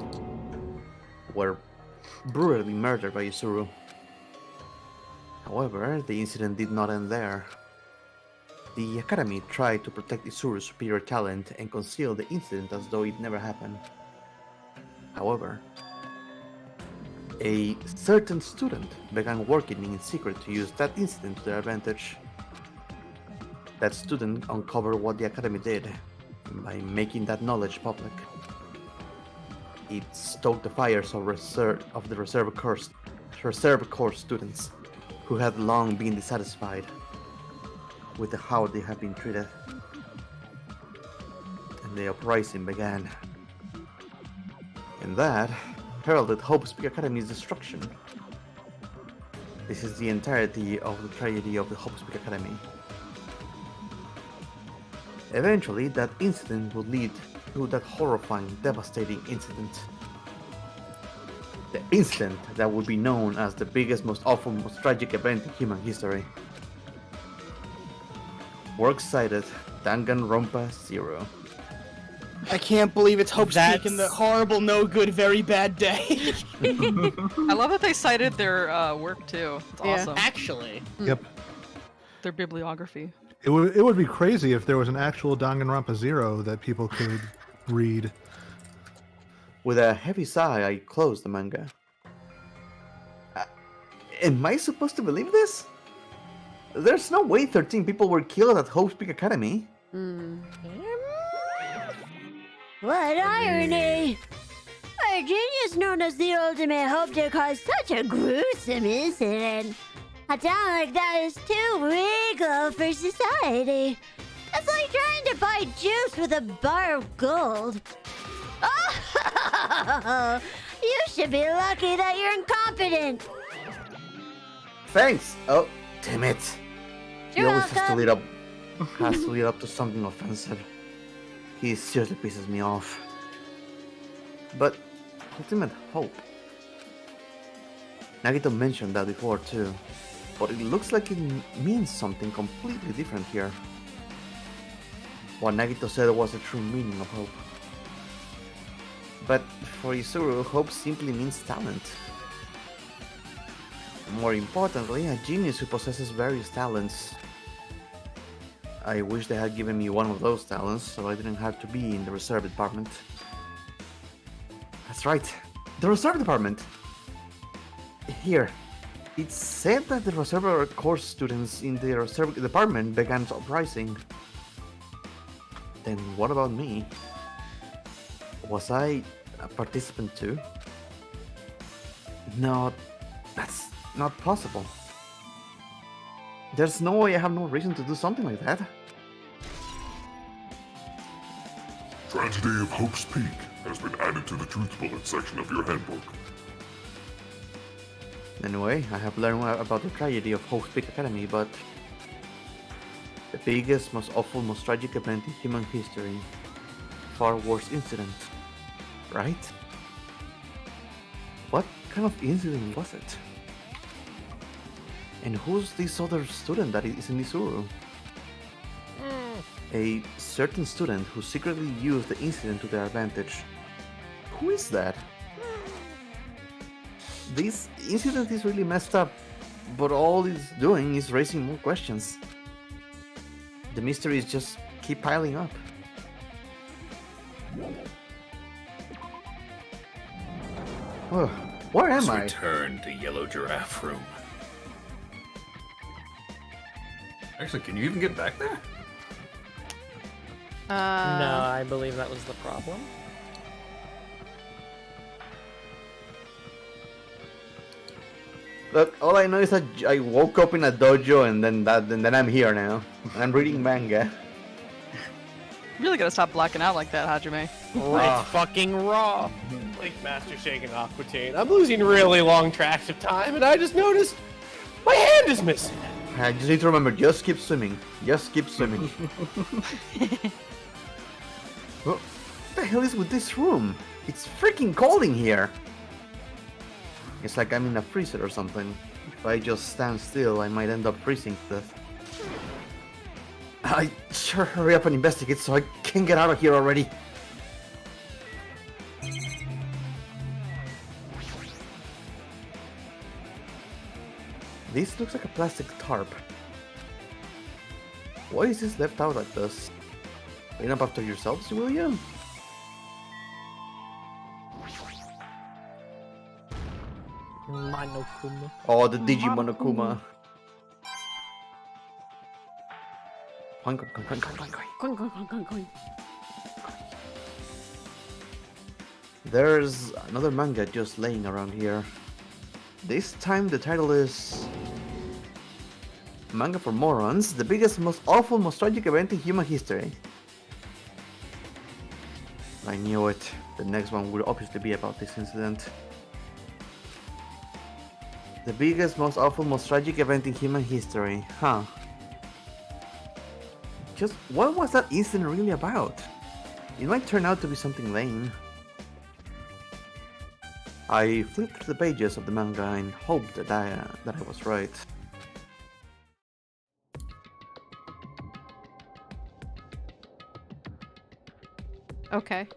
were brutally murdered by Isuru. However, the incident did not end there. The Academy tried to protect Isuru's superior talent and conceal the incident as though it never happened. However, a certain student began working in secret to use that incident to their advantage. That student uncovered what the Academy did by making that knowledge public. It stoked the fires of the reserve corps students, who had long been dissatisfied with how they had been treated. And the uprising began. And that heralded Hope's Peak Academy's destruction. This is the entirety of the tragedy of the Hopspeak Academy. Eventually, that incident would lead to that horrifying, devastating incident. The incident that would be known as the biggest, most awful, most tragic event in human history. Works cited, Danganronpa 0. I can't believe it's Hopspeak in the horrible, no good, very bad day. I love that they cited their work too. It's awesome. Actually. Yep. Their bibliography. It would be crazy if there was an actual Danganronpa 0 that people could read. With a heavy sigh, I closed the manga. Am I supposed to believe this? There's no way 13 people were killed at Hopspeak Academy. What irony! A genius known as the ultimate hope to cause such a gruesome incident. A talent like that is too regal for society. It's like trying to buy juice with a bar of gold. Oh, you should be lucky that you're incompetent. Thanks. Oh, damn it. He You're always has to welcome. lead up to something offensive. He seriously pisses me off. But ultimate hope. Nagito mentioned that before too, but it looks like it means something completely different here. What Nagito said was the true meaning of hope. But for Izuru, hope simply means talent. More importantly, a genius who possesses various talents. I wish they had given me one of those talents so I didn't have to be in the reserve department. That's right, the reserve department! Here, it said that the reserve course students in the reserve department began uprising. Then what about me? Was I a participant too? No, that's not possible. There's no way I have no reason to do something like that. Tragedy of Hope's Peak has been added to the Truth Bullet section of your handbook. Anyway, I have learned about the tragedy of Hope's Peak Academy, but the biggest, most awful, most tragic event in human history. Far worse incident, right? What kind of incident was it? And who's this other student that is in Izuru? A certain student who secretly used the incident to their advantage. Who is that? This incident is really messed up, but all it's doing is raising more questions. The mysteries just keep piling up. Oh, where am I? Return to Yellow Giraffe Room. Actually, can you even get back there? No, I believe that was the problem. Look, all I know is that I woke up in a dojo and then I'm here now. And I'm reading manga. You really gotta stop blacking out like that, Hajime. It's fucking raw. Like Master Shaking Aquitaine. I'm losing really long tracks of time, and I just noticed my hand is missing. I just need to remember, just keep swimming. Just keep swimming. What the hell is with this room? It's freaking cold in here. It's like I'm in a freezer or something. If I just stand still, I might end up freezing to death. I sure hurry up and investigate so I can get out of here already. This looks like a plastic tarp. Why is this left out like this? Clean up after yourselves, will you? Monokuma. Oh, the Digimonokuma. Coin, coin, coin, coin, coin, coin. Coin, coin, coin, coin, coin. There's another manga just laying around here. This time the title is Manga for Morons, the biggest, most awful, most tragic event in human history. I knew it. The next one would obviously be about this incident. The biggest, most awful, most tragic event in human history. Huh. Just what was that incident really about? It might turn out to be something lame. I flipped through the pages of the manga and hoped that I was right. Okay.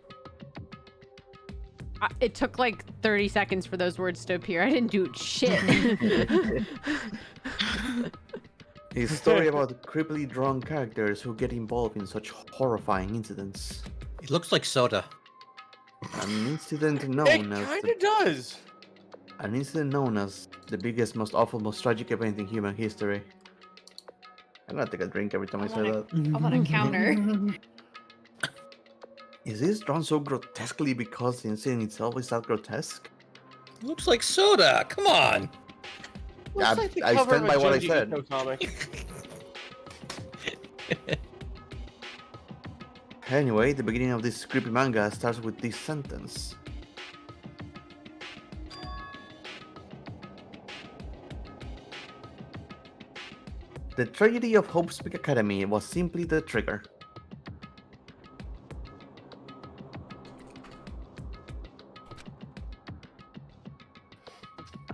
It took like 30 seconds for those words to appear. I didn't do shit. A story about creepily drawn characters who get involved in such horrifying incidents. It looks like soda. An incident known It as kind of does. An incident known as the biggest, most awful, most tragic event in human history. I'm gonna take a drink every time I say that. I want to counter. Is this drawn so grotesquely because the incident itself is that grotesque? Looks like soda. Come on. I stand by what I said. Anyway, the beginning of this creepy manga starts with this sentence. The tragedy of Hope's Peak Academy was simply the trigger.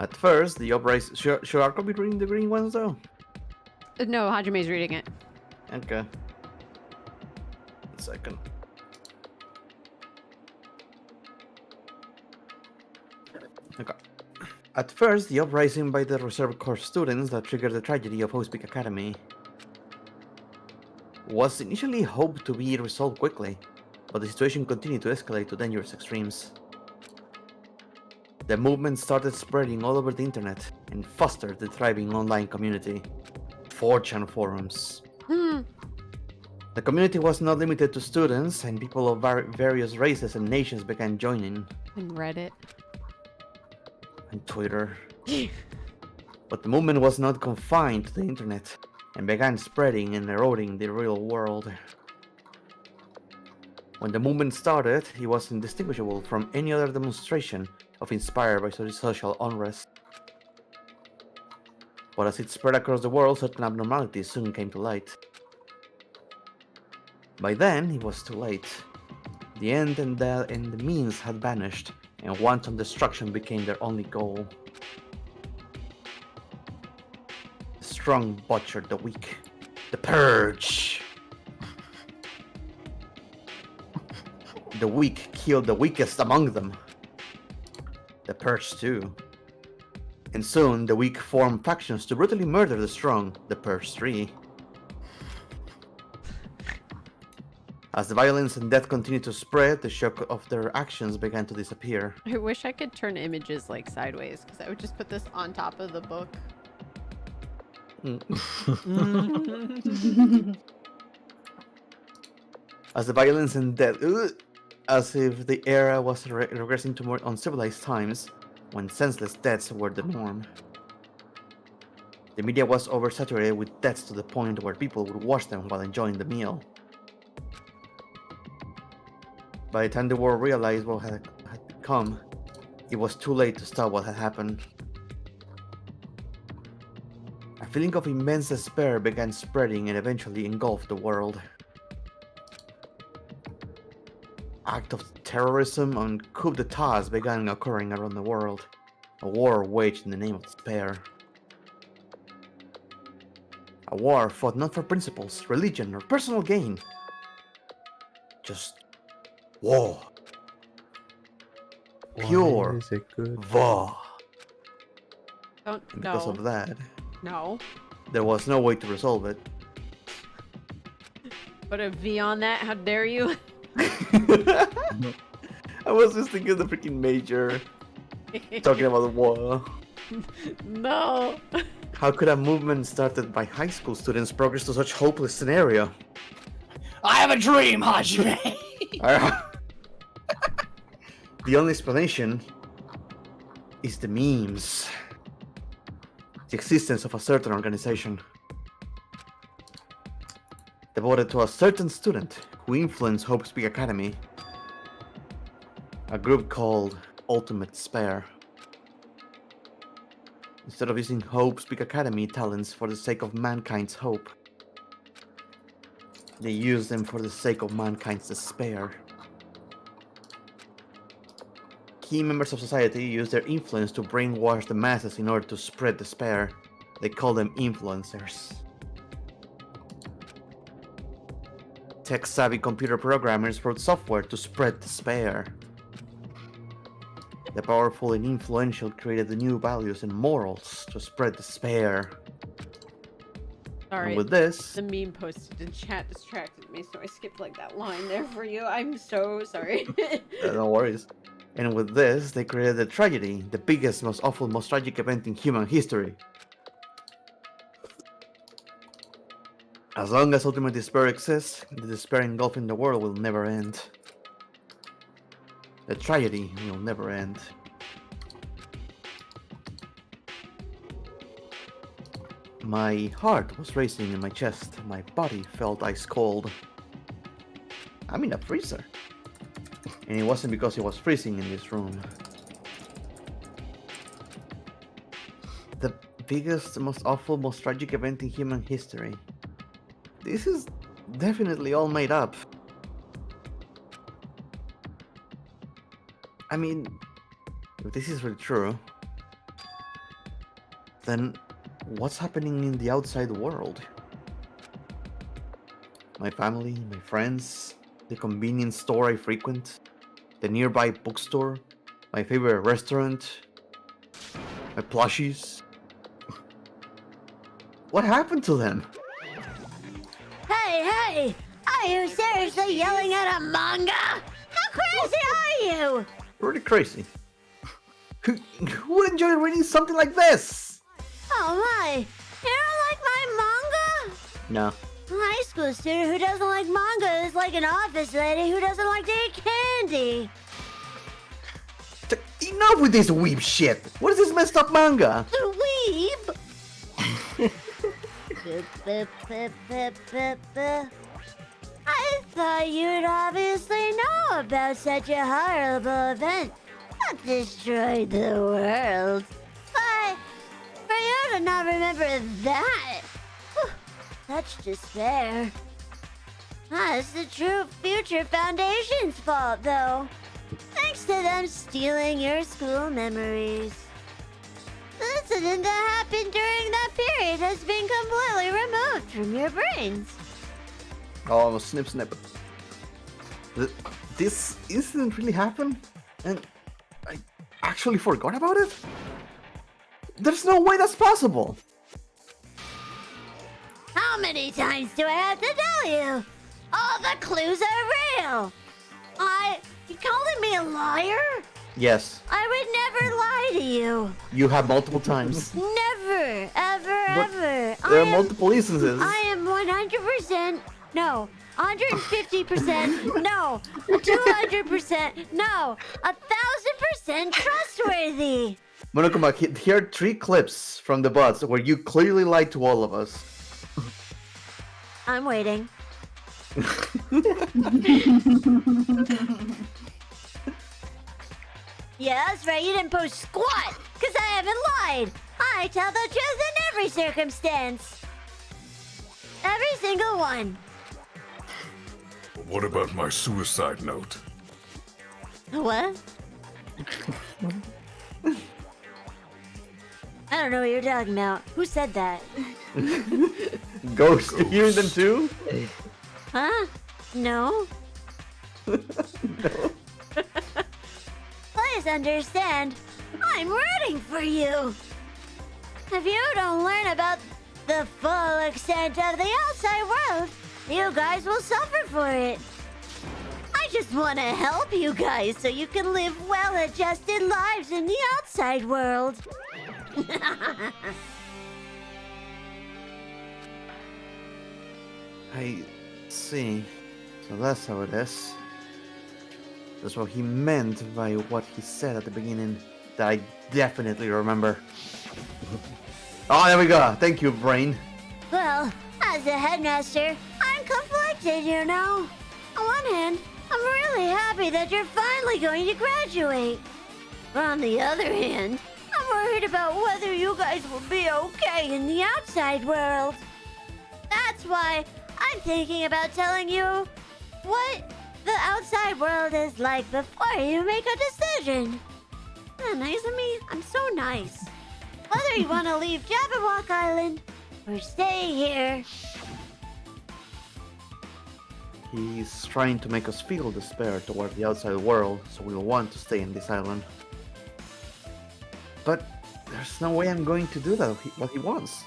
At first, the uprising... Should Arcolf be reading the green ones, though? No, Hajime's reading it. Okay. 1 second. Okay. At first, the uprising by the Reserve Corps students that triggered the tragedy of Hope's Peak Academy was initially hoped to be resolved quickly, but the situation continued to escalate to dangerous extremes. The movement started spreading all over the internet and fostered the thriving online community, 4chan forums. The community was not limited to students, and people of various races and nations began joining. And Reddit. And Twitter. But the movement was not confined to the internet, and began spreading and eroding the real world. When the movement started, it was indistinguishable from any other demonstration inspired by social unrest. But as it spread across the world, certain abnormalities soon came to light. By then, it was too late. The end and the means had vanished, and wanton destruction became their only goal. The strong butchered the weak. The purge! The weak killed the weakest among them. The Purge too. And soon, the weak formed factions to brutally murder the strong, the Purge 3. As the violence and death continued to spread, the shock of their actions began to disappear. I wish I could turn images like sideways, because I would just put this on top of the book. As the violence and death... As if the era was regressing to more uncivilized times, when senseless deaths were the norm. The media was oversaturated with deaths to the point where people would watch them while enjoying the meal. By the time the world realized what had become, it was too late to stop what had happened. A feeling of immense despair began spreading and eventually engulfed the world. Acts of terrorism and coup d'etats began occurring around the world, a war waged in the name of despair. A war fought not for principles, religion, or personal gain. Just war. Pure war. And because of that, there was no way to resolve it. Put a V on that, how dare you? I was just thinking of the freaking major talking about the war. No. How could a movement started by high school students progress to such hopeless scenario? I have a dream, Hajime! The only explanation is the memes. The existence of a certain organization devoted to a certain student who influenced Hope's Peak Academy. A group called Ultimate Despair. Instead of using Hope's Peak Academy talents for the sake of mankind's hope, they use them for the sake of mankind's despair. Key members of society use their influence to brainwash the masses in order to spread despair. They call them influencers. Tech-savvy computer programmers wrote software to spread despair. The powerful and influential created the new values and morals to spread despair. Sorry. And with this, the meme posted in chat distracted me, so I skipped like that line there for you. I'm so sorry. no worries. And with this, they created a tragedy, the biggest, most awful, most tragic event in human history. As long as ultimate despair exists, the despair engulfing the world will never end. The tragedy will never end. My heart was racing in my chest. My body felt ice cold. I'm in a freezer. And it wasn't because it was freezing in this room. The biggest, most awful, most tragic event in human history. This is definitely all made up. I mean, if this is really true, then what's happening in the outside world? My family, my friends, the convenience store I frequent, the nearby bookstore, my favorite restaurant, my plushies. What happened to them? Hey! Are you seriously yelling at a manga? How crazy are you? Pretty crazy. Who would enjoy reading something like this? Oh my! You don't like my manga? No. A high school student who doesn't like manga is like an office lady who doesn't like to eat candy. Enough with this weeb shit! What is this messed up manga? The weeb? I thought you'd obviously know about such a horrible event that destroyed the world. But for you to not remember that, such despair. That's the true Future Foundation's fault, though. Thanks to them stealing your school memories. The incident that happened during that period has been completely removed from your brains. Oh, snip. This incident really happened? And I actually forgot about it? There's no way that's possible! How many times do I have to tell you? All the clues are real! You calling me a liar? Yes, I would never lie to you. you have multiple times. Never, ever, But ever. there are multiple instances. I am 100%, no, 150%, no, 200%, no, 1,000% trustworthy. Monokuma, here are 3 clips from the bots where you clearly lied to all of us. I'm waiting. Yeah, that's right, you didn't post squat, because I haven't lied. I tell the truth in every circumstance. Every single one. What about my suicide note? What? I don't know what you're talking about. Who said that? Ghost, you hearing them too? Huh? No? Please understand, I'm rooting for you. If you don't learn about the full extent of the outside world, you guys will suffer for it. I just want to help you guys so you can live well-adjusted lives in the outside world. I see. So that's how it is. That's what he meant by what he said at the beginning that I definitely remember. Oh, there we go. Thank you, brain. Well, as a headmaster, I'm conflicted, you know. On one hand, I'm really happy that you're finally going to graduate. On the other hand, I'm I'm worried about whether you guys will be okay in the outside world. That's why I'm thinking about telling you what the outside world is like before you make a decision. Isn't that nice of me? I'm so nice. Whether you want to leave Jabberwock Island or stay here. He's trying to make us feel despair toward the outside world, so we'll want to stay in this island. But there's no way I'm going to do that what he wants.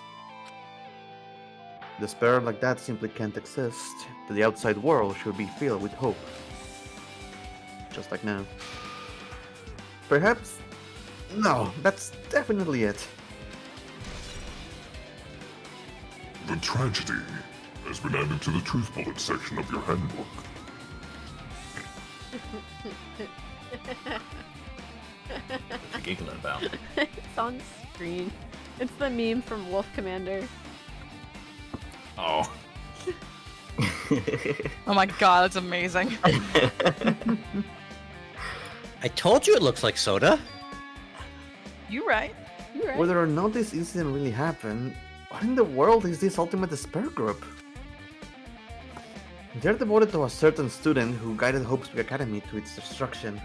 Despair like that simply can't exist. The outside world should be filled with hope. Just like now. Perhaps... No, that's definitely it. The tragedy has been added to the truth bullet section of your handbook. What you giggling about? It's on screen. It's the meme from Wolf Commander. Oh. Oh my god, that's amazing. I told you it looks like soda. You right. You right. Whether or not this incident really happened, what in the world is this ultimate despair group? They're devoted to a certain student who guided Hope's Peak Academy to its destruction.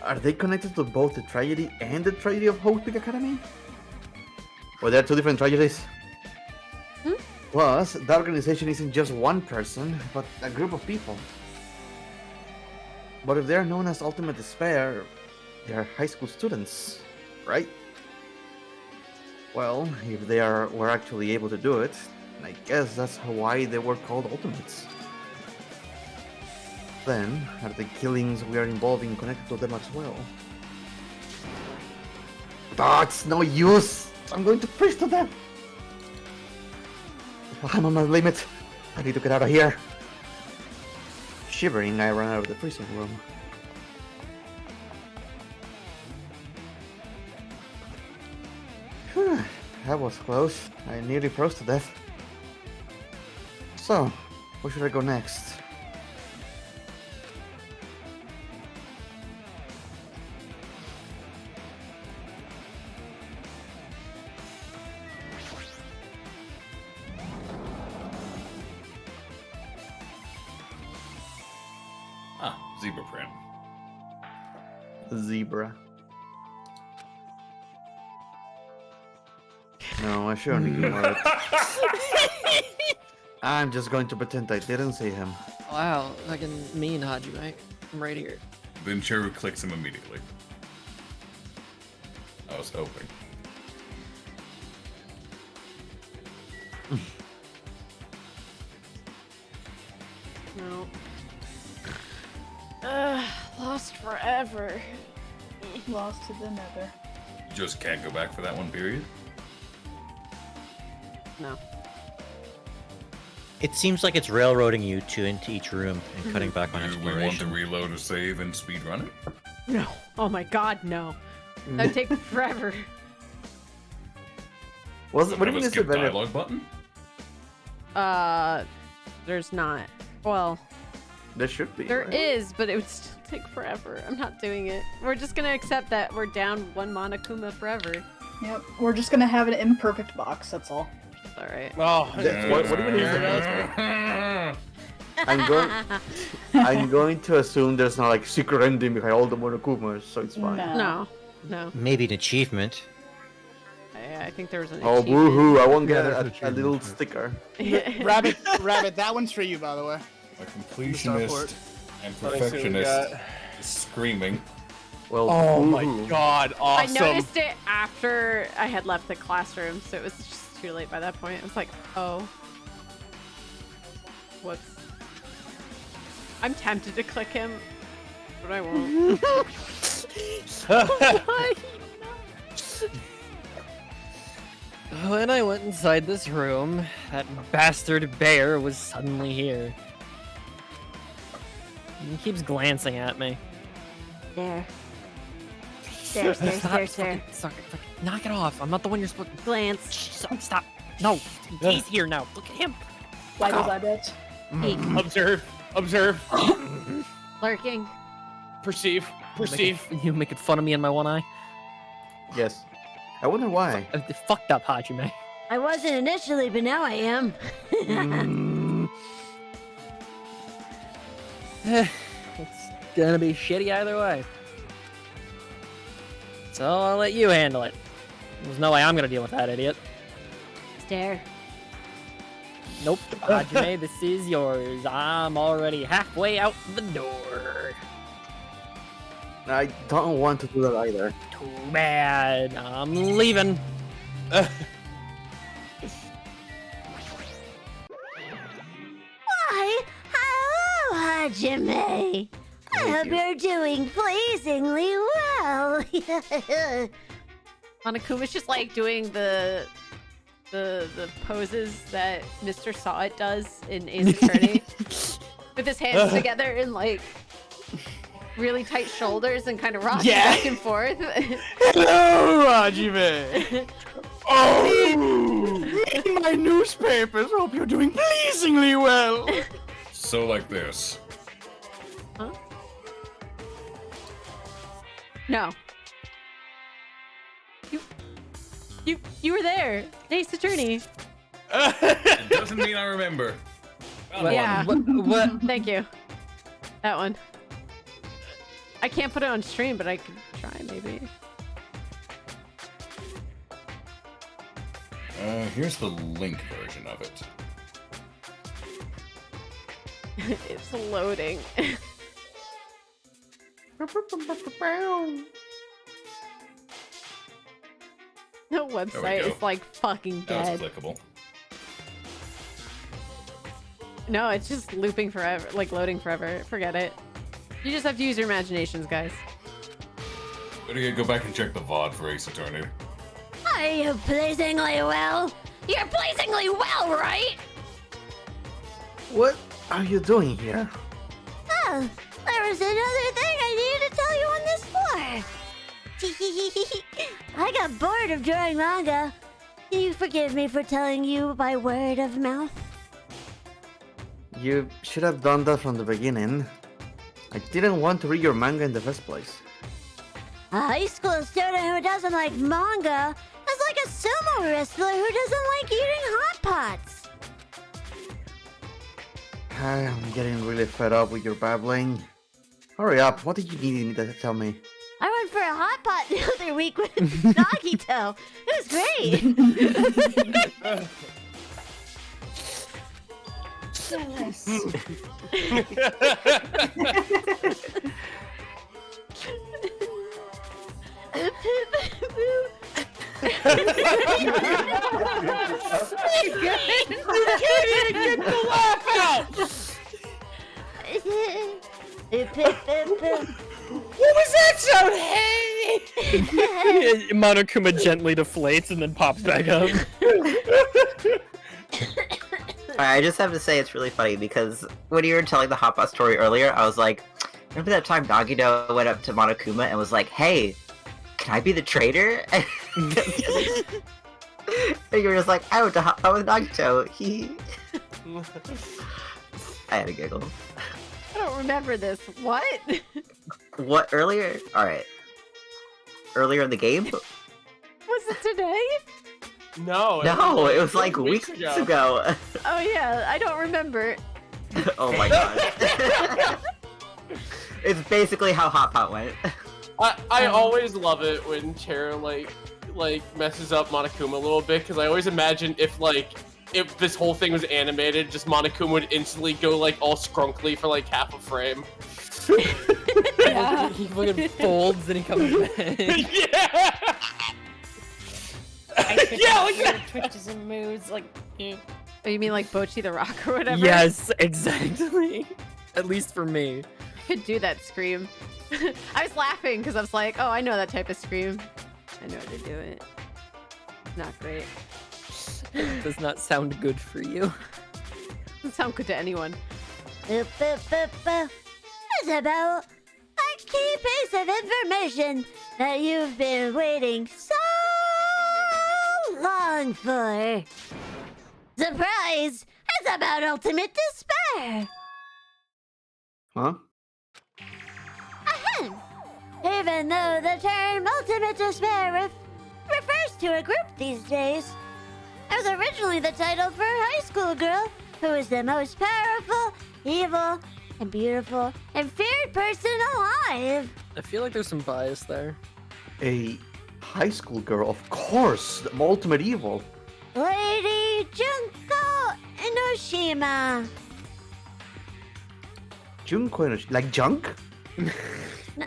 Are they connected to both the tragedy and the tragedy of Hope's Peak Academy? Or there are two different tragedies? Plus, the organization isn't just one person, but a group of people. But if they're known as Ultimate Despair, they are high school students, right? Well, if they were actually able to do it, I guess that's why they were called Ultimates. Then, are the killings we are involved in connected to them as well? Ah, it's no use! I'm going to freeze to death! I'm on my limit. I need to get out of here. Shivering, I ran out of the freezing room. Whew, that was close. I nearly froze to death. So, where should I go next? Zebra print. Zebra. No, I sure need more. I'm just going to pretend I didn't see him. Wow, fucking mean Hajime. I'm right here. Then Cheru clicks him immediately. I was hoping. No. Lost forever. Lost to the nether. You just can't go back for that one period? No. It seems like it's railroading you two into each room and cutting back on Do we want to exploration. reload or save and speedrun it? No. Oh my god, no. That'd take forever. What do you mean a is skip it better? dialogue button? There's not. Well, There should be. there right? is, but it would still take forever. I'm not doing it. We're just gonna accept that we're down one Monokuma forever. Yep, we're just gonna have an imperfect box, that's all. Alright. Oh, What do you mean is it? I'm going to assume there's not like secret ending behind all the Monokumas, so it's fine. No. No. Maybe an achievement. I think there was an Oh, achievement. boo-hoo, I won't get there's a little sticker. Rabbit, that one's for you, by the way. My completionist and perfectionist is screaming. Well, oh my boo-hoo. god, awesome. I noticed it after I had left the classroom, so it was just too late by that point. I was like, oh. Whoops. I'm tempted to click him, but I won't. When I went inside this room, that bastard bear was suddenly here. He keeps glancing at me. There. There, Stop, knock it off. I'm not the one you're supposed to glance. Stop. No, he's here now. Look at him. Why does that bitch? Observe. Lurking. Perceive. You making fun of me in my one eye? Yes. I wonder why. Fucked up, Hajime. I wasn't initially, but now I am. It's gonna be shitty either way. So I'll let you handle it. There's no way I'm gonna deal with that idiot. Stare. Nope, Hajime, this is yours. I'm already halfway out the door. I don't want to do that either. Too bad. I'm leaving. Why, hello, Hajime. I hope you're doing pleasingly well. Monokuma's just like doing the poses that Mr. Sawit does in Ace Attorney. With his hands together and like really tight shoulders and kind of rocking back and forth. Hello, Hajime. Oh, in my newspapers. Hope you're doing pleasingly well. So like this. Huh? No. You were there. Ace Attorney. It doesn't mean I remember. Yeah. What? Thank you. That one. I can't put it on stream, but I could try maybe. Here's the link version of it. It's loading. The website is like fucking dead. That was clickable. No, it's just looping forever, like loading forever. Forget it. You just have to use your imaginations, guys. Better yet, go back and check the VOD for Ace Attorney. Are you pleasingly well? You're pleasingly well, right? What are you doing here? Oh, there was another thing I needed to tell you on this floor. I got bored of drawing manga. Can you forgive me for telling you by word of mouth? You should have done that from the beginning. I didn't want to read your manga in the first place. A high school student who doesn't like manga is like a sumo wrestler who doesn't like eating hot pots. I'm getting really fed up with your babbling. Hurry up, what did you need to tell me? I went for a hot pot the other week with Nagito. It was great. Jealous. Get the laugh out! What was that sound? Hey! Monokuma gently deflates and then pops back up. I just have to say it's really funny because when you were telling the hot pot story earlier, I was like, remember that time Nagito went up to Monokuma and was like, hey, can I be the traitor? And you were just like, I went to hot pot with Nagito. I had a giggle. I don't remember this. What? What, earlier? Alright. Earlier in the game? Was it today? No. No, it was like weeks ago. Oh yeah, I don't remember. Oh my god. It's basically how Hot Pot went. I always love it when Cheru like messes up Monokuma a little bit because I always imagine if this whole thing was animated, just Monokuma would instantly go like all scrunkly for like half a frame. Yeah. He fucking folds and he comes back. Yeah. Yeah, like that. Twitches and moves like. Oh, you mean like Bochi the Rock or whatever? Yes, exactly. At least for me. I could do that scream. I was laughing because I was like, oh, I know that type of scream. I know how to do it. Not great. It does not sound good for you. Doesn't sound good to anyone. It's about a key piece of information that you've been waiting so long for. Surprise! It's about ultimate despair. Huh? Ahem. Even though the term ultimate despair refers to a group these days. It was originally the title for a high school girl who was the most powerful, evil, and beautiful and feared person alive. I feel like there's some bias there. A high school girl, of course, the ultimate evil. Lady Junko Inoshima. Junko Inoshima. Like junk?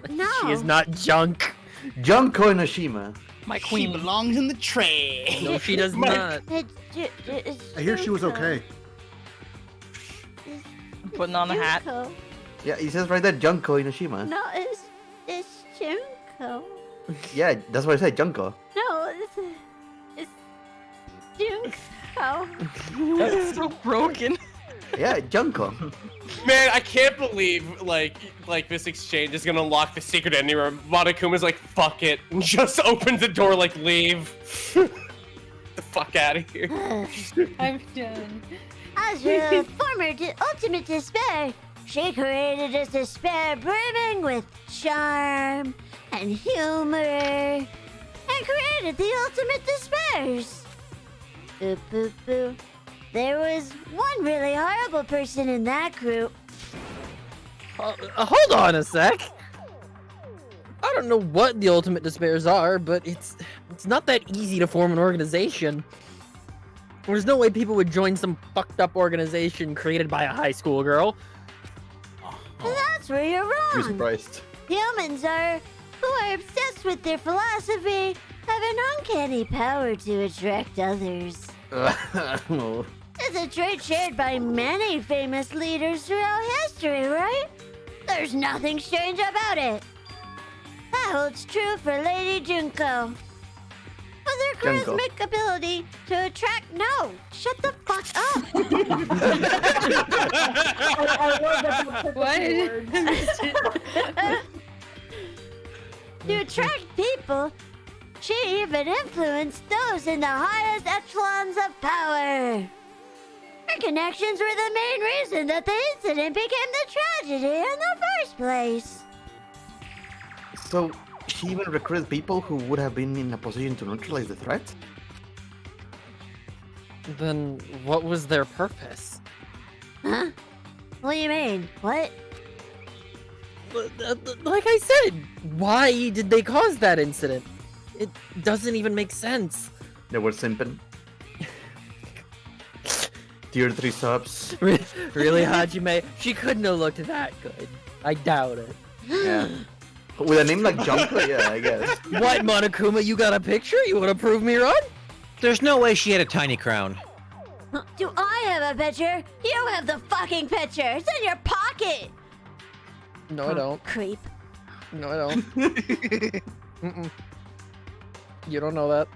No. She is not junk. Junko Inoshima. My queen belongs in the tray. No, she does not. I hear she was okay. Putting on a hat. Junko. Yeah, he says right there, Junko Inoshima. No, it's Junko. Yeah, that's what I said, Junko. No, it's Junko. That's so broken. Yeah, Junko. Man, I can't believe like this exchange is gonna unlock the secret ending where Monokuma's like, fuck it, and just opens the door like, leave. The fuck out of here. I'm done. As your former ultimate despair, she created a despair brimming with charm and humor, and created the ultimate despairs. Boo boo boo. There was one really horrible person in that group. Hold on a sec. I don't know what the ultimate despairs are, but it's not that easy to form an organization. There's no way people would join some fucked up organization created by a high school girl. That's where you're wrong. I'm surprised. Humans who are obsessed with their philosophy, have an uncanny power to attract others. It's a trait shared by many famous leaders throughout history, right? There's nothing strange about it. That holds true for Lady Junko. With her Junko. charismatic ability to attract— No! Shut the fuck up! To attract people, she even influenced those in the highest echelons of power. Her connections were the main reason that the incident became the tragedy in the first place. So, she even recruited people who would have been in a position to neutralize the threat? Then what was their purpose? Huh? What do you mean? What? Like I said, why did they cause that incident? It doesn't even make sense. They were simping. Tier 3 subs. Really, Hajime? She couldn't have looked that good. I doubt it. Yeah. With a name like Junko, yeah, I guess. What, Monokuma? You got a picture? You want to prove me wrong? There's no way she had a tiny crown. Do I have a picture? You have the fucking picture. It's in your pocket. No, I don't. Creep. No, I don't. Mm-mm. You don't know that.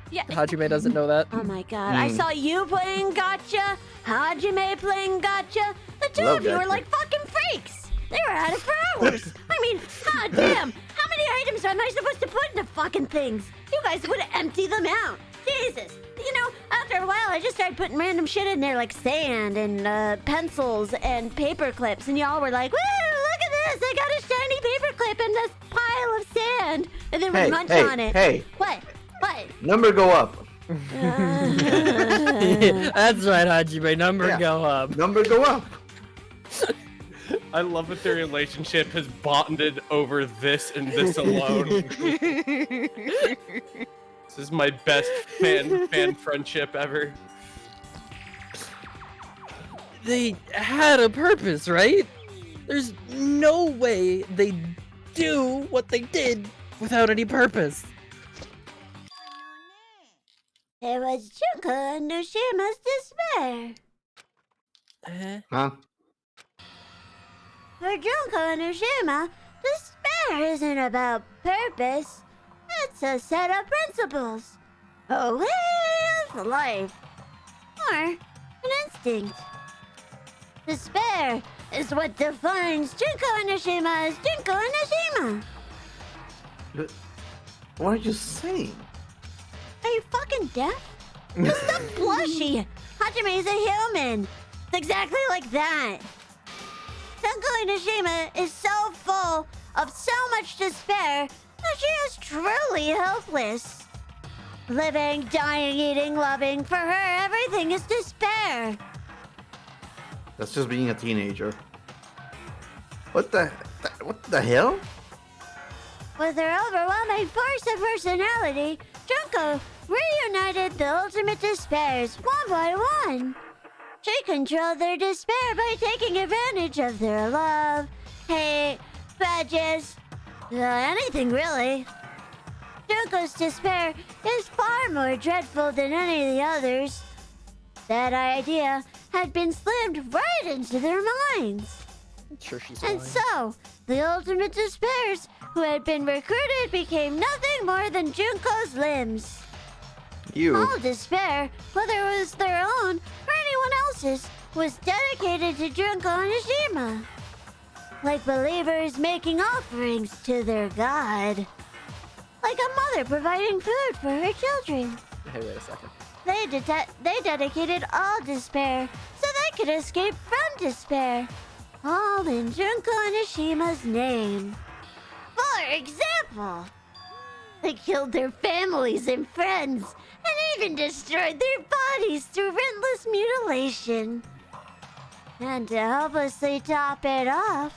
Yeah. Hajime doesn't know that. Oh my god, I saw you playing gotcha, Hajime playing gotcha. The two Love of you were gotcha. like fucking freaks. They were at it for hours. I mean, god damn, how many items am I supposed to put into fucking things? You guys would empty them out. Jesus. You know, after a while, I just started putting random shit in there like sand and pencils and paper clips, and y'all were like, woo, look at this, I got a shiny paper clip in this pile of sand, and then we munch on it. Hey. What? What? Number go up. That's right, Hajime. Number go up. Number go up. I love that their relationship has bonded over this and this alone. This is my best fan friendship ever. They had a purpose, right? There's no way they'd do what they did without any purpose. It was Junko and Noshima's despair. Huh? For Junko and Noshima, despair isn't about purpose. It's a set of principles. A way of life. Or an instinct. Despair is what defines Junko and Noshima as Junko and Noshima. But what are you saying? Are you fucking deaf? Just stop blushy. Hajime is a human. It's exactly like that. Junko Inoshima is so full of so much despair that she is truly helpless. Living, dying, eating, loving, for her everything is despair. That's just being a teenager. What the hell? With her overwhelming force of personality, Junko reunited the ultimate despairs one by one. She controlled their despair by taking advantage of their love, hate, grudges, anything really. Junko's despair is far more dreadful than any of the others. That idea had been slammed right into their minds. I'm sure she's And fine. so, the ultimate despairs who had been recruited became nothing more than Junko's limbs. You. All despair, whether it was their own or anyone else's, was dedicated to Junko and Hajime. Like believers making offerings to their god. Like a mother providing food for her children. Hey, wait a second. They dedicated all despair so they could escape from despair. All in Junko and Hashima's name. For example, they killed their families and friends and even destroyed their bodies through relentless mutilation. And to helplessly top it off,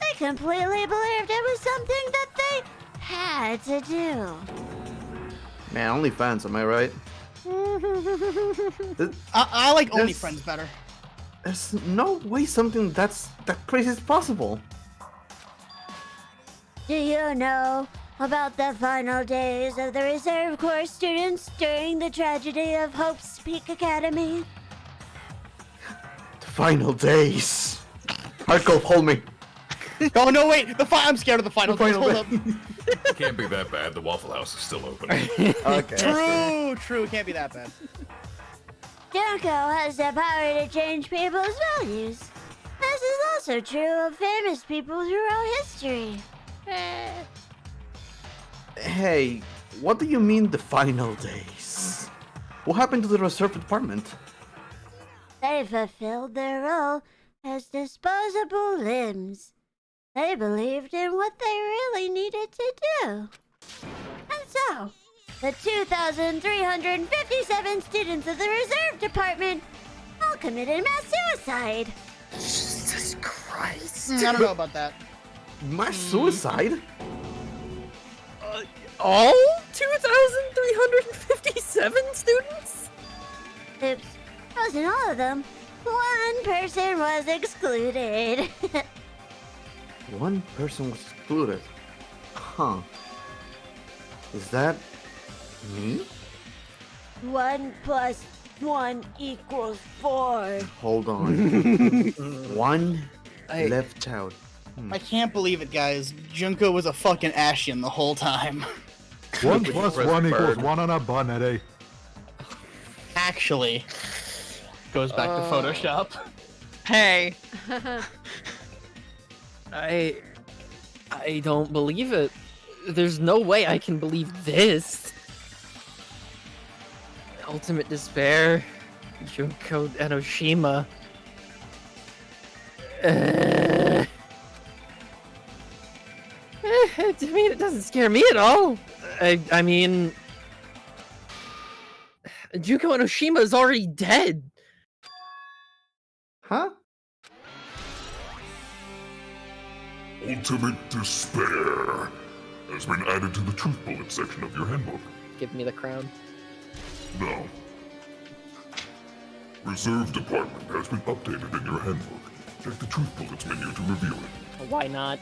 they completely believed it was something that they had to do. Man, OnlyFans, am I right? I like OnlyFriends better. There's no way something that crazy is possible. Do you know about the final days of the Reserve Corps students during the tragedy of Hope's Peak Academy? The final days. Arcolf, hold me. Oh no, wait! I'm scared of the final days. Hold up. It can't be that bad. The Waffle House is still open. Okay. True. It can't be that bad. Junko has the power to change people's values. This is also true of famous people throughout history. Hey, what do you mean the final days? What happened to the reserve department? They fulfilled their role as disposable limbs. They believed in what they really needed to do. And so, the 2,357 students of the Reserve Department all committed mass suicide. Jesus Christ. I don't know about that. Mass suicide? All 2,357 students? Oops, wasn't all of them. One person was excluded. One person was excluded. Huh. Is that me? 1 plus 1 equals 4. Hold on. One left out. I can't believe it, guys. Junko was a fucking Ashian the whole time. 1 plus 1 equals 1 on a bun, Eddie. Actually, goes back to Photoshop. Hey. I don't believe it. There's no way I can believe this. Ultimate despair, Junko Enoshima. I mean, it doesn't scare me at all. I mean, Junko Enoshima is already dead. Huh? Ultimate despair has been added to the truth bullet section of your handbook. Give me the crown. No. Reserve department has been updated in your handbook. Check the truth bullets menu to review it. Why not?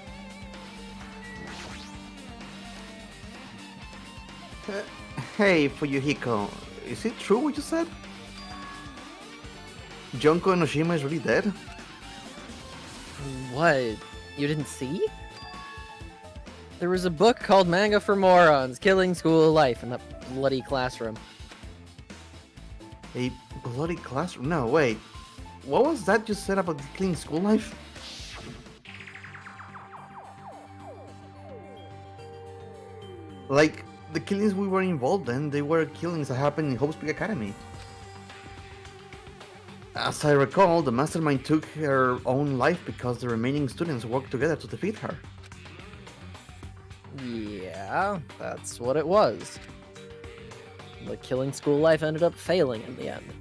Hey, Fuyuhiko, is it true what you said? Junko Enoshima is really dead? What? You didn't see? There was a book called Manga for Morons, Killing School Life in that bloody classroom. A bloody classroom? No, wait. What was that you said about the clean school life? Like, the killings we were involved in, they were killings that happened in Hope's Peak Academy. As I recall, the mastermind took her own life because the remaining students worked together to defeat her. Yeah, that's what it was. The killing school life ended up failing in the end.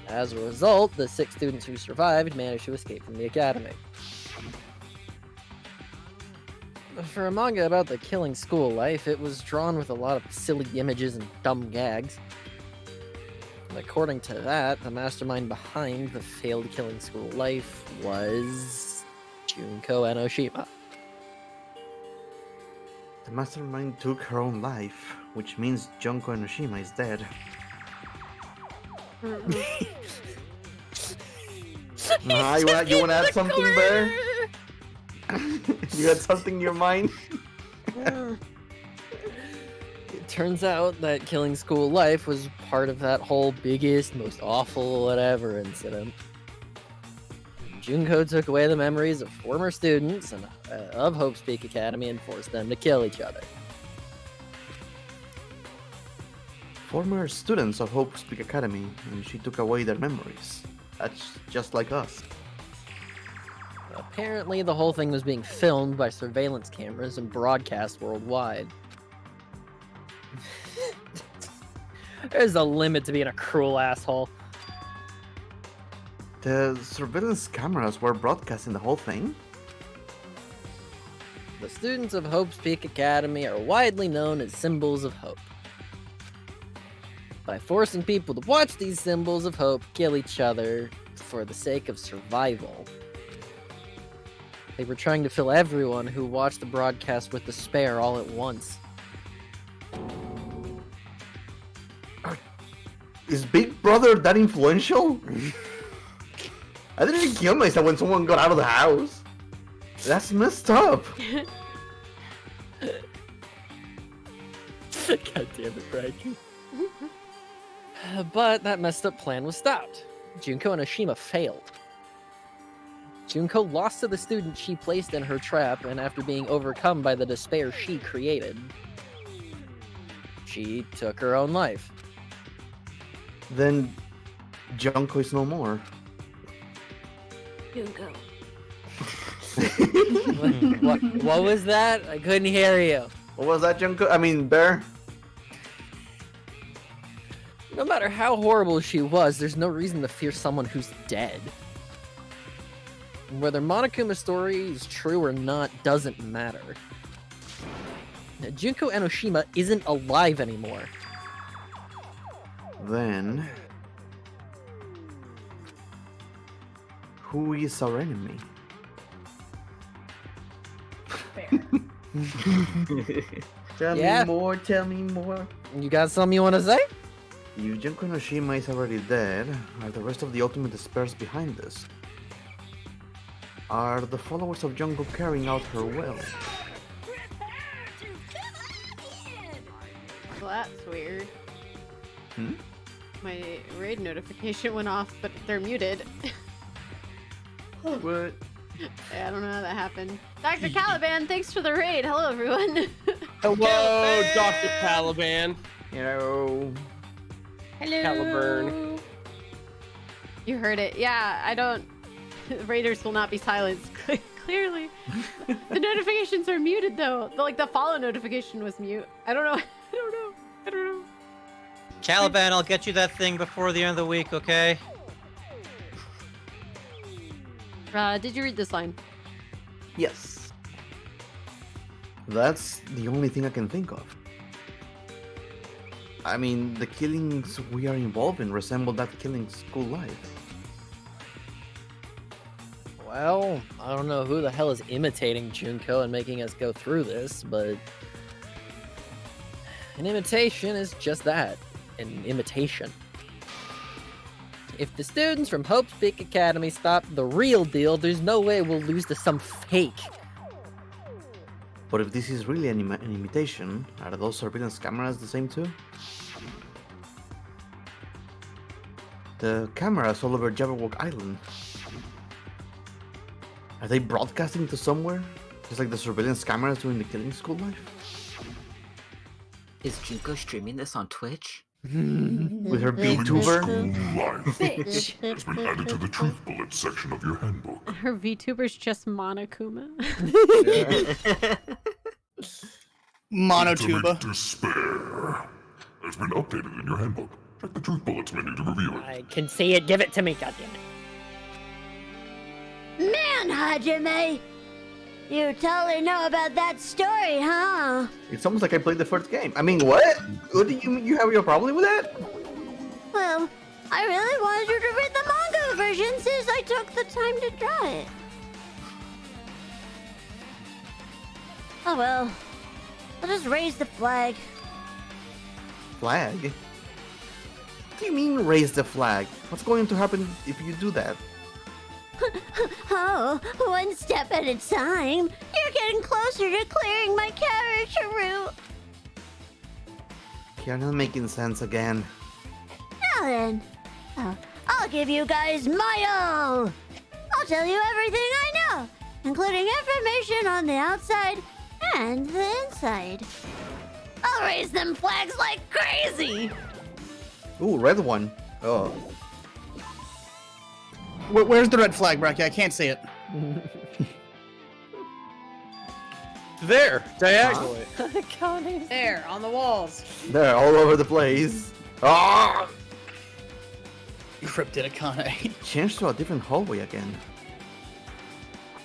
As a result, the 6 students who survived managed to escape from the academy. For a manga about the killing school life, it was drawn with a lot of silly images and dumb gags. And according to that, the mastermind behind the failed killing school life was Junko Enoshima. The mastermind took her own life, which means Junko Enoshima is dead. You want to add something there? You had something in your mind? It turns out that killing school life was part of that whole biggest, most awful whatever incident. Junko took away the memories of former students and of Hope's Peak Academy and forced them to kill each other. Former students of Hope's Peak Academy, and she took away their memories. That's just like us. Apparently, the whole thing was being filmed by surveillance cameras and broadcast worldwide. There's a limit to being a cruel asshole. The surveillance cameras were broadcasting the whole thing? The students of Hope's Peak Academy are widely known as symbols of hope. By forcing people to watch these symbols of hope kill each other for the sake of survival, they were trying to fill everyone who watched the broadcast with despair all at once. Is Big Brother that influential? I didn't kill myself when someone got out of the house. That's messed up. God damn it, Frankie. But that messed up plan was stopped. Junko Enoshima failed. Junko lost to the student she placed in her trap, and after being overcome by the despair she created, she took her own life. Then Junko is no more. Junko. What was that? I couldn't hear you. What was that, Junko? I mean, Bear? No matter how horrible she was, there's no reason to fear someone who's dead. Whether Monokuma's story is true or not doesn't matter. Junko Enoshima isn't alive anymore. Then... who is our enemy? Tell me more, tell me more. You got something you want to say? If Junko Enoshima is already dead, are the rest of the Ultimate Despairs behind this? Are the followers of Junko carrying out her will? Well, that's weird. Hmm? My raid notification went off, but they're muted. What? I don't know how that happened. Dr. Caliban, thanks for the raid. Hello, everyone. Hello, Dr. Caliban. Hello. Hello. Caliburn. You heard it. Yeah, I don't... Raiders will not be silenced, clearly. The notifications are muted, though. The follow notification was mute. I don't know. I don't know. Caliban, I'll get you that thing before the end of the week, okay? Did you read this line? Yes. That's the only thing I can think of. I mean, the killings we are involved in resemble that killing school life. Well, I don't know who the hell is imitating Junko and making us go through this, but an imitation is just that, an imitation. If the students from Hope's Peak Academy stop the real deal, there's no way we'll lose to some fake. But if this is really an imitation, are those surveillance cameras the same too? The cameras all over Jabberwock Island. Are they broadcasting to somewhere? Just like the surveillance cameras during the killing school life? Is Junko streaming this on Twitch? With her Killing VTuber? school life Bitch. has been added to the truth bullet section of your handbook. Her VTuber's just Monokuma. Monotuba. Ultimate Despair has been updated in your handbook. Check the truth bullets menu to review it. I can see it. Give it to me, goddammit. Man, Hajime! You totally know about that story, huh? It's almost like I played the first game. I mean, what? What do you mean? You have your problem with that? Well, I really wanted you to read the manga version since I took the time to draw it. Oh well. I'll just raise the flag. Flag? What do you mean raise the flag? What's going to happen if you do that? Oh, one step at a time. You're getting closer to clearing my character route. You're not making sense again. Now then, I'll give you guys my all. I'll tell you everything I know, including information on the outside and the inside. I'll raise them flags like crazy. Ooh, red one. Oh. Where's the red flag, Bracky? I can't see it. There, diagonally. There, on the walls. They're all over the place. Ah! Cryptid Akane. Changed to a different hallway again.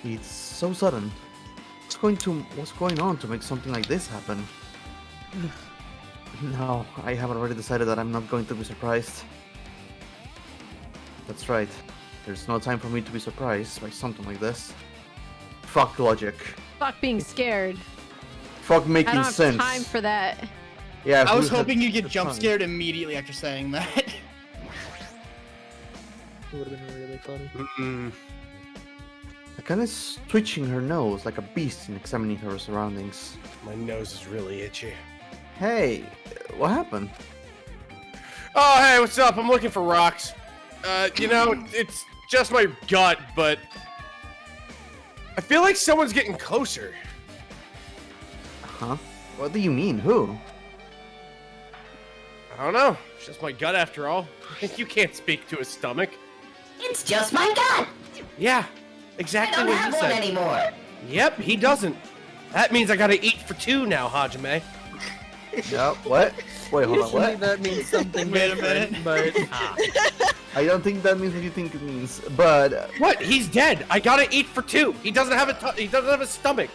It's so sudden. What's going on to make something like this happen? No, I have already decided that I'm not going to be surprised. That's right. There's no time for me to be surprised by something like this. Fuck logic. Fuck being scared. Fuck making I don't have sense. time for that. Yeah, I was who had hoping you'd get the jump time? scared immediately after saying that. It would have been really funny. Akane's twitching her nose like a beast in examining her surroundings. My nose is really itchy. Hey, what happened? Oh, hey, what's up? I'm looking for rocks. You know, it's just my gut, but I feel like someone's getting closer. Huh? What do you mean? Who? I don't know. It's just my gut after all. You can't speak to a stomach. It's just my gut. Yeah, exactly I don't what have he one said. anymore. Yep, he doesn't. That means I gotta eat for two now, Hajime. Yeah, what? Wait, hold on, Usually what? that means something Wait a different, minute. but I don't think that means what you think it means, but... What? He's dead. I gotta eat for two. He doesn't have he doesn't have a stomach.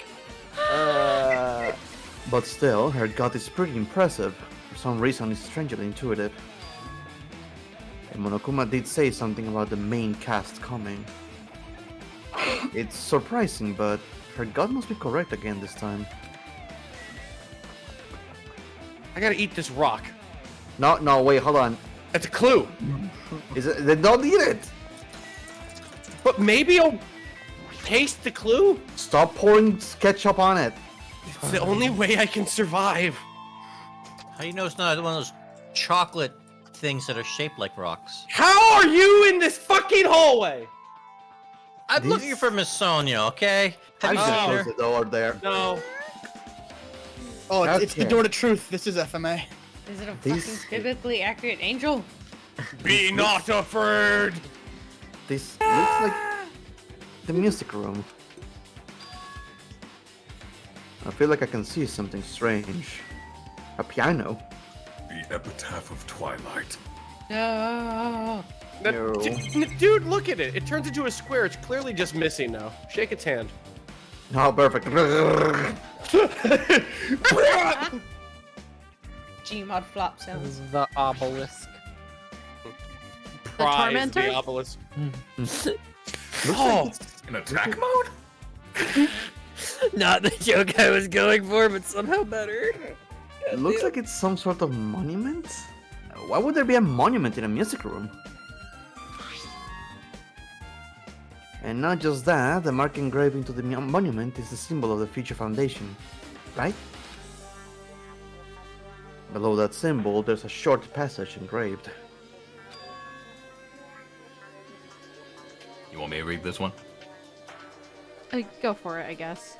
But still, her gut is pretty impressive. For some reason, it's strangely intuitive. And Monokuma did say something about the main cast coming. It's surprising, but her gut must be correct again this time. I gotta eat this rock. No, wait, hold on. That's a clue. Is it? Then don't eat it! But maybe I'll taste the clue? Stop pouring ketchup on it. It's the only way I can survive. How do you know it's not one of those chocolate things that are shaped like rocks? How are you in this fucking hallway? I'm looking for Miss Sonia, okay? Have I'm you gonna seen close her? the door there. No. Oh, it's the Okay. door to truth. This is FMA. Is it a These- fucking biblically accurate angel? Be not afraid. This looks like the music room. I feel like I can see something strange. A piano. The epitaph of Twilight. No. No. Dude, look at it. It turns into a square. It's clearly just missing now. Shake its hand. Oh, perfect. Gmod flop this sounds. is the obelisk. Prize tormentor? the obelisk. Oh, In attack mode? Not the joke I was going for, but somehow better. it looks like it's some sort of monument. Why would there be a monument in a music room? And not just that, the mark engraved into the monument is the symbol of the Future Foundation, right? Below that symbol, there's a short passage engraved. You want me to read this one? Go for it, I guess.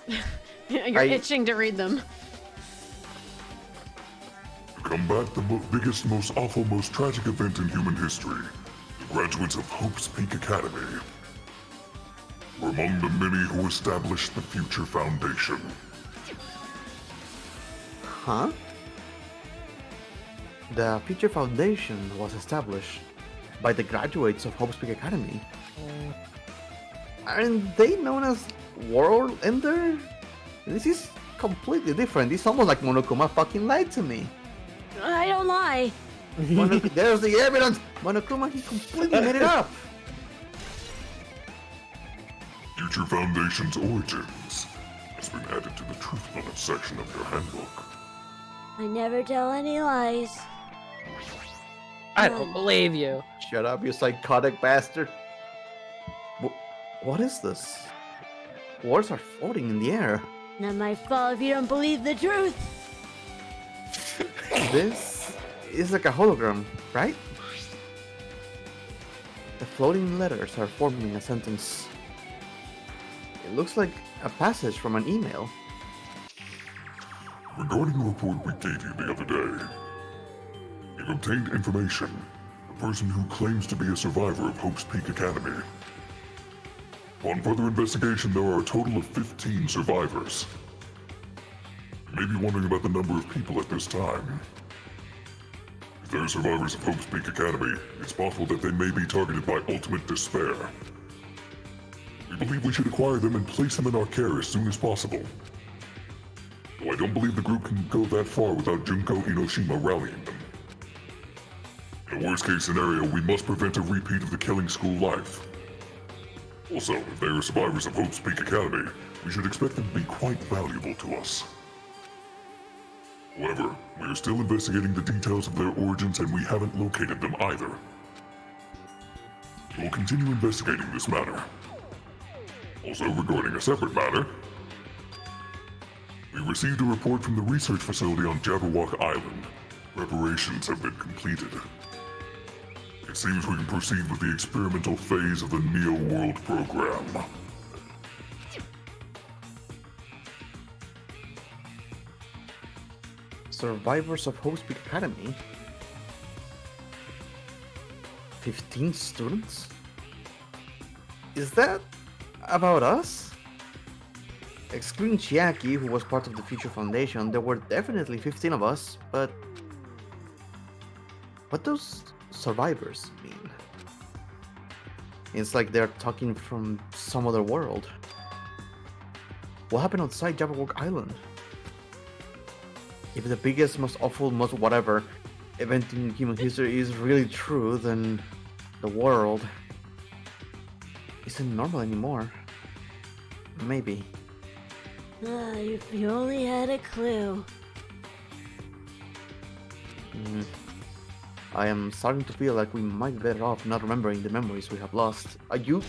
You're I- itching to read them. To combat the biggest, most awful, most tragic event in human history, the graduates of Hope's Peak Academy were among the many who established the Future Foundation. Huh? The Future Foundation was established by the graduates of Hope's Peak Academy. Aren't they known as World Ender? This is completely different. It's almost like Monokuma fucking lied to me. I don't lie. There's the evidence! Monokuma, he completely made it up! Future Foundation's origins has been added to the Truth Bullet section of your handbook. I never tell any lies. I don't believe you. Shut up, you psychotic bastard. What is this? Words are floating in the air. Not my fault if you don't believe the truth. This is like a hologram, right? The floating letters are forming a sentence. It looks like a passage from an email. Regarding the report we gave you the other day, you've obtained information. A person who claims to be a survivor of Hope's Peak Academy. Upon further investigation, there are a total of 15 survivors. You may be wondering about the number of people at this time. If they're survivors of Hope's Peak Academy, it's possible that they may be targeted by ultimate despair. We believe we should acquire them and place them in our care as soon as possible. Though I don't believe the group can go that far without Junko Inoshima rallying them. In a worst-case scenario, we must prevent a repeat of the killing school life. Also, if they are survivors of Hope's Peak Academy, we should expect them to be quite valuable to us. However, we are still investigating the details of their origins and we haven't located them either. We will continue investigating this matter. Also, regarding a separate matter, we received a report from the research facility on Jabberwock Island. Preparations have been completed. It seems we can proceed with the experimental phase of the Neo World program. Survivors of Hope's Peak Academy? 15 students? Is that about us? Excluding Chiaki, who was part of the Future Foundation, there were definitely 15 of us, but what does survivors mean? It's like they're talking from some other world. What happened outside Jabberwock Island? If the biggest, most awful, most whatever event in human history is really true, then the world isn't normal anymore. Maybe. If you only had a clue. I am starting to feel like we might be better off not remembering the memories we have lost. Are you?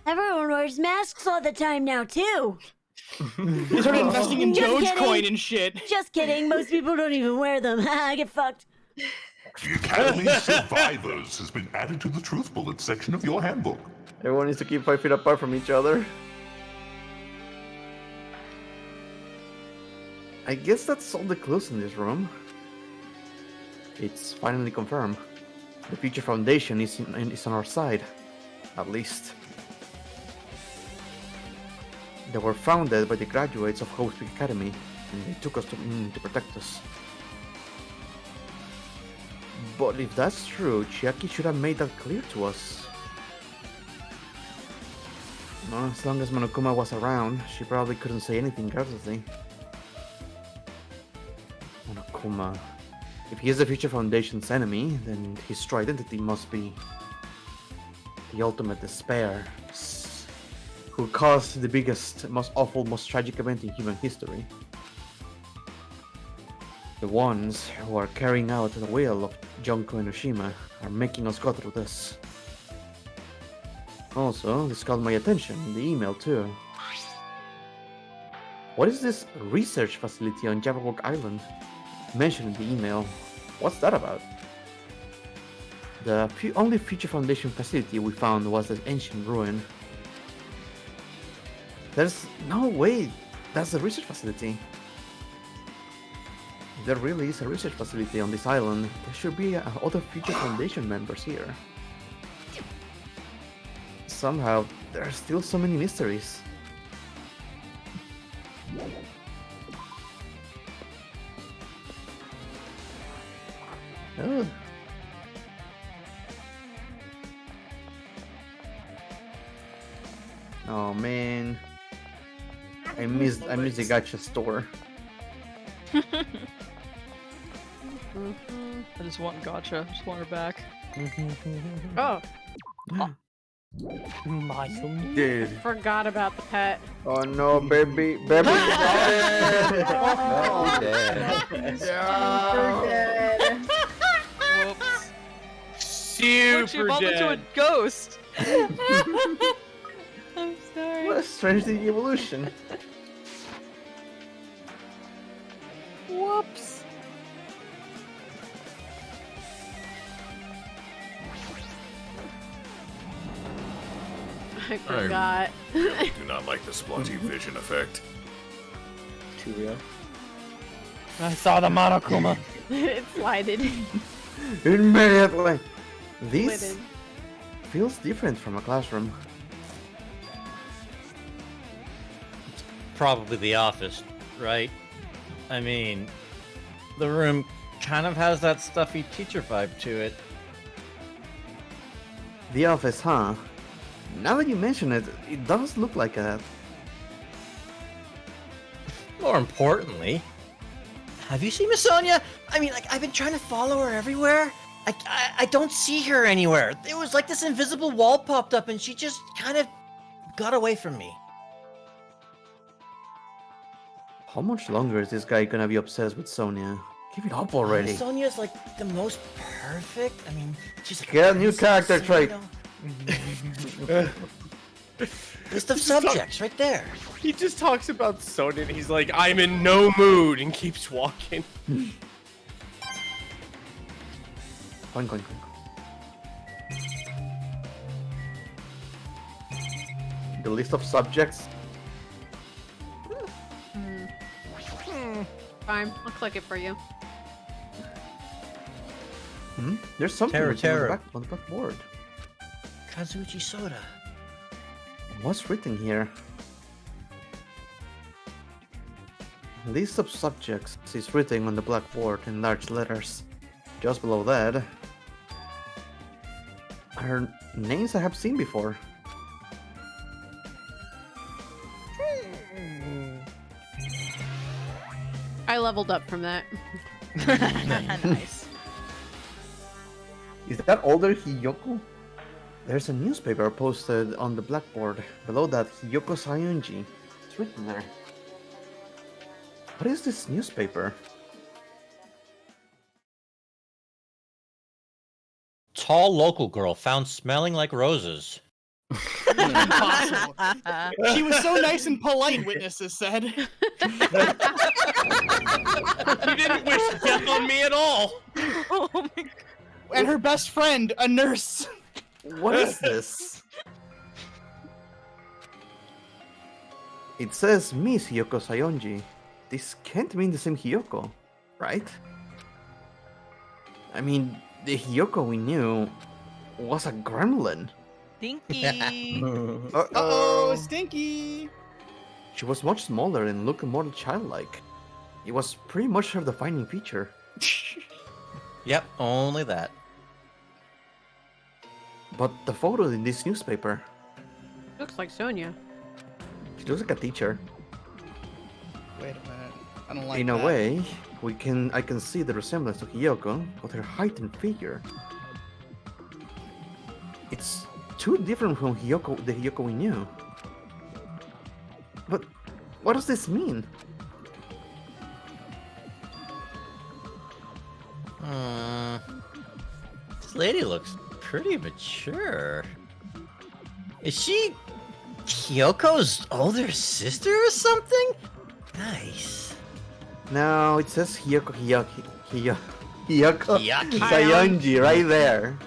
Everyone wears masks all the time now, too. They started investing in Dogecoin and shit. Just kidding. Most people don't even wear them. I get fucked. The Academy's survivors has been added to the Truth Bullet section of your handbook. Everyone needs to keep 5 feet apart from each other. I guess that's all the clues in this room. It's finally confirmed. The Future Foundation is on our side, at least. They were founded by the graduates of Hope's Peak Academy, and they took us to protect us. But if that's true, Chiaki should have made that clear to us. Well, as long as Monokuma was around, she probably couldn't say anything courteously. Monokuma. If he is the Future Foundation's enemy, then his true identity must be the ultimate despair, who caused the biggest, most awful, most tragic event in human history. The ones who are carrying out the will of Junko Enoshima are making us go through this. Also, this caught my attention in the email too. What is this research facility on Jabberwock Island? Mentioned in the email. What's that about? The only Future Foundation facility we found was the ancient ruin. There's no way that's a research facility. If there really is a research facility on this island, there should be other Future Foundation members here. Somehow, there are still so many mysteries. Oh man, I miss the gacha store. I just want gotcha. Just want her back. Oh, Dude. forgot about the pet. Oh no, baby, baby. Oh, dead. Whoops. Super Look, she evolved into a dead. ghost. I'm sorry. What a strange evolution. Whoops. I forgot. I do not like the splotchy vision effect. Too real. I saw the Monokuma. It slided. Immediately. This Slid in. feels different from a classroom. Probably the office, right? I mean, the room kind of has that stuffy teacher vibe to it. The office, huh? Now that you mention it, it does look like that. More importantly, have you seen Miss Sonia? I mean, like, I've been trying to follow her everywhere. I don't see her anywhere. It was like this invisible wall popped up and she just kind of got away from me. How much longer is this guy gonna be obsessed with Sonia? Give it up already. Sonia's like the most perfect. I mean, she's like Get a new character trait. List of subjects right there. He just talks about Sonia and he's like, I'm in no mood, and keeps walking. Coin, coin, coin. The list of subjects. Fine, I'll click it for you. There's something Teru, written Teru. on the blackboard. Kazuichi Soda. What's written here? List of subjects is written on the blackboard in large letters. Just below that are names I have seen before. I leveled up from that. Nice. Is that older Hiyoko? There's a newspaper posted on the blackboard. Below that, Hiyoko Saionji. It's written there. What is this newspaper? Tall local girl found smelling like roses. Impossible. She was so nice and polite, witnesses said. He didn't wish death on me at all. Oh my god. And her best friend, a nurse. What is this? It says Miss Hiyoko Saionji. This can't mean the same Hiyoko, right? I mean, the Hiyoko we knew was a gremlin. Stinky. Uh-oh, stinky. She was much smaller and looked more childlike. It was pretty much her defining feature. Yep, only that. But the photo in this newspaper, Looks like Sonia. she looks like a teacher. Wait a minute. I don't like In that. a way, I can see the resemblance to Hiyoko with her height and figure. It's too different from the Hiyoko we knew. But what does this mean? This lady looks pretty mature. Is she Hiyoko's older sister or something? Nice. No, it says Hiyoko Chiaki. Saionji right there.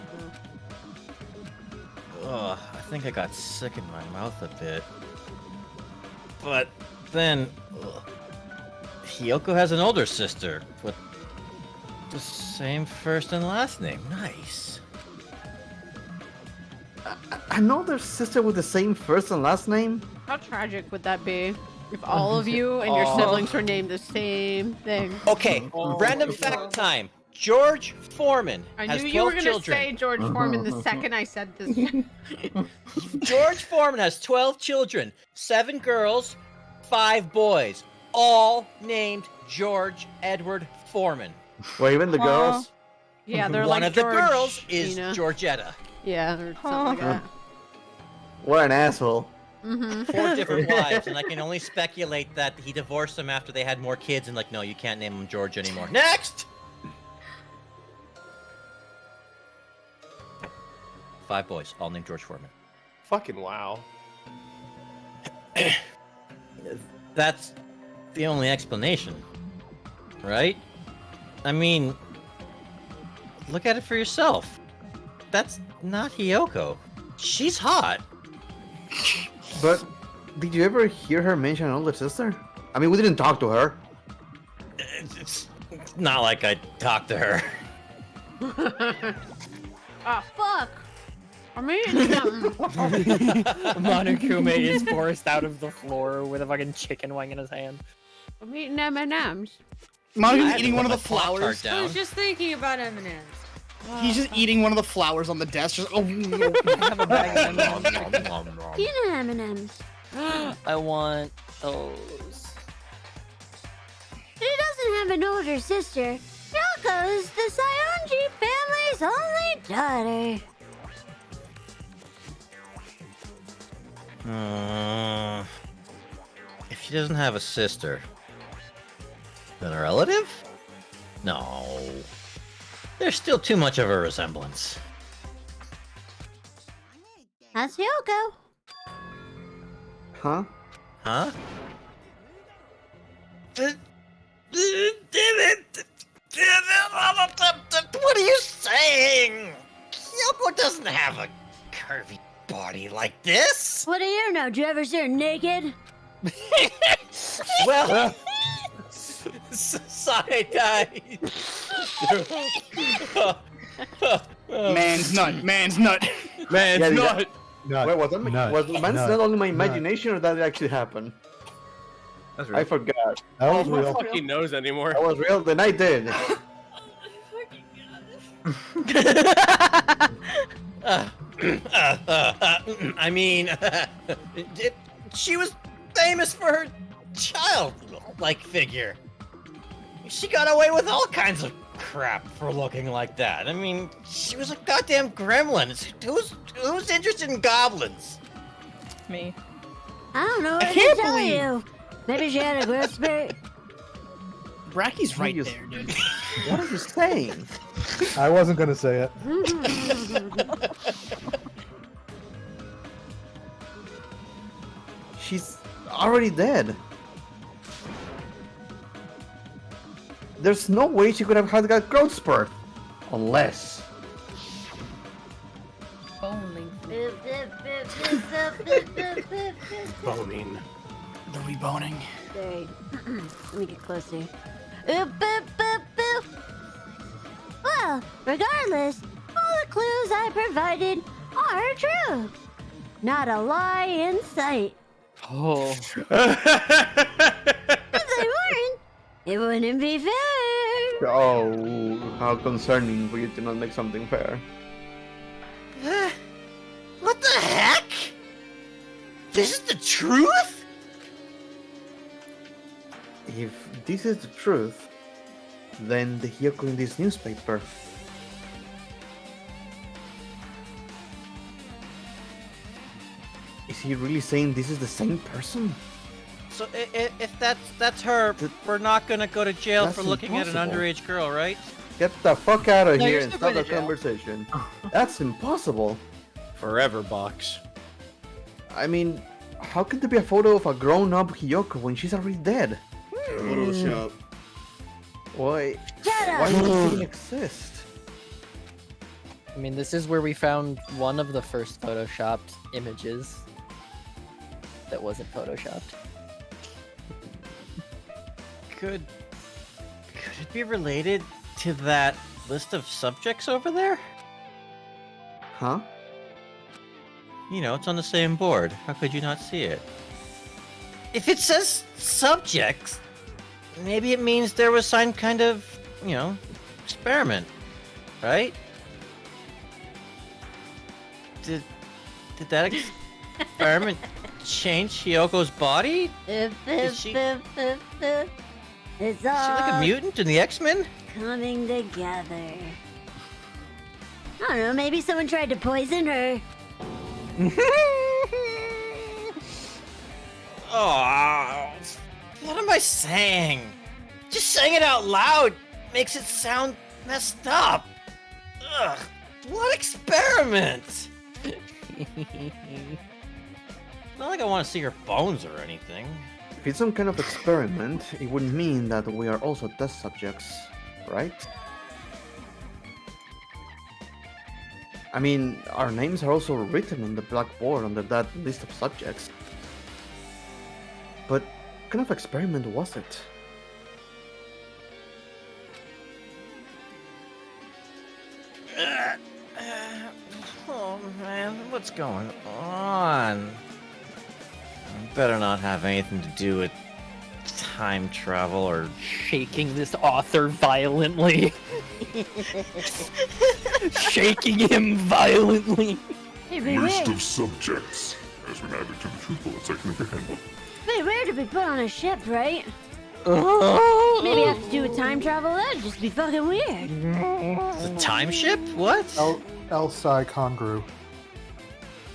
Ugh, I think I got sick in my mouth a bit. But then, Hiyoko has an older sister with the same first and last name. Nice. An older sister with the same first and last name? How tragic would that be if all of you and your siblings were named the same thing? Okay, random fact time. George Foreman I has knew 12 you were gonna children. say George Foreman the second I said this. George Foreman has 12 children, 7 girls, 5 boys, all named George Edward Foreman. Well, even the girls. Yeah, they're One like of the George, girls is you know? Georgetta. Yeah, or something like that. What an asshole. Mm-hmm. 4 different wives, and I can only speculate that he divorced them after they had more kids, and like, no, you can't name him George anymore. Next! 5 boys, all named George Foreman. Fucking wow. That's the only explanation, right? I mean, look at it for yourself. That's not Hiyoko. She's hot. But did you ever hear her mention an older sister? I mean, we didn't talk to her. It's not like I talked to her. Ah, fuck. I'm eating something. Monokuma is forced out of the floor with a fucking chicken wing in his hand. I'm eating M&M's. Monokuma's eating one of the flowers. I was just thinking about M&M's. He's just eating one of the flowers on the desk. Just have a bag of You know M&M's. I want those. She doesn't have an older sister. Hiyoko is the Saionji family's only daughter. If she doesn't have a sister, then a relative? No. There's still too much of a resemblance. That's Hiyoko. Huh? Huh? Damn it! What are you saying? Hiyoko doesn't have a curvy body like this. What do you know? Did you ever see her naked? Well, side-eye. Man's nut. Man's nut. Man's Yeah, nut. Wait, was the man's not only my imagination or that actually happened? That's I forgot. That was Who real. fucking knows anymore? That was real. Then I did. I mean, she was famous for her child-like figure. She got away with all kinds of crap for looking like that. I mean, she was a goddamn gremlin. Who's interested in goblins? Me. I don't know what to can't tell believe- you. Maybe she had a growth spurt. Bracky's right Jeez. there, dude. What are you saying? I wasn't gonna say it. She's already dead. There's no way she could have had that growth spurt. Unless. Bone link. Boning. Are we boning? Great. Let me get closer. Oop, boop, boop, boop. Well, regardless, all the clues I provided are true. Not a lie in sight. Oh. If they weren't, it wouldn't be fair. Oh, how concerning for you to not make something fair. What the heck? This is the truth? If this is the truth, then the Hiyoko in this newspaper. Is he really saying this is the same person? So if that's her, we're not gonna go to jail That's for looking at an impossible. underage girl, right? Get the fuck out of No, here you're and still stop going the to jail. conversation. That's impossible. Forever box. I mean, how could there be a photo of a grown-up Hiyoko when she's already dead? Photoshop. Why? Shut up. Why does it even exist? I mean, this is where we found one of the first photoshopped images that wasn't photoshopped. Could it be related to that list of subjects over there? Huh? You know, it's on the same board. How could you not see it? If it says subjects, maybe it means there was some kind of, you know, experiment, right? Did that experiment change Hiyoko's body? It's she all Is she like a mutant in the X-Men? coming together. I don't know, maybe someone tried to poison her. Oh, what am I saying? Just saying it out loud makes it sound messed up. Ugh, what experiment? Not like I want to see her bones or anything. If it's some kind of experiment, it would mean that we are also test subjects, right? I mean, our names are also written on the blackboard under that list of subjects. But what kind of experiment was it? Oh man, what's going on? Better not have anything to do with time travel or shaking this author violently. Shaking him violently. Hey, List of subjects has been added to the truth bullet section of your handbook. They were to be put on a ship, right? Maybe have to do with time travel? That'd just be fucking weird. The time ship? What? El Psi Congru.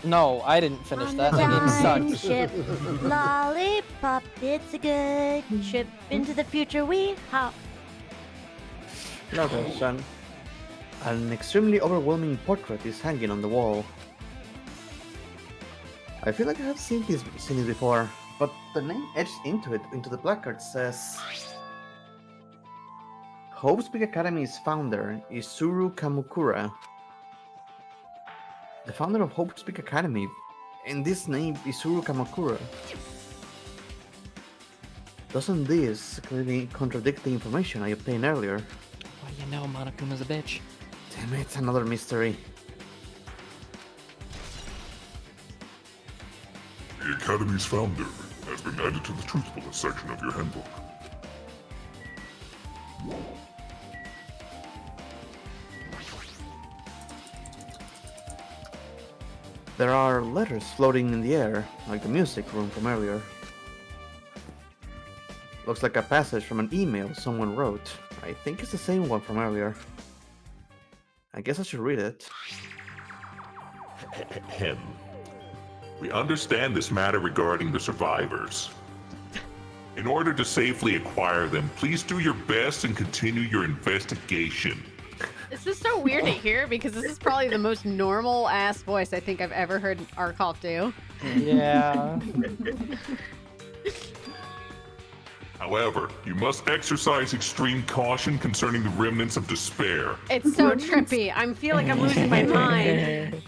No, I didn't finish that. That game Time sucked. ship, lollipop, it's a good trip into the future. We hop. Okay, son. An extremely overwhelming portrait is hanging on the wall. I feel like I have seen it before, but the name etched into the placard says Hope's Peak Academy's founder, Izuru Kamukura. The founder of Hope's Peak Academy, and this name, Izuru Kamakura. Doesn't this clearly contradict the information I obtained earlier? Well, you know Monokuma's a bitch. Damn it, another mystery. The Academy's founder has been added to the truth bullet section of your handbook. There are letters floating in the air, like the music room from earlier. Looks like a passage from an email someone wrote. I think it's the same one from earlier. I guess I should read it. Him. We understand this matter regarding the survivors. In order to safely acquire them, please do your best and continue your investigation. This is so weird to hear because this is probably the most normal ass voice I think I've ever heard Arcolf do. Yeah. However, you must exercise extreme caution concerning the remnants of despair. It's so trippy. I feel like I'm losing my mind.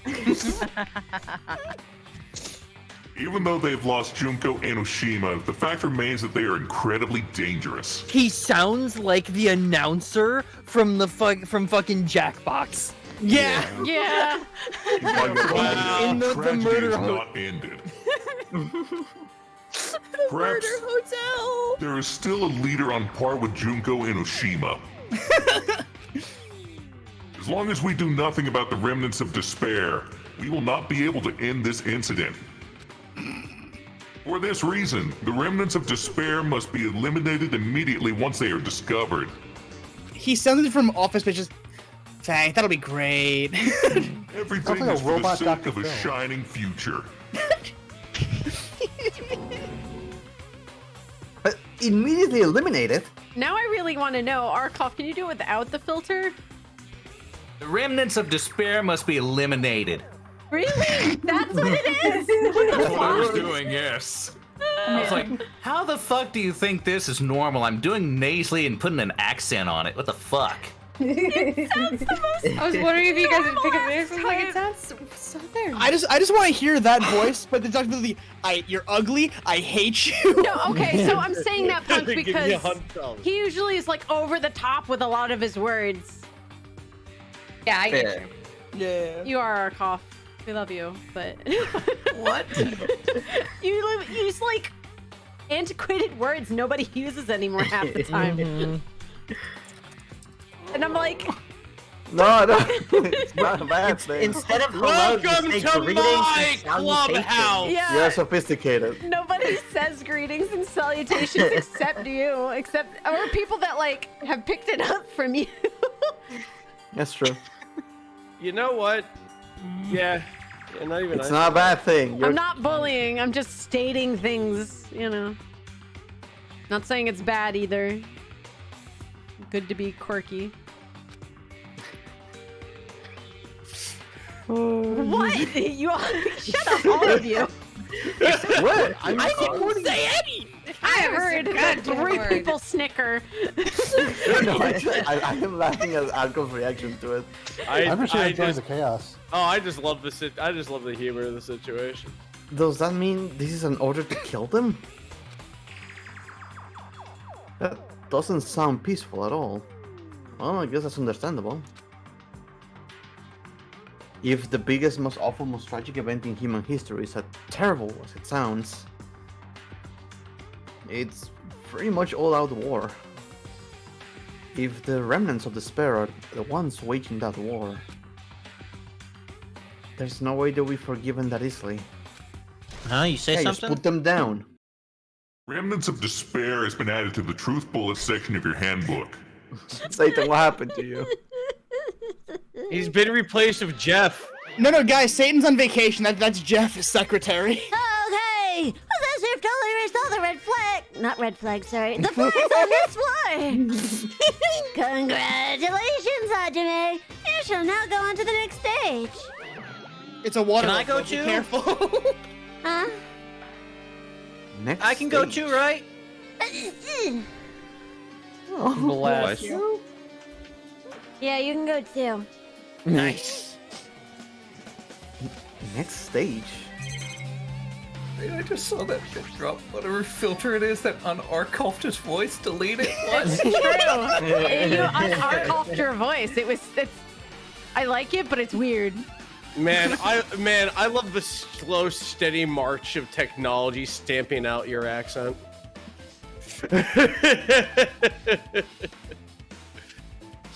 Even though they've lost Junko and Oshima, the fact remains that they are incredibly dangerous. He sounds like the announcer from the fucking Jackbox. Yeah. Yeah. In the Tragedy murder is hotel. not ended. The Perhaps murder hotel. there is still a leader on par with Junko and Oshima. As long as we do nothing about the remnants of despair, we will not be able to end this incident. For this reason, the remnants of despair must be eliminated immediately once they are discovered. He sounded from Office Space. Just, thanks, that'll be great. Everything like a is for the robot sake Dr. of a Phil. shining future. Immediately eliminated? Now I really want to know, Arcolf, can you do it without the filter? The remnants of despair must be eliminated. Really? That's what it is? That's what I was doing, yes. I was like, how the fuck do you think this is normal? I'm doing nasally and putting an accent on it. What the fuck? It sounds the most. I was wondering if you guys would pick up this. I was like, it sounds so southern. I just want to hear that voice, but it's actually you're ugly. I hate you. No, okay, so I'm saying that Punk Give me because $100. he usually is like over the top with a lot of his words. Yeah, I get you. Yeah. You are Arcolf. We love you, but What? you use like antiquated words nobody uses anymore half the time. And I'm like, No, it's not a bad thing. Instead of hello, just Welcome say to greetings my and salutations. clubhouse. yeah. You're sophisticated. Nobody says greetings and salutations except you, or people that like have picked it up from you. That's true. You know what? Yeah. Not even. It's not a bad thing. I'm not bullying. I'm just stating things, you know. Not saying it's bad either. Good to be quirky. What? You all shut up, all of you. What? I didn't say any. I heard that three people snicker. No, I am laughing at Arcolf's reaction to it. I'm just I enjoying just- the chaos. Oh, I just love I just love the humor of the situation. Does that mean this is an order to kill them? That doesn't sound peaceful at all. Well, I guess that's understandable. If the biggest, most awful, most tragic event in human history is as terrible as it sounds, it's pretty much all-out war. If the remnants of despair are the ones waging that war, there's no way they'll be forgiven that easily. Huh? You say Hey, something? just put them down. Remnants of Despair has been added to the Truth Bullet section of your handbook. Satan, what happened to you? He's been replaced with Jeff. No, guys, Satan's on vacation. That's Jeff's secretary. Okay, Possessive totally erased all the red flag. Not red flag, sorry. The flags on this war. Congratulations, Hajime. You shall now go on to the next stage. It's a water. Can I go level, be too? Careful. Huh? Next I can go stage. too, right? Bless. Yeah, you can go too. Nice. Next stage. Wait, I just saw that shit drop. Whatever filter it is that unarcolfed his voice, delete it. What? It's true. You unarcolfed your voice. I like it, but it's weird. Man, I love the slow, steady march of technology stamping out your accent.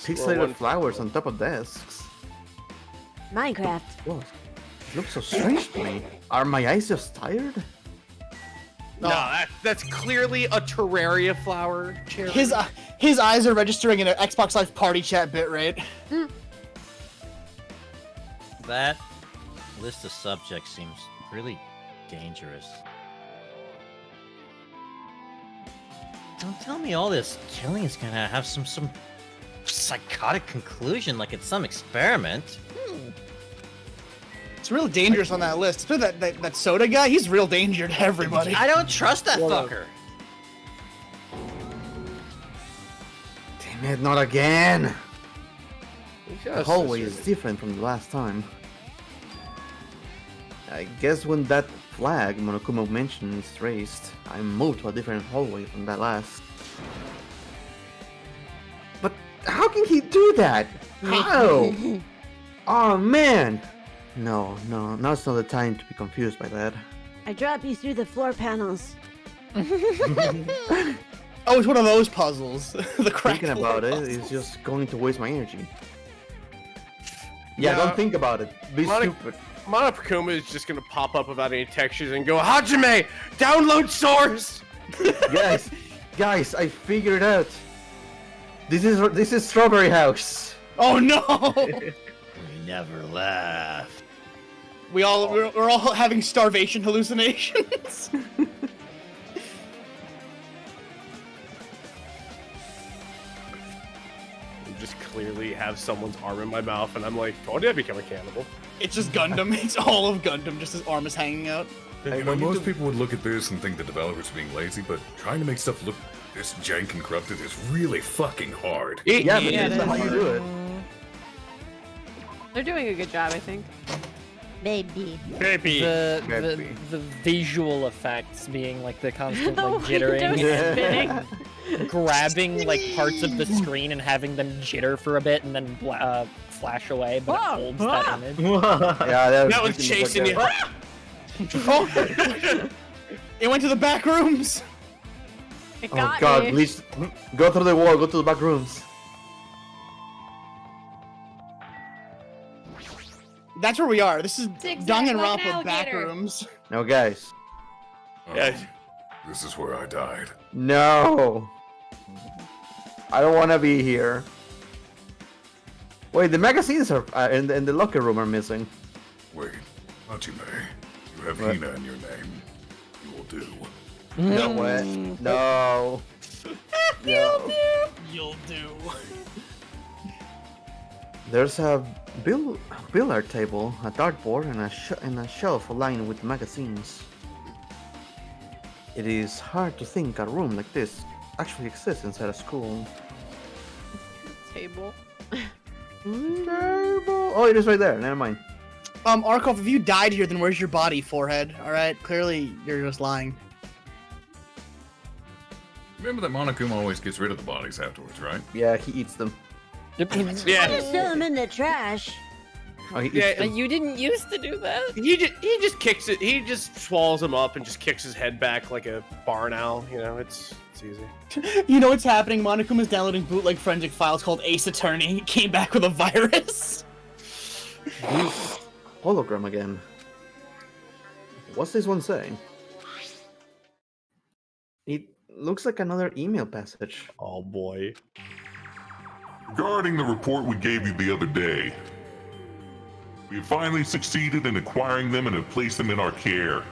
Pixelated flowers on top of desks. Minecraft. Whoa, it looks so strange to me. Are my eyes just tired? No, that's clearly a Terraria flower. Cherry. His eyes are registering in an Xbox Live party chat bitrate. That list of subjects seems really dangerous. Don't tell me all this killing is gonna have some psychotic conclusion, like it's some experiment. It's real dangerous on that list. Especially that soda guy. He's real danger to everybody. I don't trust that fucker. Damn it, not again! The Yes, hallway that's is different from the last time. I guess when that flag Monokuma mentioned is raised, I moved to a different hallway from that last. But how can he do that? How? Oh man! No, now's not the time to be confused by that. I drop you through the floor panels. Oh, it's one of those puzzles. The crack Thinking floor about it puzzles. is just going to waste my energy. Yeah, don't think about it. Be stupid. Monokuma is just gonna pop up without any textures and go, Hajime, download source! guys, I figured it out. This is Strawberry House. Oh no! We never left. we're all having starvation hallucinations. I just clearly have someone's arm in my mouth, and I'm like, oh, did I become a cannibal? It's just Gundam. It's all of Gundam. Just his arm is hanging out. You know, most people would look at this and think the developers are being lazy, but trying to make stuff look this jank and corrupted is really fucking hard. Yeah, but that's how you do it. They're doing a good job, I think. Maybe. The visual effects being like the constant The like window jittering, spinning. grabbing like parts of the screen and having them jitter for a bit and then flash away, but it holds that image. Yeah, that was chasing you. It went to the back rooms. It Oh got god, me. please go through the wall, go to the back rooms. That's where we are. This is Zigzag like an Danganronpa back alligator. rooms. No, guys. Yeah. This is where I died. No. I don't want to be here. Wait, the magazines are in the locker room are missing. Wait, Hajime, you have What? Hina in your name. You will do. No way. No. You'll do. There's a billiard table, a dartboard, and a shelf lined with magazines. It is hard to think a room like this actually exists inside a school. Table. Oh, it is right there. Never mind. Arcolf, if you died here, then where's your body, forehead? All right, clearly you're just lying. Remember that Monokuma always gets rid of the bodies afterwards, right? Yeah, he eats them. I just throw them in the trash. Oh, he eats Yeah, them. You didn't used to do that. He just kicks it. He just swallows him up and just kicks his head back like a barn owl. You know, it's easy. You know what's happening? Monokuma's downloading bootleg forensic files called Ace Attorney. He came back with a virus. Hologram again. What's this one saying? It looks like another email passage. Oh boy. Regarding the report we gave you the other day, we have finally succeeded in acquiring them and have placed them in our care.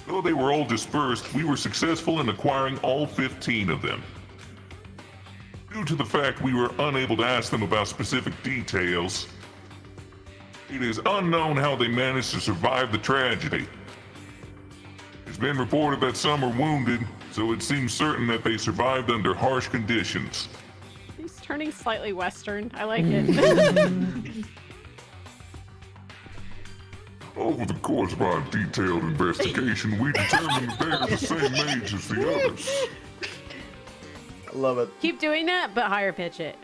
Though they were all dispersed, we were successful in acquiring all 15 of them. Due to the fact we were unable to ask them about specific details, it is unknown how they managed to survive the tragedy. It's been reported that some are wounded, so it seems certain that they survived under harsh conditions. He's turning slightly Western. I like it. Over the course of our detailed investigation, we determined that they are the same age as the others. I love it. Keep doing that, but higher pitch it.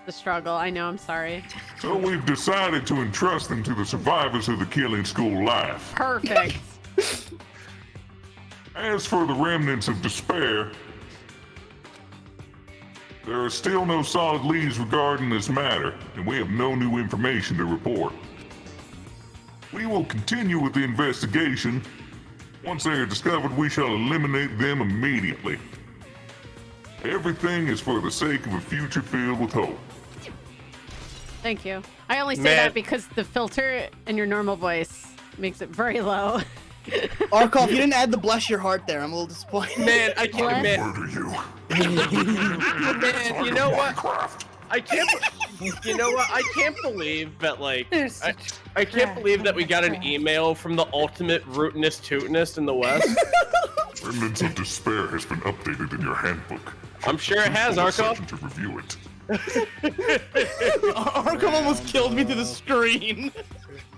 The struggle. I know. I'm sorry. So we've decided to entrust them to the survivors of the killing school life. Perfect. As for the remnants of despair, there are still no solid leads regarding this matter, and we have no new information to report. We will continue with the investigation. Once they are discovered, we shall eliminate them immediately. Everything is for the sake of a future filled with hope. Thank you. I only say Man. that because the filter in your normal voice makes it very low. Arcolf, you didn't add the bless your heart there. I'm a little disappointed. Man, I can't. Man, Murder you. man, you know what? I can't. You know what? I can't believe that. Like, I can't believe that we got an email from the ultimate rootinest tootinest in the West. Remnants of despair has been updated in your handbook. I'm sure it has, Arcolf. To review it. Arcolf almost killed me through the screen.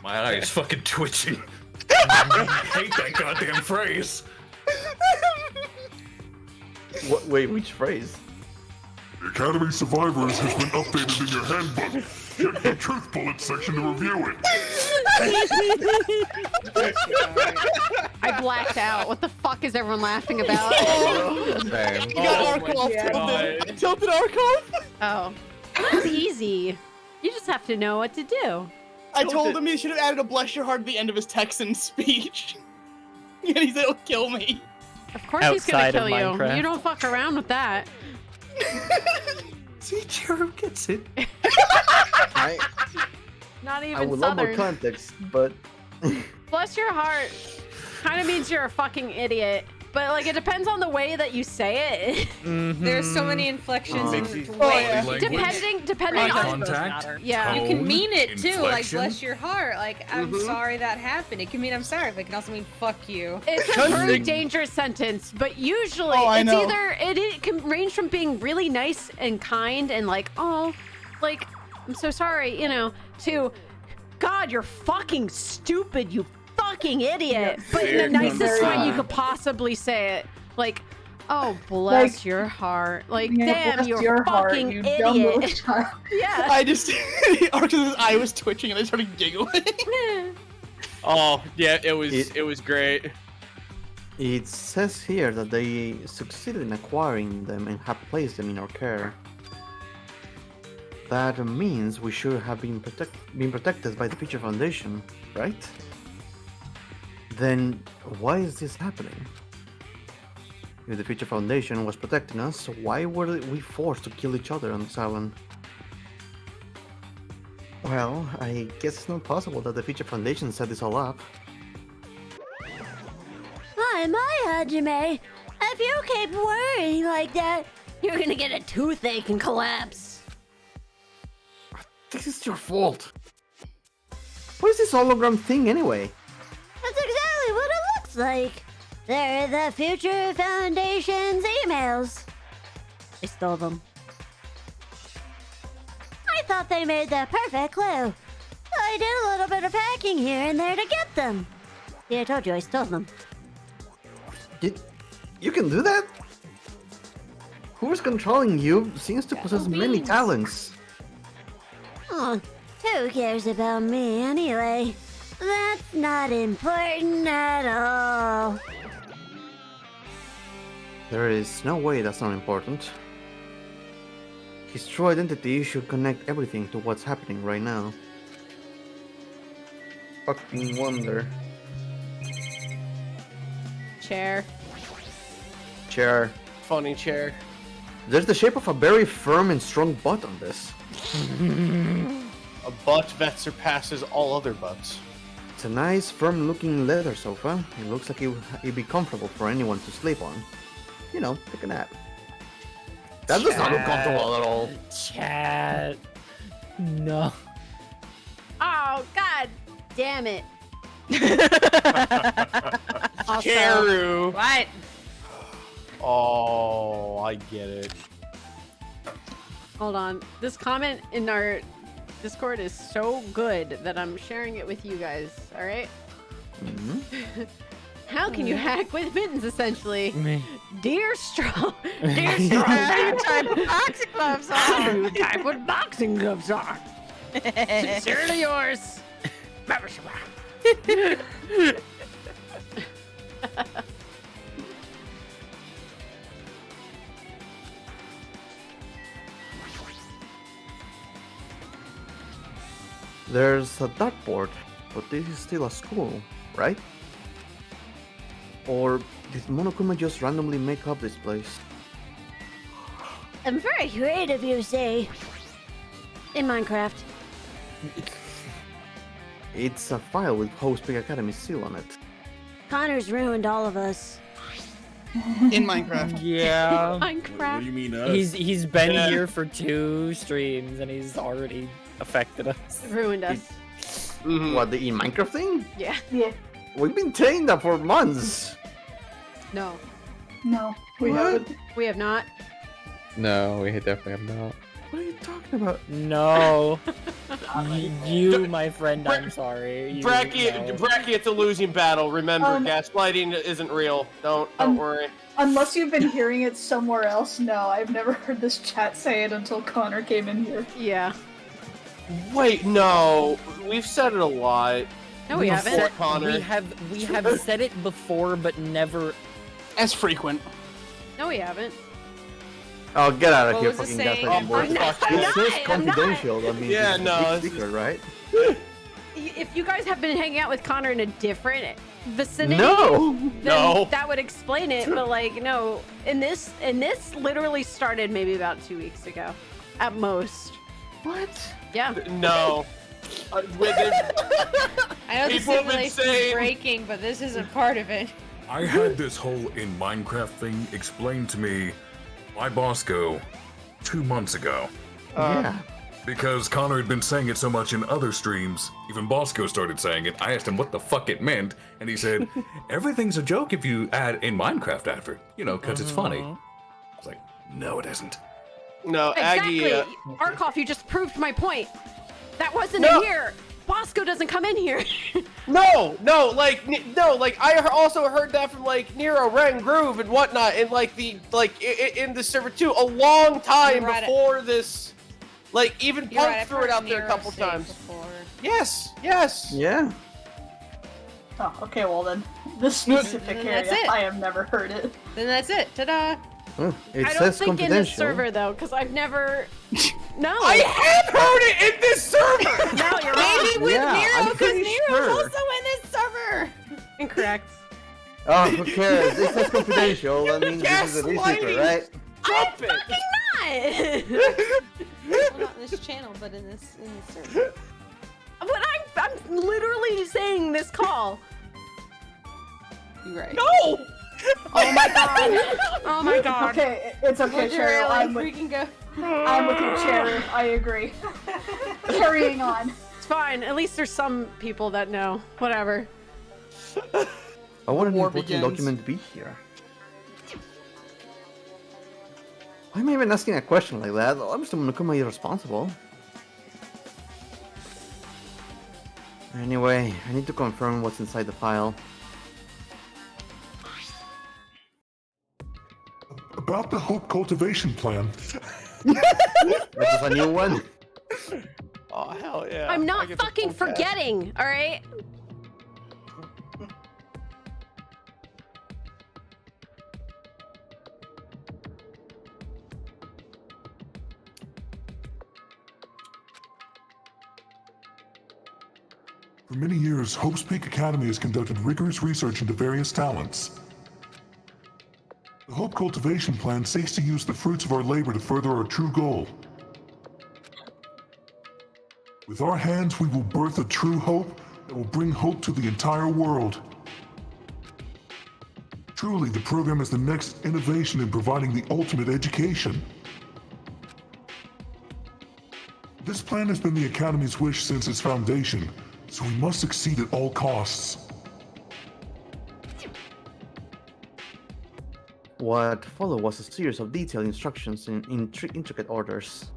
My eye is fucking twitching. I hate that goddamn phrase. Wait, which phrase? The Academy Survivors has been updated in your handbook. Check the truth bullet section to review it. I blacked out. What the fuck is everyone laughing about? You got Arcolf. Tilted Arcolf. Oh, it's easy. You just have to know what to do. I told him he should have added a bless your heart at the end of his Texan speech. And he said it'll kill me. Of course he's gonna Outside of kill you. Minecraft. You don't fuck around with that. See, Cheru gets it. Not even I would love more Southern. context, but Bless your heart kind of means you're a fucking idiot. But like it depends on the way that you say it. There's so many inflections and depending Eye on contact, yeah. You can mean it too, like inflection. bless your heart. Like I'm sorry that happened. It can mean I'm sorry, but it can also mean fuck you. It's a very dangerous sentence, but usually I it's know. either it can range from being really nice and kind and like, oh, like I'm so sorry, you know, to God, you're fucking stupid, you fucking idiot. But in the nicest way you could possibly say it. Like, oh, bless Like, your heart. Like, yeah, damn, bless you're your heart, fucking you dumb little idiot. child. Yeah. I just Arcolf's eye was twitching and I started giggling. Oh yeah, it was great. it says here that they succeeded in acquiring them and have placed them in our care. That means we should have been protected by the Future Foundation, right? Then why is this happening? If the Future Foundation was protecting us, why were we forced to kill each other on this island? Well, I guess it's not possible that the Future Foundation set this all up. Hi, my Hajime. If you keep worrying like that, you're gonna get a toothache and collapse. This is your fault. What is this hologram thing anyway? That's exactly what it looks like. They're the Future Foundation's emails. I stole them. I thought they made the perfect clue. I did a little bit of hacking here and there to get them. Yeah, I told you I stole them. You can do that? Who's controlling you seems to possess many talents. Oh, who cares about me anyway? That's not important at all. There is no way that's not important. His true identity should connect everything to what's happening right now. Fucking wonder. Chair. Chair. Funny chair. There's the shape of a very firm and strong butt on this. A butt that surpasses all other butts. It's a nice, firm-looking leather sofa. It looks like it'd be comfortable for anyone to sleep on. You know, take a nap. That does not look comfortable at all. Chat. No. Oh, god damn it. Also, Cheru. what? Oh, I get it. Hold on. This comment in our Discord is so good that I'm sharing it with you guys, alright? How can you hack with mittens, essentially? Dear Strong. Dear Strong. How type of boxing gloves are? Type what boxing gloves are. Sincerely yours. There's a dartboard, but this is still a school, right? Or did Monokuma just randomly make up this place? I'm very creative, you see. In Minecraft. It's a file with Host Big Academy seal on it. Connor's ruined all of us. In Minecraft. Yeah. Minecraft. What do you mean He's been here for 2 streams and he's already affected us. Ruined us. What, the in Minecraft thing? Yeah. Yeah. We've been saying that for months. No. No, we haven't. We have not. No, we definitely have not. What are you talking about? No. You, my friend, I'm sorry. You, Bracky, it's a losing battle. Remember, gaslighting isn't real. Don't worry. Unless you've been hearing it somewhere else, no, I've never heard this chat say it until Connor came in here. Yeah. Wait, no. We've said it a lot. No, we haven't. Before, Connor. We have said it before, but never as frequent. No, we haven't. Oh, get out of What here, was it fucking saying? gaslighting board. I'm not- This is I'm not. confidential. I mean, Yeah, it's a no, big it's secret, right? If you guys have been hanging out with Connor in a different vicinity, No. then No. that would explain it. But like, no, and this literally started maybe about 2 weeks ago, at most. What? Yeah. No. I know the People have been simulation's saying- breaking, but this isn't part of it. I had this whole in Minecraft thing explained to me by Bosco 2 months ago. Yeah. Because Connor had been saying it so much in other streams, even Bosco started saying it. I asked him what the fuck it meant, and he said, everything's a joke if you add in Minecraft after it, you know, because it's funny. I was like, no, it isn't. No, Exactly. Aggie. Arcolf, you just proved my point. That wasn't No. in here. Bosco doesn't come in here. No, I also heard that from like Nero, Ren, Groove, and whatnot, and in the server too, a long time You're right. before this. Like even You're Punk right, I've threw it heard out there a Nero couple say it times. before. Yes. Yeah. Oh, okay, well then. This specific Then area, that's it. I have never heard it. Then that's it. Ta-da! It I don't says think in confidential. this server though, because I've never. No. I have heard it in this server. No, you're wrong. Maybe with Yeah, Nero, I'm because pretty Nero's sure. also in this server. Incorrect. Oh, who cares? It says confidential. That means this is a secret, right? Drop it. Well, not in this channel, but in this server. But I'm literally saying this call. You're right. No. Oh my god. Oh my god. Okay, it's okay, Would you Cheru. really I'm with, freaking go? I'm with you, Cheru. I agree. Carrying on. It's fine. At least there's some people that know. Whatever. I want an war important begins. document to be here. Why am I even asking a question like that? I'm just gonna come irresponsible. Anyway, I need to confirm what's inside the file. About the Hope Cultivation Plan. This is a new one. Oh hell yeah! I'm I not get the fucking full cast. forgetting, alright? For many years, Hope's Peak Academy has conducted rigorous research into various talents. The Hope Cultivation Plan seeks to use the fruits of our labor to further our true goal. With our hands, we will birth a true hope that will bring hope to the entire world. Truly, the program is the next innovation in providing the ultimate education. This plan has been the Academy's wish since its foundation, so we must succeed at all costs. What followed was a series of detailed instructions in intricate orders.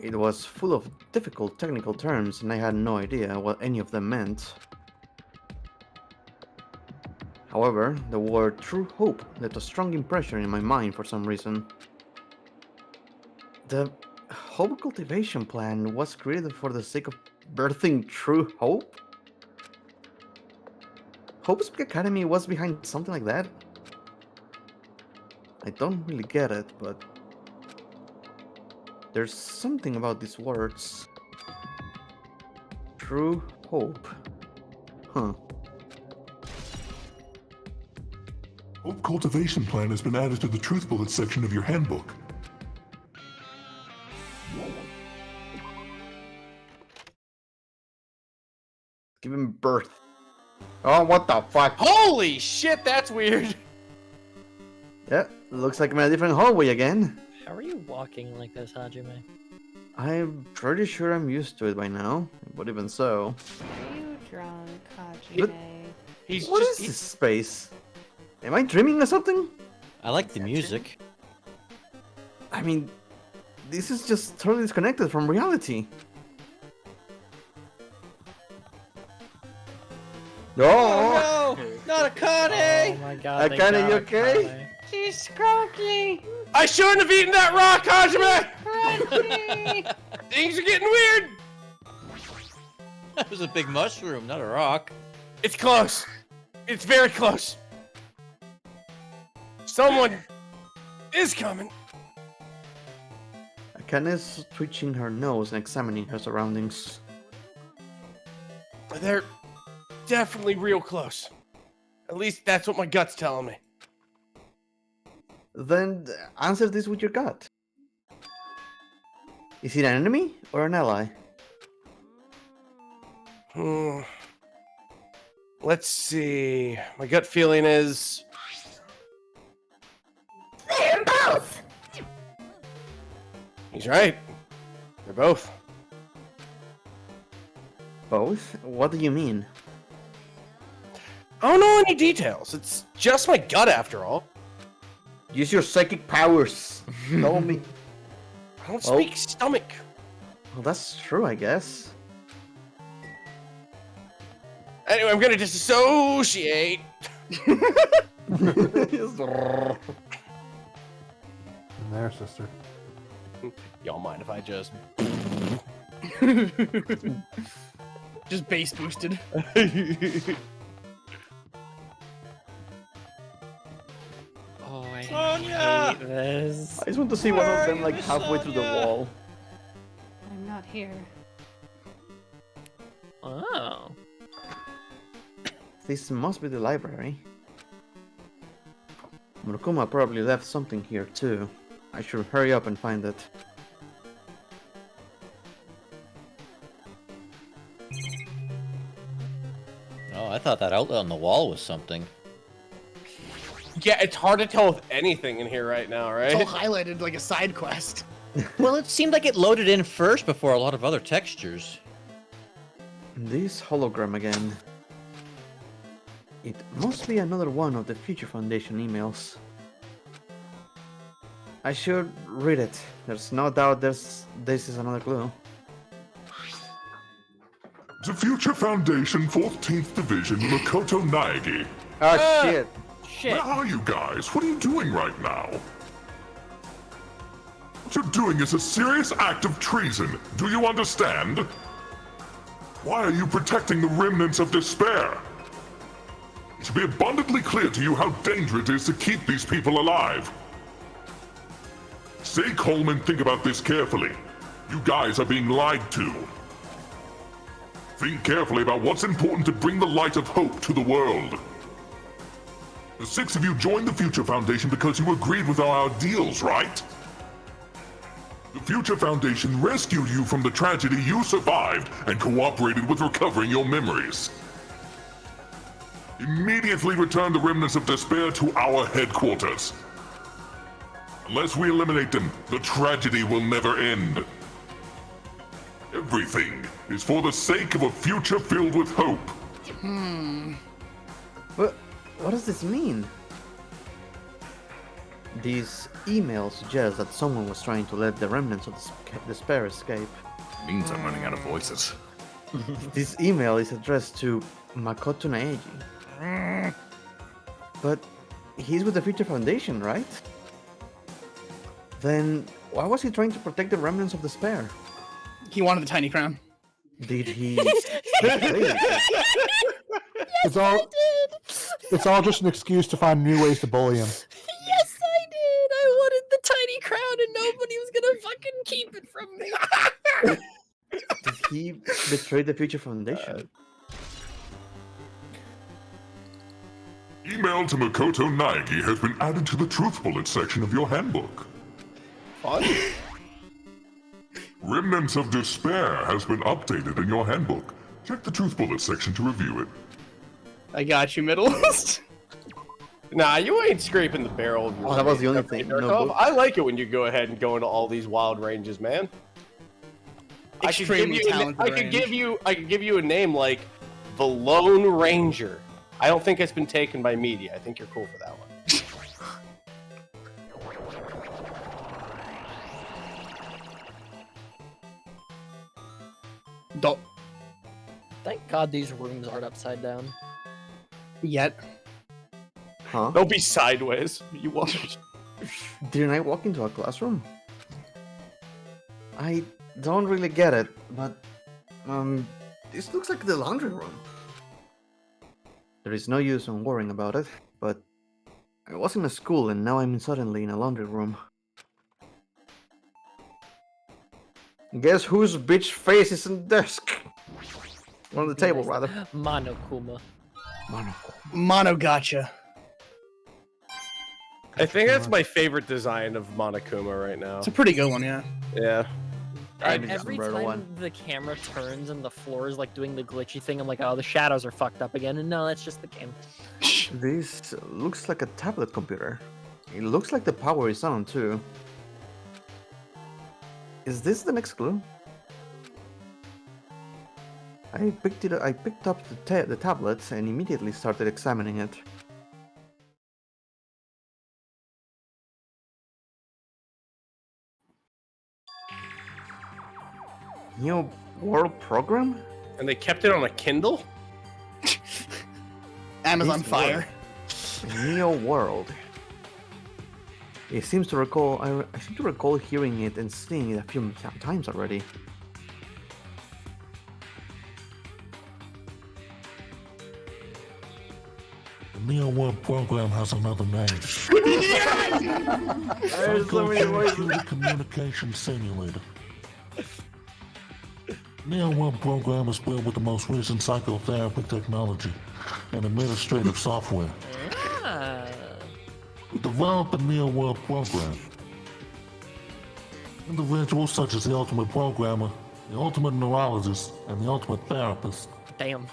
It was full of difficult technical terms, and I had no idea what any of them meant. However, the word True Hope left a strong impression in my mind for some reason. The Hope Cultivation Plan was created for the sake of birthing true hope? Hope's Peak Academy was behind something like that? I don't really get it, but there's something about these words. True hope. Huh. Hope Cultivation Plan has been added to the Truth Bullet section of your handbook. Giving birth. Oh, what the fuck? Holy shit, that's weird. Yeah, looks like I'm in a different hallway again. How are you walking like this, Hajime? I'm pretty sure I'm used to it by now, but even so. Are you drunk, But- Hajime? What is this space? Am I dreaming or something? I like the music. I mean, this is just totally disconnected from reality. Oh, no! Not Akane! Oh my god. they Akane, got you okay? Akane. She's scrunky. I shouldn't have eaten that rock, Hajime. Crunchy. Things are getting weird. That was a big mushroom, not a rock. It's close. It's very close. Someone is coming. Akane is twitching her nose and examining her surroundings. They're definitely real close. At least that's what my gut's telling me. Then answer this with your gut. Is it an enemy or an ally? Let's see. My gut feeling is They're both! he's right. They're both. Both? What do you mean? I don't know any details. It's just my gut after all. Use your psychic powers. Tell me. I don't speak stomach. Well, that's true, I guess. Anyway, I'm gonna disassociate. In there, sister. Y'all mind if I just Just base boosted. I just want to see one of them like halfway through the wall. I'm not here. Oh. This must be the library. Murukuma probably left something here too. I should hurry up and find it. Oh, I thought that outlet on the wall was something. Yeah, it's hard to tell with anything in here right now, right? It's all highlighted like a side quest. Well, it seemed like it loaded in first before a lot of other textures. This hologram again. It must be another one of the Future Foundation emails. I should read it. There's no doubt this is another clue. The Future Foundation 14th Division, Makoto Naegi. Oh shit. Where are you guys? What are you doing right now? What you're doing is a serious act of treason. Do you understand? Why are you protecting the remnants of despair? It should be abundantly clear to you how dangerous it is to keep these people alive. Stay calm and think about this carefully. You guys are being lied to. Think carefully about what's important to bring the light of hope to the world. The 6 of you joined the Future Foundation because you agreed with our ideals, right? The Future Foundation rescued you from the tragedy you survived and cooperated with recovering your memories. Immediately return the remnants of despair to our headquarters. Unless we eliminate them, the tragedy will never end. Everything is for the sake of a future filled with hope. What does this mean? These emails suggest that someone was trying to let the remnants of despair escape. Means I'm running out of voices. This email is addressed to Makoto Naegi. But he's with the Future Foundation, right? Then why was he trying to protect the remnants of despair? He wanted the tiny crown. Did he? It's all just an excuse to find new ways to bully him. Yes, I did. I wanted the tiny crown, and nobody was gonna fucking keep it from me. Did he betray the Future Foundation? Email to Makoto Naegi has been added to the Truth Bullet section of your handbook. Fun. Remnants of Despair has been updated in your handbook. Check the Truth Bullet section to review it. I got you, Middleist. Nah, you ain't scraping the barrel of your that was the only thing. No Arcolf. book. I like it when you go ahead and go into all these wild ranges, man. Extremely talented I could give you a name like the Lone Ranger. I don't think it's been taken by media. I think you're cool for that one. Don't. Thank God these rooms aren't upside down. Yet. Huh? Don't be sideways. You walk. Didn't I walk into a classroom? I don't really get it, but this looks like the laundry room. There is no use in worrying about it, but I was in a school and now I'm suddenly in a laundry room. Guess whose bitch face is on the desk? On the table, rather. Monokuma. Mono gotcha. I think that's my favorite design of Monokuma right now. It's a pretty good one, yeah. Yeah. And every time the camera turns and the floor is like doing the glitchy thing, I'm like, oh, the shadows are fucked up again. And no, that's just the game. This looks like a tablet computer. It looks like the power is on too. Is this the next clue? I picked up the tablet and immediately started examining it. New World Program? And they kept it on a Kindle? Amazon This Fire. Neo World. I seem to recall hearing it and seeing it a few times already. Neo World program has another name. There's so many voices. Psychotherapeutic Communication Simulator. Neo World program is built with the most recent psychotherapy technology and administrative software. We developed the Neo World program. Individuals such as the Ultimate Programmer, the Ultimate Neurologist, and the Ultimate Therapist Damn.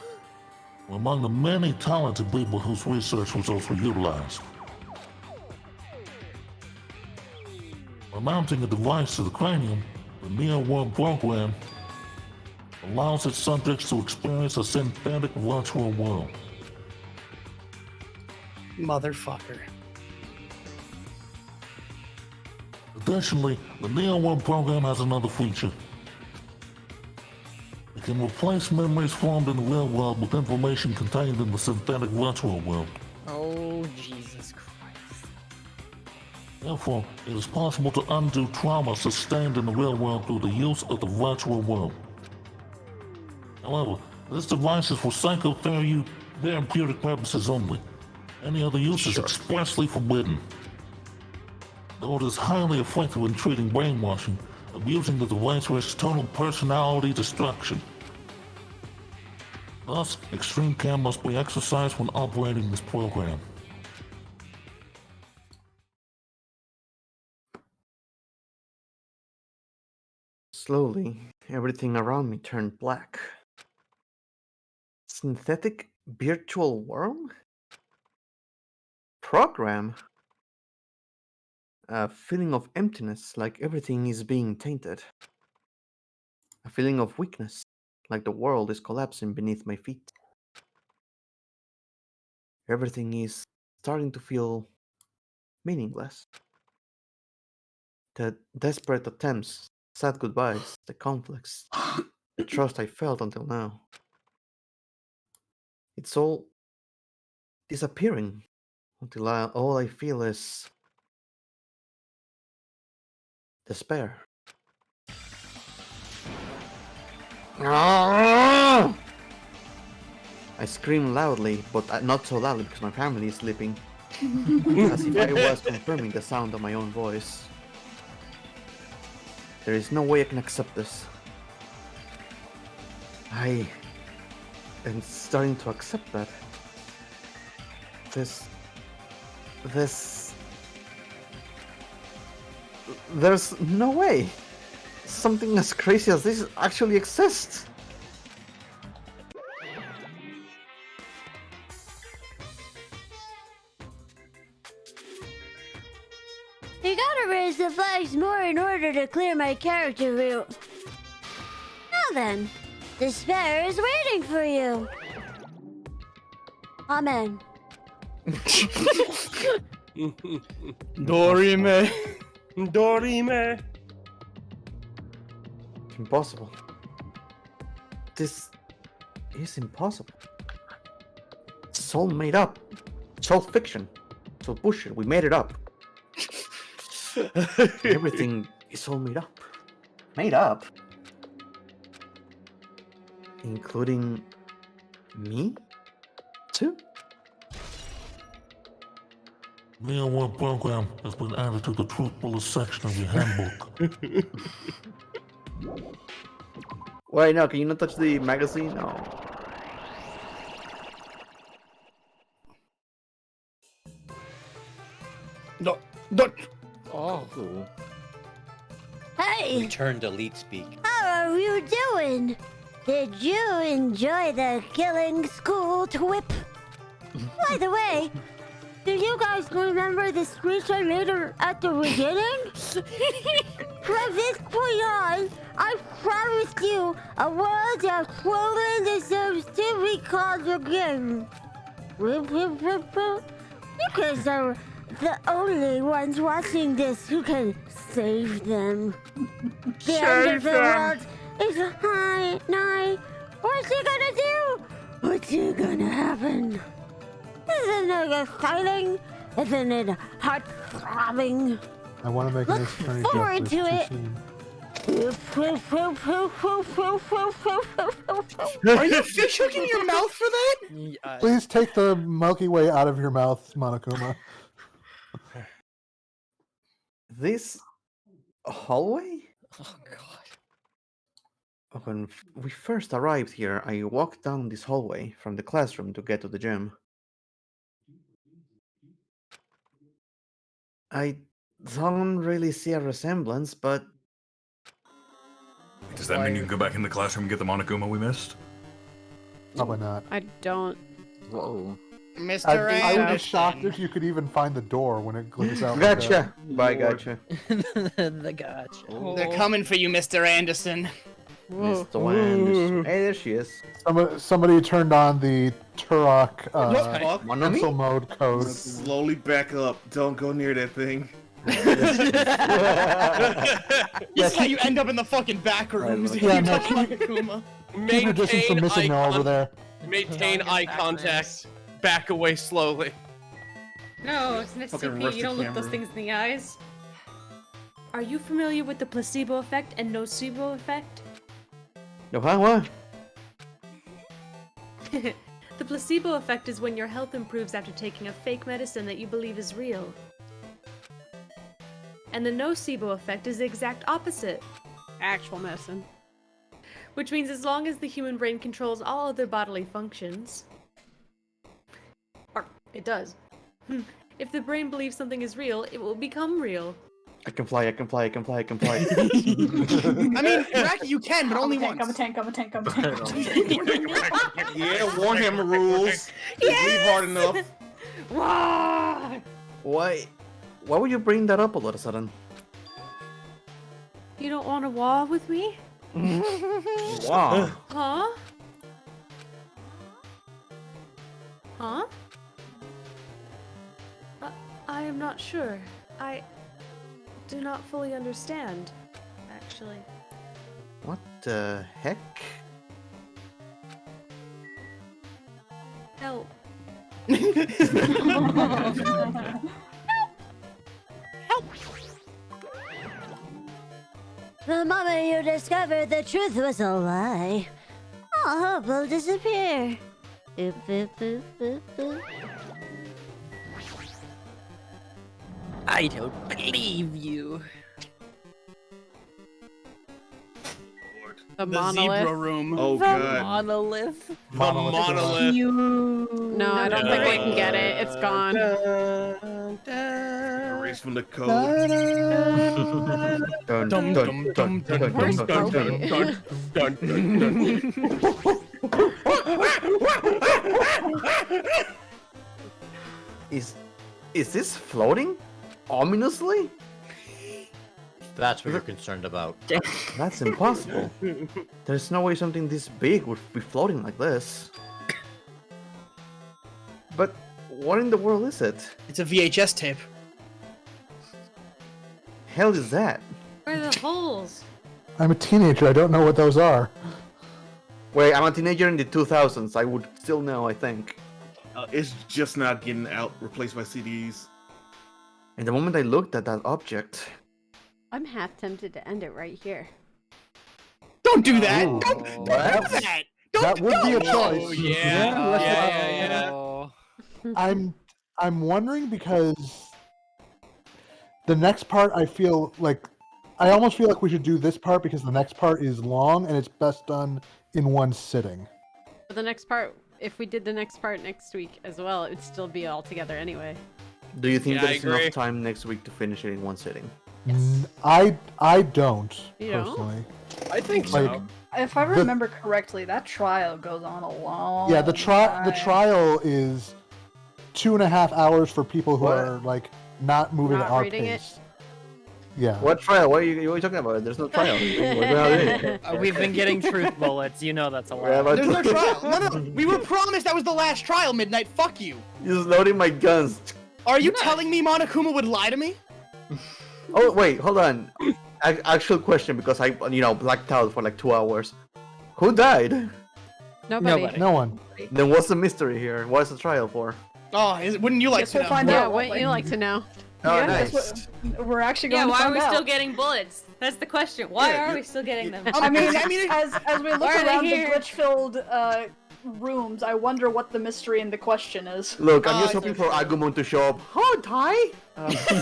were among the many talented people whose research results were utilized. By mounting a device to the cranium, the Neo World program allows its subjects to experience a synthetic virtual world. Motherfucker. Additionally, the Neo World program has another feature. It can replace memories formed in the real world with information contained in the synthetic virtual world. Oh, Jesus Christ. Therefore, it is possible to undo trauma sustained in the real world through the use of the virtual world. However, this device is for psychotherapeutic purposes only. Any other use is expressly forbidden. Though it is highly effective in treating brainwashing, abusing the device risks total personality destruction. Thus, extreme care must be exercised when operating this program. Slowly, everything around me turned black. Synthetic virtual world? Program? A feeling of emptiness, like everything is being tainted. A feeling of weakness, like the world is collapsing beneath my feet. Everything is starting to feel meaningless. The desperate attempts, sad goodbyes, the conflicts, the trust I felt until now. It's all disappearing until all I feel is despair. I scream loudly, but not so loudly because my family is sleeping. As if I was confirming the sound of my own voice. There is no way I can accept this. I am starting to accept that. There's no way something as crazy as this actually exists. You gotta raise the flags more in order to clear my character route. Now then, despair is waiting for you. Amen. Dorime. Dorime. Impossible. This is impossible. It's all made up. It's all fiction. It's all bullshit. We made it up. Everything is all made up. Made up? Including me? Too? Neo World program has been added to the Truth Bullet section of your handbook. Wait, no, can you not touch the magazine? No. No, no. Oh. Hey! Return to lead speak. How are you doing? Did you enjoy the killing school whip? By the way, do you guys remember the speech I made at the beginning? From this point on, I promise you a world that truly deserves to be called again. You guys are the only ones watching this who can save them. The end of the world is nigh. What's it gonna do? What's it gonna happen? Isn't it exciting? Isn't it heart-throbbing? I want to make an external Forward joke, to but it. it's too soon. Are you fish hooking your mouth for that? Please take the Milky Way out of your mouth, Monokuma. This hallway? Oh god. When we first arrived here, I walked down this hallway from the classroom to get to the gym. I don't really see a resemblance, but Does that mean you can go back in the classroom and get the Monokuma we missed? Probably not. I don't. Whoa. Mr. I would be Anderson. shocked if you could even find the door when it glitters out. Gotcha. Bye, gotcha. The gotcha. They're coming for you, Mr. Anderson. Mr. Anderson. Hey, there she is. Somebody turned on the Turok fuck? pencil mode code. Slowly back up. Don't go near that thing. This is how you end up in the fucking back rooms. Yeah, You no, talk about Akuma. Keep your distance from missing now over there. Maintain eye contact. Back away slowly. No, it's an Fucking SCP. rusty You don't look camera. those things in the eyes. Are you familiar with the placebo effect and nocebo effect? No, huh? What? The placebo effect is when your health improves after taking a fake medicine that you believe is real. And the nocebo effect is the exact opposite. Actual medicine. Which means as long as the human brain controls all other bodily functions, or it does. If the brain believes something is real, it will become real. I can fly, I can fly, I can fly, I can fly. I mean, Raki, you can, but only once. I'm a tank. Yeah, Warhammer rules. Yes! Leave hard enough. Why would you bring that up all of a sudden? You don't want to war with me? Wow. Huh? Huh? I am not sure. I do not fully understand, actually. What the heck? Help. The moment you discover the truth was a lie, all hope will disappear. Boop, boop, boop, boop, boop. I don't believe you. The The monolith. zebra room. Oh, The God. monolith. The monolith. No, I don't think we can get it. It's gone. Erase from the code. Dun, dun, dun, dun, dun, Where's dun, dun, dun, Kobe? Is this floating? Ominously? That's what you're concerned about. That's impossible. There's no way something this big would be floating like this. But what in the world is it? It's a VHS tape. Hell is that? Where are the holes? I'm a teenager. I don't know what those are. Wait, I'm a teenager in the 2000s. I would still know, I think. It's just not getting out, replaced by CDs. And the moment I looked at that object, I'm half tempted to end it right here. Don't do that! Ooh. Don't do What? that! That would be a choice. Oh, yeah. I'm wondering because the next part I feel like I almost feel like we should do this part because the next part is long and it's best done in one sitting. For the next part, if we did the next part next week as well, it would still be all together anyway. do you think Yeah, I there's agree. enough time next week to finish it in one sitting? I don't You don't? personally. I think Like, so. If I remember correctly, that trial goes on a long. Yeah, the time. trial is 2.5 hours for people who What? are like not moving Not at our reading it? pace. Yeah. What trial? What are you talking about? There's no trial. We're not doing it. We've been getting truth bullets. You know that's a Yeah, lie. but- There's no trial. No. We were promised that was the last trial, Midnight. Fuck you. Just loading my guns. Are you telling me Monokuma would lie to me? Oh wait, hold on. Actual question because I blacked out for like 2 hours. Who died? Nobody. No one. Then what's the mystery here? What's the trial for? Oh, wouldn't you like Guess to we'll know? find Yeah, out. wouldn't you like to know? Oh, Yeah, nice. that's what we're actually going Yeah, to why are find we out. still getting bullets? That's the question. Why Yeah, are we still getting them? I mean, as we look Why are they around the here? glitch-filled rooms, I wonder what the mystery in the question is. Look, I'm just hoping for Agumon to show up. Oh, Ty!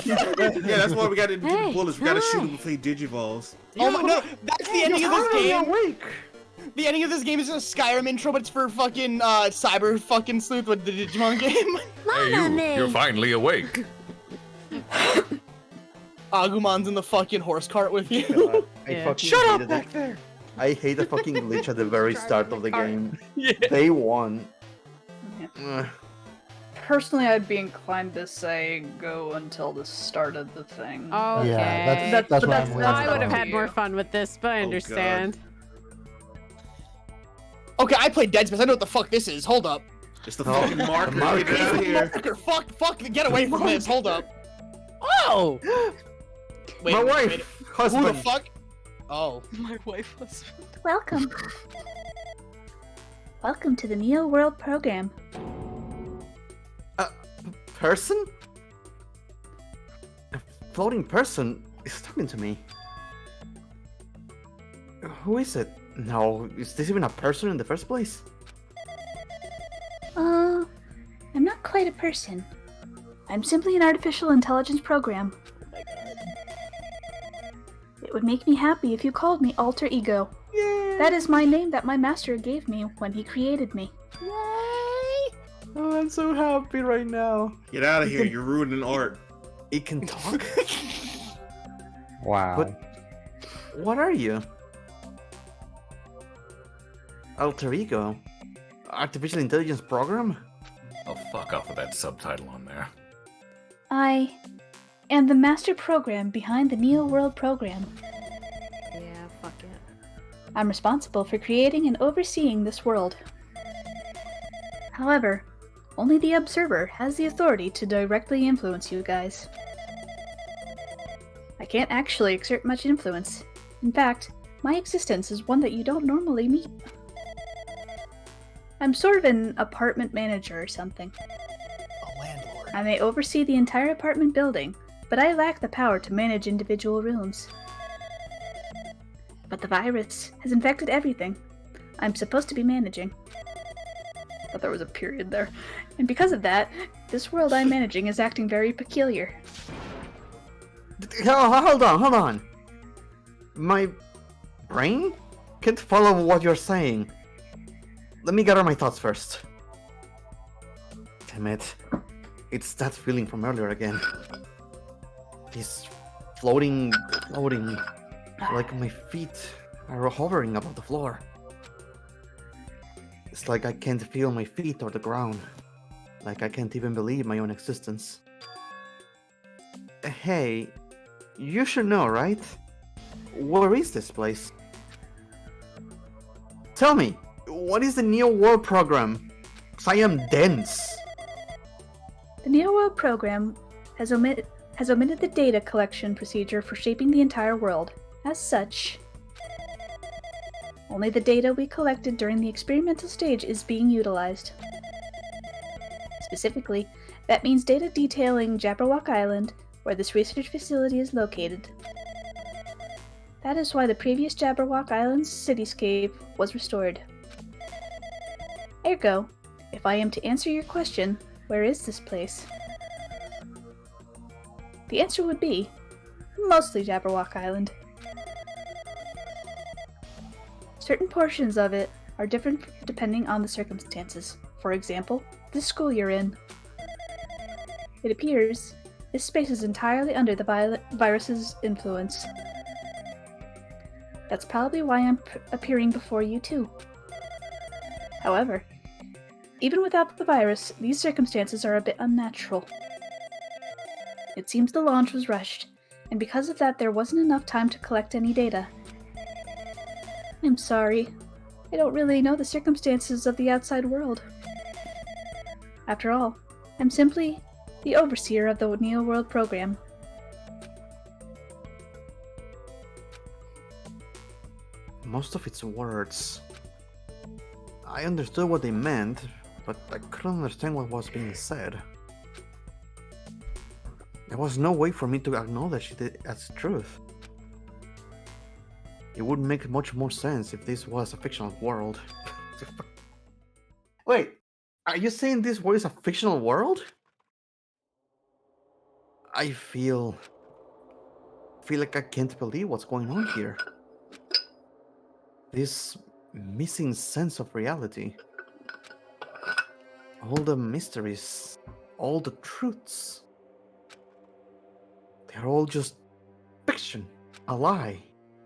Yeah, that's why we got to do the Hey, bullets. We got to hi. shoot them before he digivolves. Oh my no, that's the ending of this game. Awake. The ending of this game is a Skyrim intro, but it's for fucking cyber fucking sleuth with the Digimon game. Hey, you're finally awake. Agumon's in the fucking horse cart with you. I fucking Shut up hated back it. there. I hate the fucking glitch at the very start of the game. Yeah. They won. Personally, I'd be inclined to say go until the start of the thing. Okay. Yeah, that's what I'm waiting I would have for. had more fun with this, but I understand. Okay, I played Dead Space. I know what the fuck this is. Hold up. It's the fucking marker. Get out of here. Marker. Fuck. Get away from this. Hold up. Oh! Wait, My wait, wife, wait. husband. Who the fuck? Oh. My wife husband. Welcome. Welcome to the Neo World program. Person? A floating person is talking to me. Who is it? No, is this even a person in the first place? I'm not quite a person. I'm simply an artificial intelligence program. It would make me happy if you called me Alter Ego. Yay! That is my name that my master gave me when he created me. Oh, I'm so happy right now. Get out of here. You're ruining art. It can talk? Wow. But what are you? Alter Ego? Artificial intelligence program? Oh, fuck off with that subtitle on there. I am the master program behind the Neo World program. Yeah, fuck it. I'm responsible for creating and overseeing this world. However, only the Observer has the authority to directly influence you guys. I can't actually exert much influence. In fact, my existence is one that you don't normally meet. I'm sort of an apartment manager or something. A landlord. I may oversee the entire apartment building, but I lack the power to manage individual rooms. But the virus has infected everything I'm supposed to be managing. Thought there was a period there. And because of that, this world I'm managing is acting very peculiar. Hold on. My brain can't follow what you're saying. Let me gather my thoughts first. Damn it. It's that feeling from earlier again. This floating, like my feet are hovering above the floor. It's like I can't feel my feet or the ground. Like I can't even believe my own existence. Hey, you should know, right? Where is this place? Tell me, what is the Neo World program? 'Cause I am dense. The Neo World program has omitted the data collection procedure for shaping the entire world. As such, only the data we collected during the experimental stage is being utilized. Specifically, that means data detailing Jabberwock Island, where this research facility is located. That is why the previous Jabberwock Island's cityscape was restored. Ergo, if I am to answer your question, where is this place? The answer would be, mostly Jabberwock Island. Certain portions of it are different depending on the circumstances. For example, the school you're in. It appears this space is entirely under the virus's influence. That's probably why I'm appearing before you too. However, even without the virus, these circumstances are a bit unnatural. It seems the launch was rushed, and because of that there wasn't enough time to collect any data. I'm sorry. I don't really know the circumstances of the outside world. After all, I'm simply the overseer of the Neo World program. Most of its words. I understood what they meant, but I couldn't understand what was being said. There was no way for me to acknowledge it as truth. It would make much more sense if this was a fictional world. Wait, are you saying this world is a fictional world? I feel like I can't believe what's going on here. This missing sense of reality. All the mysteries, all the truths. They're all just fiction, a lie,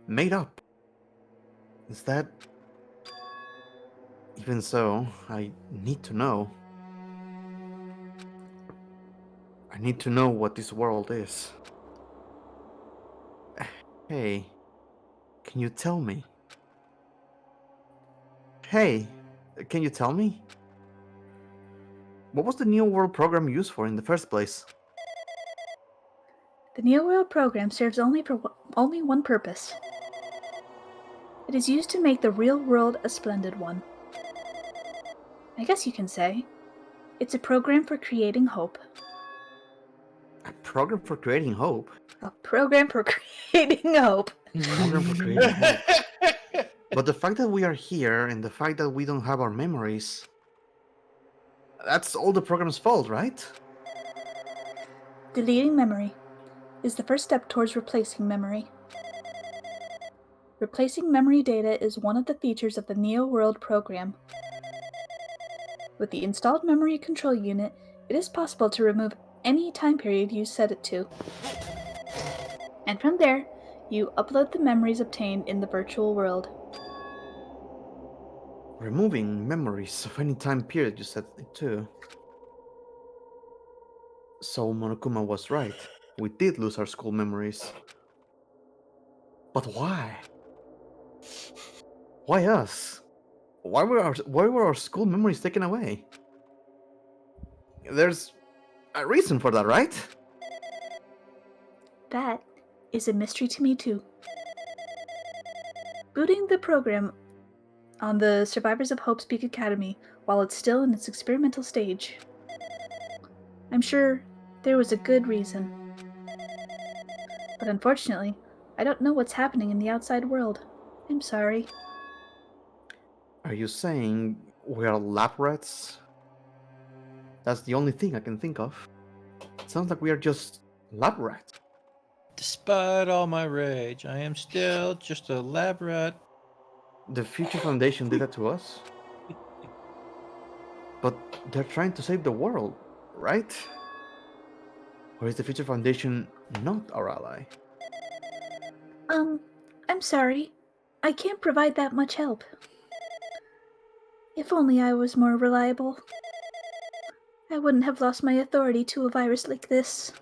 made up. Is that... Even so, I need to know. I need to know what this world is. Hey, can you tell me? Hey, can you tell me? What was the Neo World program used for in the first place? The Neo World program serves only one purpose. It is used to make the real world a splendid one. I guess you can say it's a program for creating hope. A program for creating hope? A program for creating hope. Program for creating hope. But the fact that we are here and the fact that we don't have our memories, that's all the program's fault, right? Deleting memory is the first step towards replacing memory. Replacing memory data is one of the features of the Neo World program. With the installed memory control unit, it is possible to remove any time period you set it to. And from there, you upload the memories obtained in the virtual world. Removing memories of any time period you set it to. So Monokuma was right. We did lose our school memories. But why? Why us? Why were our school memories taken away? There's a reason for that, right? That is a mystery to me too. Booting the program on the survivors of Hope's Peak Academy while it's still in its experimental stage. I'm sure there was a good reason. But unfortunately, I don't know what's happening in the outside world. I'm sorry. Are you saying we are lab rats? That's the only thing I can think of. It sounds like we are just lab rats. Despite all my rage, I am still just a lab rat. The Future Foundation did that to us. But they're trying to save the world, right? Or is the Future Foundation not our ally? I'm sorry. I can't provide that much help. If only I was more reliable. I wouldn't have lost my authority to a virus like this.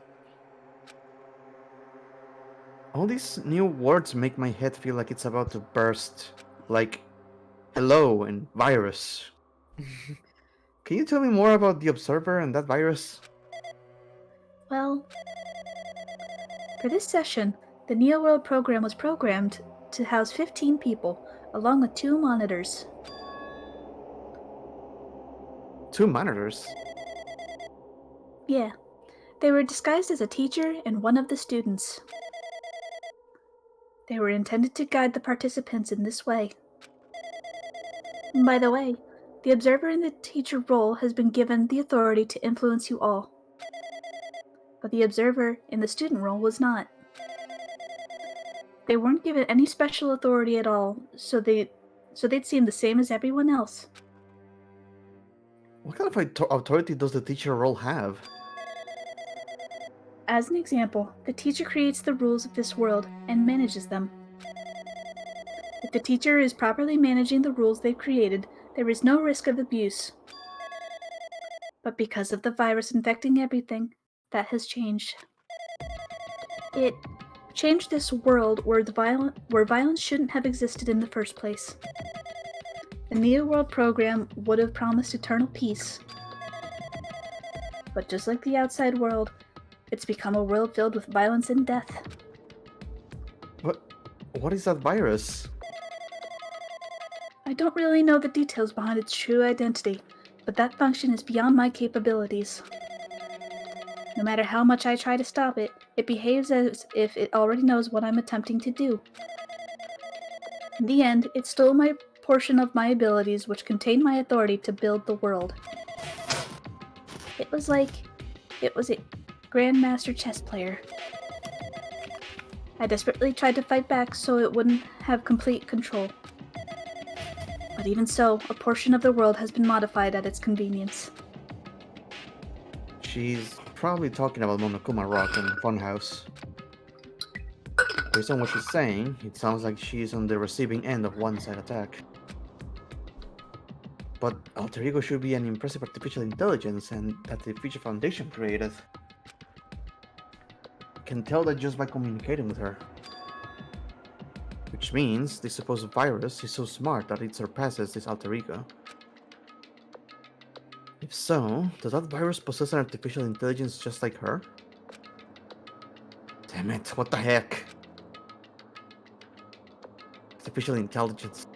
All these new words make my head feel like it's about to burst. Like, hello and virus. Can you tell me more about the Observer and that virus? Well, for this session, the Neo World program was programmed to house 15 people, along with 2 monitors. 2 monitors? Yeah, they were disguised as a teacher and one of the students. They were intended to guide the participants in this way. And by the way, the observer in the teacher role has been given the authority to influence you all. But the observer in the student role was not. They weren't given any special authority at all, so they'd seem the same as everyone else. What kind of authority does the teacher role have? As an example, the teacher creates the rules of this world and manages them. If the teacher is properly managing the rules they've created, there is no risk of abuse. But because of the virus infecting everything, that has changed. It changed this world where violence shouldn't have existed in the first place. The Neo World program would have promised eternal peace. But just like the outside world, it's become a world filled with violence and death. What is that virus? I don't really know the details behind its true identity, but that function is beyond my capabilities. No matter how much I try to stop it, it behaves as if it already knows what I'm attempting to do. In the end, it stole my portion of my abilities, which contained my authority to build the world. It was like it was a grandmaster chess player. I desperately tried to fight back so it wouldn't have complete control. But even so, a portion of the world has been modified at its convenience. She's probably talking about Monokuma Rock and Funhouse. Based on what she's saying, it sounds like she's on the receiving end of one-side attack. But Alter Ego should be an impressive artificial intelligence and that the Future Foundation created. I can tell that just by communicating with her. Which means the supposed virus is so smart that it surpasses this Alter Ego. If so, does that virus possess an artificial intelligence just like her? Damn it, what the heck? Artificial intelligence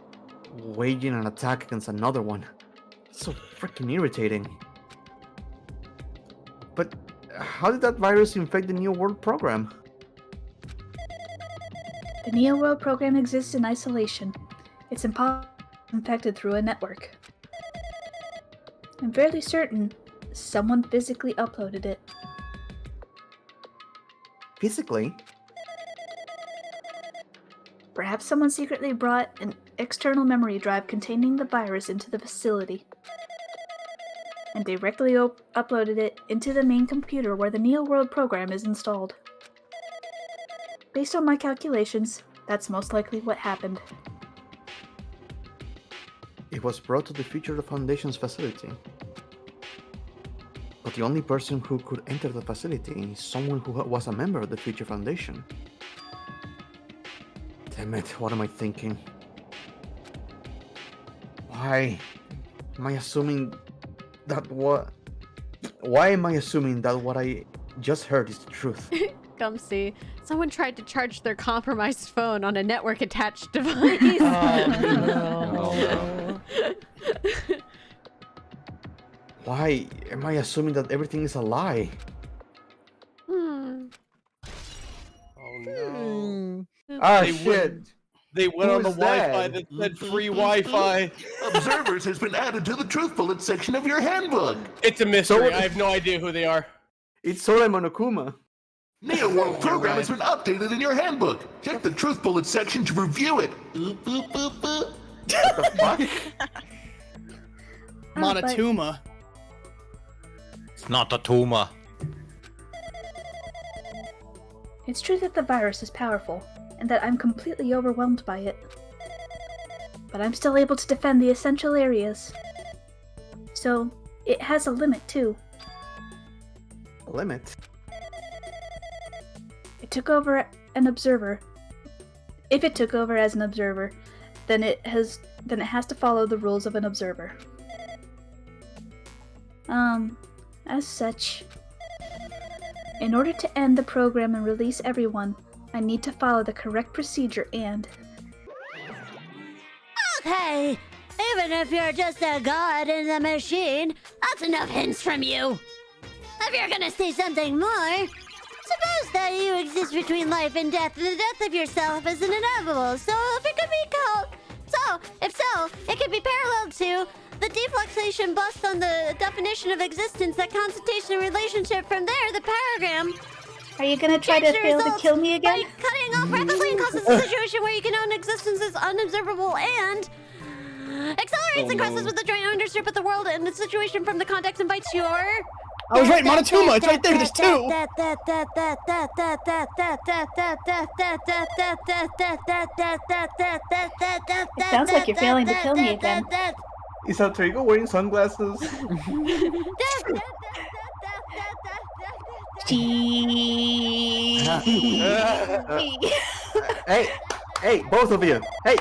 waging an attack against another one. It's so freaking irritating. But how did that virus infect the Neo World program? The Neo World program exists in isolation. It's impossible to be infected through a network. I'm fairly certain someone physically uploaded it. Physically? Perhaps someone secretly brought an external memory drive containing the virus into the facility and directly uploaded it into the main computer where the Neo World program is installed. Based on my calculations, that's most likely what happened. It was brought to the Future Foundation's facility. But the only person who could enter the facility is someone who was a member of the Future Foundation. Damn it, what am I thinking? Why am I assuming that what I just heard is the truth? Come see. Someone tried to charge their compromised phone on a network attached device. No. Why am I assuming that everything is a lie? Oh no. Ah, They shit. went- They went Who on the is that? Wi-Fi that said free Wi-Fi. Observers has been added to the Truth Bullet section of your handbook. It's a mystery. I have no idea who they are. It's Sora Monokuma. Neo World program has been updated in your handbook. Check the Truth Bullet section to review it. Boop, boop, boop, boop. What the fuck? Monotuma. It's not a tumor. It's true that the virus is powerful, and that I'm completely overwhelmed by it. But I'm still able to defend the essential areas. So, it has a limit too. A limit? It took over an observer. If it took over as an observer, then it has to follow the rules of an observer. As such, in order to end the program and release everyone, I need to follow the correct procedure and... Okay, even if you're just a god in the machine, that's enough hints from you. If you're gonna say something more, suppose that you exist between life and death, and the death of yourself is inevitable. So if it could be called, it could be parallel to the defluxation bust on the definition of existence that constitutes a relationship. From there, the paragram. Are you gonna try to fail to kill me again? By cutting off rapidly and causes a situation where you can own existence as unobservable and accelerates and crosses with the joint ownership of the world and the situation from the context invites your... I was right, Monotuma. It's right there. There's two. It sounds like you're failing to kill me again. Is Alter Ego wearing sunglasses? Hey, both of you. Hey.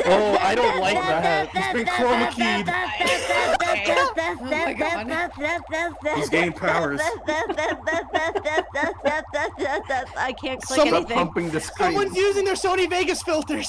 Oh, I don't like that. He's been chroma keyed. He's gaining powers. I can't click Stop anything. pumping the screen. Someone's using their Sony Vegas filters.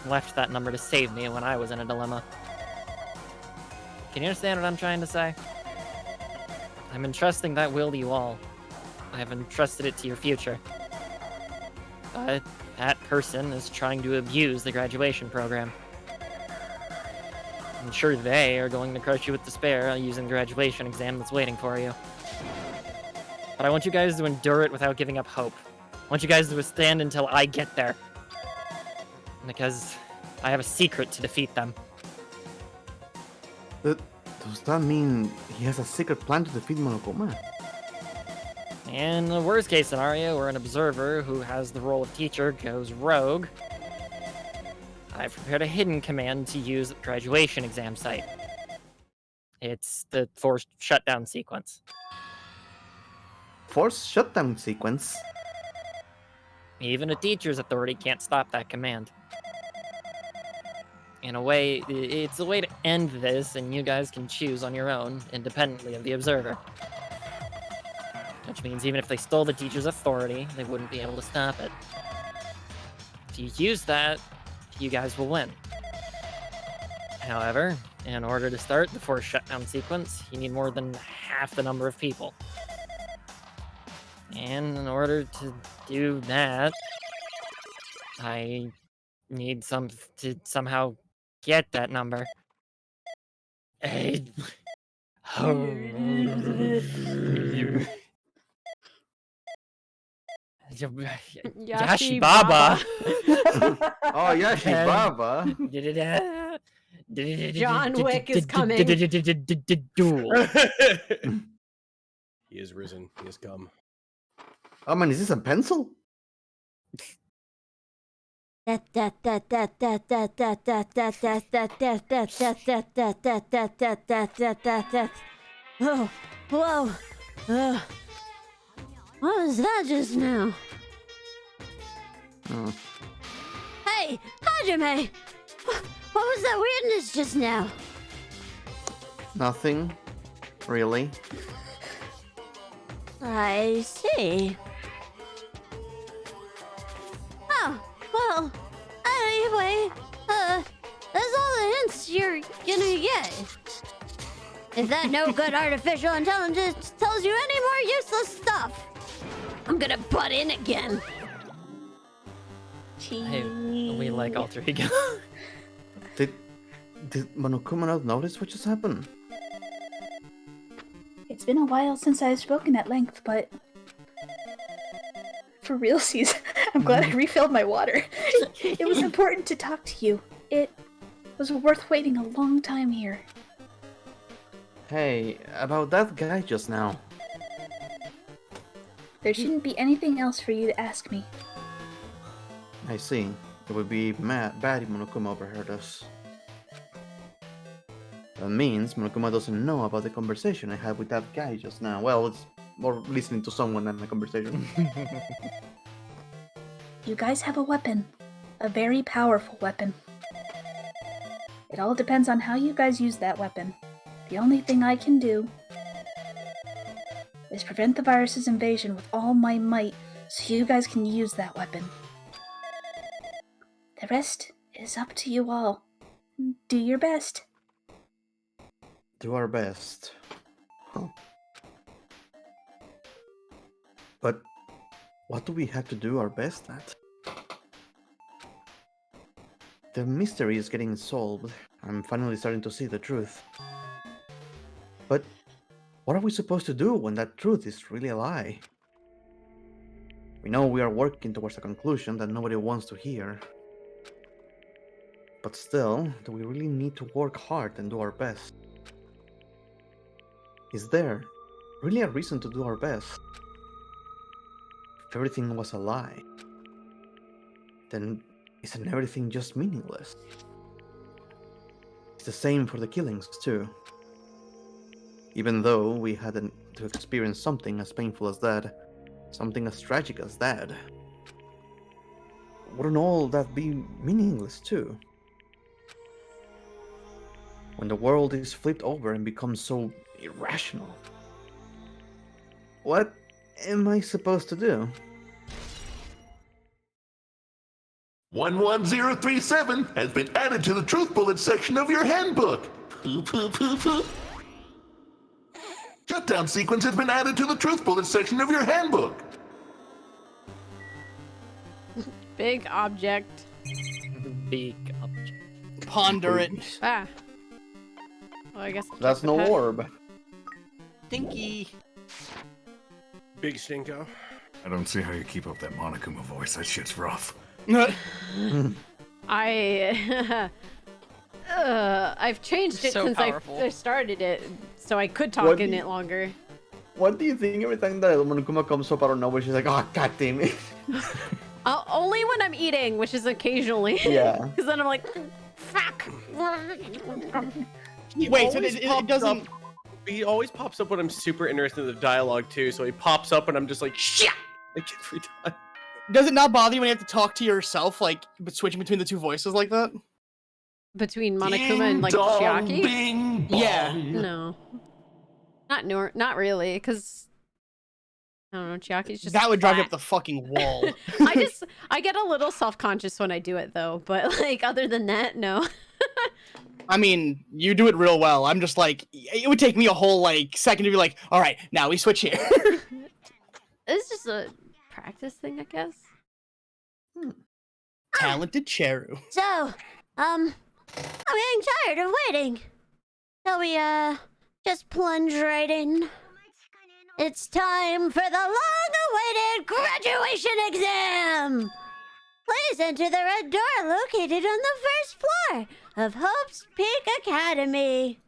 left that number to save me when I was in a dilemma. Can you understand what I'm trying to say? I'm entrusting that will to you all. I have entrusted it to your future. But that person is trying to abuse the graduation program. I'm sure they are going to crush you with despair using the graduation exam that's waiting for you. But I want you guys to endure it without giving up hope. I want you guys to withstand until I get there. Because I have a secret to defeat them. Does that mean he has a secret plan to defeat Monokuma? In the worst case scenario, where an observer who has the role of teacher goes rogue, I've prepared a hidden command to use at the graduation exam site. It's the forced shutdown sequence. Forced shutdown sequence? Even a teacher's authority can't stop that command. In a way, it's a way to end this, and you guys can choose on your own, independently of the observer. Which means even if they stole the teacher's authority, they wouldn't be able to stop it. If you use that, you guys will win. However, in order to start the forced shutdown sequence, you need more than half the number of people. And in order to do that, I need to somehow get that number. Yashi Baba. Oh, Yashi Baba. John Wick is coming. He is risen. He has come. Oh man, is this a pencil? Oh, whoa. What was that just now? Oh. Hey, Hajime! What was that weirdness just now? Nothing, really. I see. Oh, well, anyway, that's all the hints you're gonna get. If that no good artificial intelligence tells you any more useless stuff, I'm gonna butt in again. Hey, we like alter ego. Did Monokuma not notice what just happened? It's been a while since I've spoken at length, but for realsies, I'm glad I refilled my water. It was important to talk to you. It was worth waiting a long time here. Hey, about that guy just now. There shouldn't be anything else for you to ask me. I see. It would be bad if Monokuma overheard us. That means Monokuma doesn't know about the conversation I had with that guy just now. Well, it's more listening to someone than a conversation. You guys have a weapon. A very powerful weapon. It all depends on how you guys use that weapon. The only thing I can do is prevent the virus's invasion with all my might so you guys can use that weapon. The rest is up to you all. Do your best. Do our best. Huh. But what do we have to do our best at? The mystery is getting solved. I'm finally starting to see the truth. But what are we supposed to do when that truth is really a lie? We know we are working towards a conclusion that nobody wants to hear. But still, do we really need to work hard and do our best? Is there really a reason to do our best? If everything was a lie, then isn't everything just meaningless? It's the same for the killings too. Even though we hadn't to experience something as painful as that, something as tragic as that, wouldn't all that be meaningless too? When the world is flipped over and becomes so irrational, what am I supposed to do? 11037 has been added to the truth bullet section of your handbook. Poo poo poo poo. Shutdown sequence has been added to the truth bullet section of your handbook. Big object. Big object. Ponder it. Ah. Well, I guess I'll That's check no the pet. orb. Stinky. Big stinko. I don't see how you keep up that Monokuma voice. That shit's rough. I've changed it So since powerful. I started it, so I could talk What in do it you- longer. What do you think every time that Monokuma comes up out of nowhere, she's like, oh, god damn it. Only when I'm eating, which is occasionally. Yeah. Because then I'm like, fuck. Wait, so it doesn't. He always pops up when I'm super interested in the dialogue too. So he pops up and I'm just like, shit! Like every time. Does it not bother you when you have to talk to yourself, like switching between the two voices like that? Between Monokuma and like Ding dong, Chiaki? bing Yeah. bong. No. Not really, because I don't know, Chiaki's just That would drive you flat. up the fucking wall. I get a little self-conscious when I do it though, but like other than that, no. I mean, you do it real well. I'm just like, it would take me a whole like second to be like, all right, now we switch here. It's just a practice thing, I guess. Talented Cheru. So, I'm getting tired of waiting. Shall we, just plunge right in? It's time for the long-awaited graduation exam! Please enter the red door located on the first floor of Hope's Peak Academy.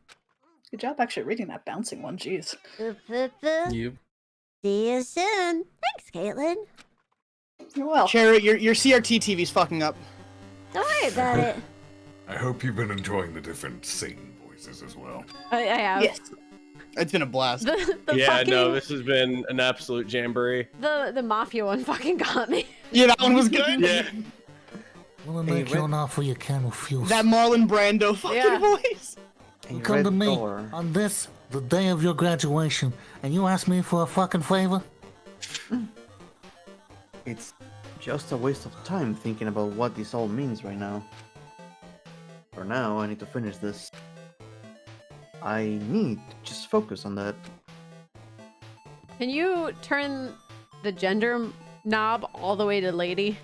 Good job actually reading that bouncing one, jeez. Yep. See you soon. Thanks, Caitlin. You're welcome. Cheru, your CRT TV's fucking up. Don't worry about it. I hope you've been enjoying the different singing voices as well. I have. Yes. It's been a blast. The Yeah, fucking, no, this has been an absolute jamboree. the mafia one fucking got me. Yeah, that one was good. Yeah. We'll make you an offer you can refuse. That Marlon Brando fucking Yeah. voice. You come to me on this, the day of your graduation, and you ask me for a fucking favor? It's just a waste of time thinking about what this all means right now. For now, I need to finish this. I need to just focus on that. Can you turn the gender knob all the way to lady?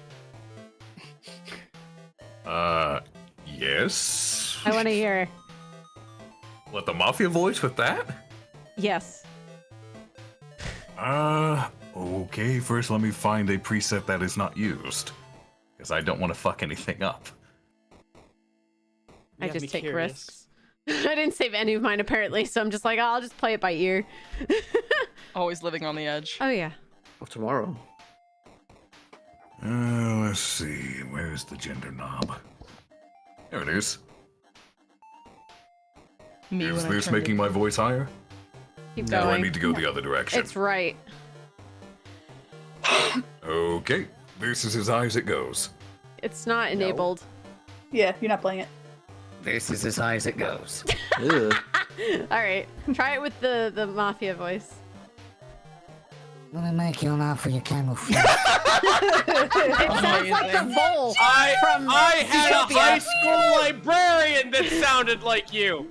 Yes. I want to hear. What, the Mafia voice with that? Yes. Okay, first let me find a preset that is not used. Because I don't want to fuck anything up. I have just me take curious. risks. I didn't save any of mine apparently, so I'm just like, oh, I'll just play it by ear. Always living on the edge. Oh yeah. Of tomorrow. Let's see, where's the gender knob? There it is. Me Is when I this turned making it. my voice higher? Keep Or do I going. need to go the other direction? It's right. Okay, this is as high as it goes. It's not enabled. Yeah, you're not playing it. This is as high as it goes. Ugh. All right, try it with the mafia voice. Let me make you an offer you can refuse. It sounds like the bowl from I had Zootopia. a high school librarian that sounded like you.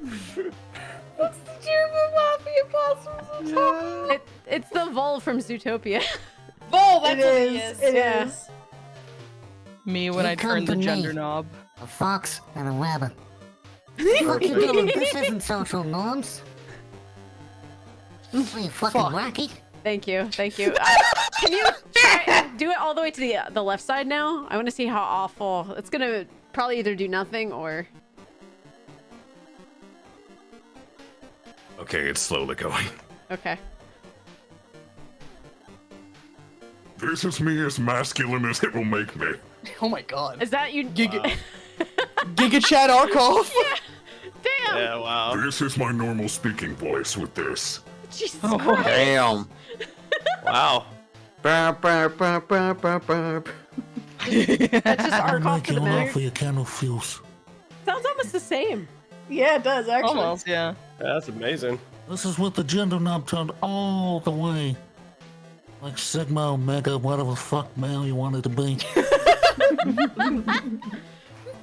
It's the vole from Zootopia. Vol, that's It what it is. is. It Yeah. is. Me when You I come turned the to me. gender knob. A fox and a rabbit. What you doing? This isn't social norms. What are you fucking wacky? Thank you. Can you do it all the way to the left side now? I want to see how awful. It's gonna probably either do nothing or. Okay, it's slowly going. Okay. This is me as masculine as it will make me. Oh my god. Is that you? Giga Chat Arcolf. Damn. Yeah, wow. This is my normal speaking voice with this. Jesus Oh, Christ. damn. Wow. Burp, burp, burp, burp, burp, burp. That's just I'll Arcolf make to you the an max. offer you can refuse. Sounds almost the same. Yeah, it does actually. Almost, yeah. That's amazing. This is with the gender knob turned all the way. Like Sigma, Omega, whatever the fuck male you want it to be.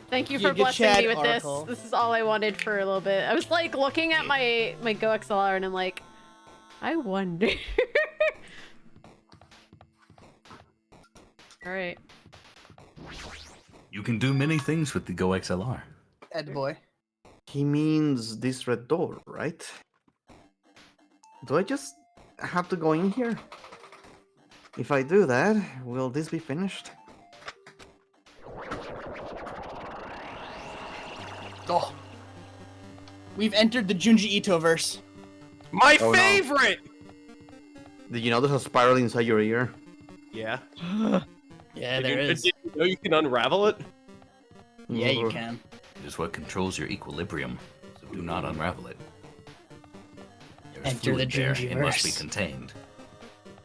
Thank you You for get blessing Chad me with this. Arcolf. This is all I wanted for a little bit. I was like looking at my Go XLR and I'm like, I wonder. All right. You can do many things with the Go XLR. Ed boy. He means this red door, right? Do I just have to go in here? If I do that, will this be finished? Oh. We've entered the Junji Ito verse. My Oh, no. favorite! Did you know there's a spiral inside your ear? Yeah. Yeah, Did there you, is. Did you know you can unravel it? Yeah, you can. It is what controls your equilibrium, so do not unravel it. There is Enter the fluid there. Junji It must be verse. contained.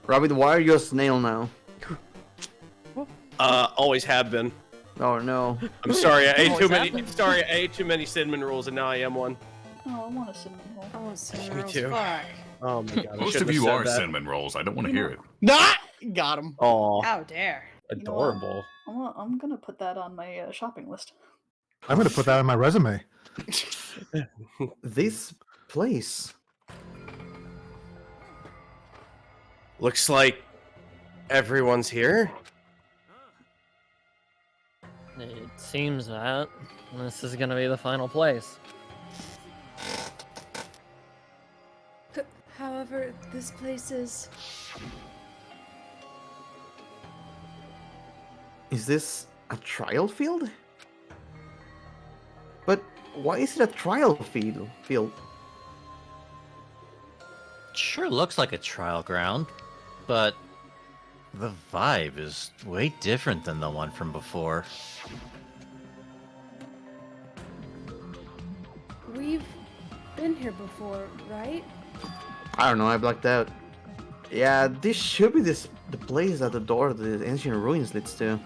Rabbit, why are you a snail now? Always have been. Oh no. I'm sorry, I ate Always too have many. been. Sorry, I ate too many cinnamon rolls, and now I am one. Oh, I want a cinnamon roll. I want cinnamon Me rolls. too. Fuck. Oh my god. I Most shouldn't of have you said are that. cinnamon rolls. I don't want to hear it. Nah! Got him. Aw, How dare. adorable. I'm gonna put that on my shopping list. I'm gonna put that on my resume. This place. Looks like everyone's here. It seems that this is gonna be the final place. However, this place is... Is this a trial field? But why is it a trial field? Sure looks like a trial ground, but the vibe is way different than the one from before. We've been here before, right? I don't know, I blacked out. Yeah, this should be the place that the door to the ancient ruins leads to.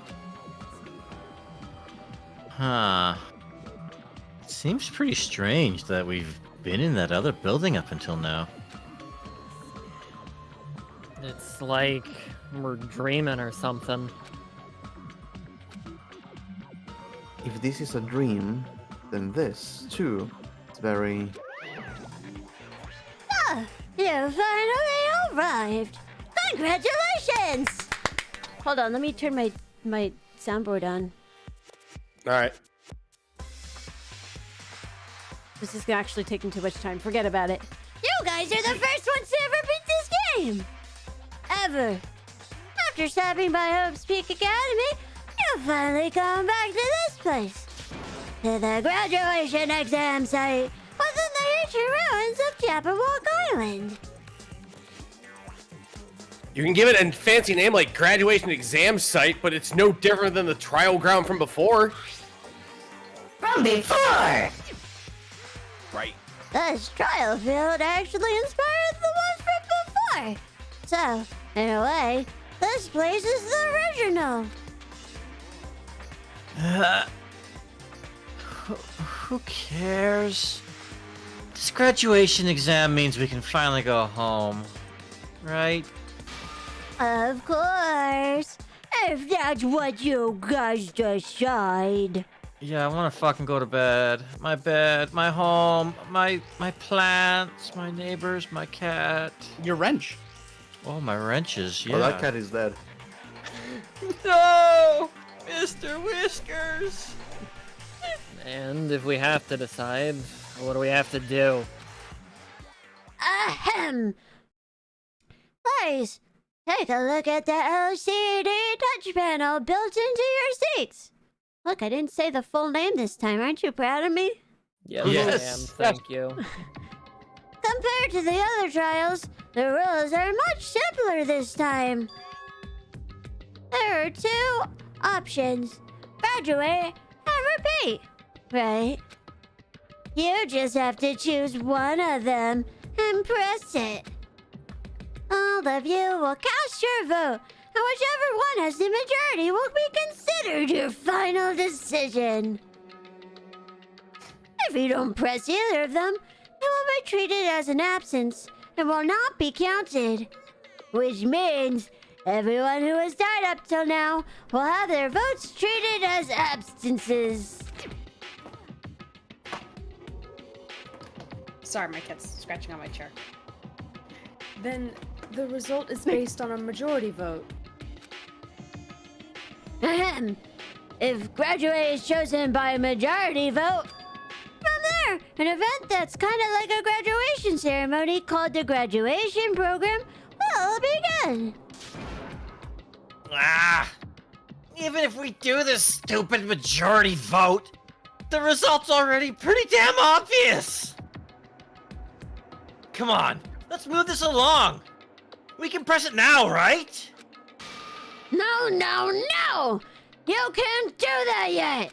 Huh. It seems pretty strange that we've been in that other building up until now. It's like we're dreaming or something. If this is a dream, then this, too, is very... Ah, you finally arrived. Congratulations! Hold on, let me turn my soundboard on. Alright. This is actually taking too much time. Forget about it. You guys are the first ones to ever beat this game! Ever. After stopping by Hope's Peak Academy, you finally come back to this place. To the graduation exam site within the ancient ruins of Jabberwock Island. You can give it a fancy name like graduation exam site, but it's no different than the trial ground from before. From before! Right. This trial field actually inspired the ones from before. So, in a way, this place is the original. Who cares? This graduation exam means we can finally go home, right? Of course. If that's what you guys decide. Yeah, I want to fucking go to bed. My bed, my home, my plants, my neighbors, my cat. Your wrench. Oh, my wrenches, yeah. Oh, that cat is dead. No! Mr. Whiskers! And if we have to decide, what do we have to do? Ahem. Please, take a look at the LCD touch panel built into your seats. Look, I didn't say the full name this time. Aren't you proud of me? Yes, Yes. I am. Thank you. Compared to the other trials, the rules are much simpler this time. There are two options: graduate and repeat, right? You just have to choose one of them and press it. All of you will cast your vote, and whichever one has the majority will be considered your final decision. If you don't press either of them, it will be treated as an absence and will not be counted. Which means Everyone who has died up till now will have their votes treated as absences. Sorry, my cat's scratching on my chair. Then the result is based on a majority vote. Ahem. If graduate is chosen by a majority vote, from there, an event that's kind of like a graduation ceremony called the graduation program will begin. Even if we do this stupid majority vote, the result's already pretty damn obvious. Come on, let's move this along. We can press it now, right? No, no, no! You can't do that yet!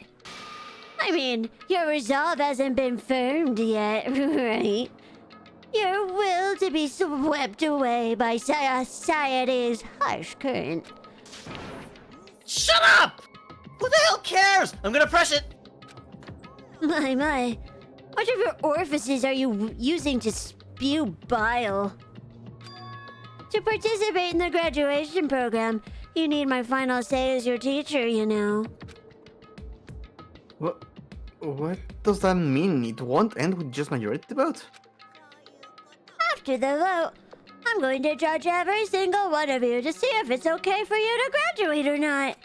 I mean, your resolve hasn't been firmed yet, right? Your will to be swept away by society's harsh current. Shut up! Who the hell cares? I'm gonna press it! My. Which of your orifices are you using to spew bile? To participate in the graduation program, you need my final say as your teacher, you know. What does that mean? It won't end with just majority vote? After the vote, I'm going to judge every single one of you to see if it's okay for you to graduate or not.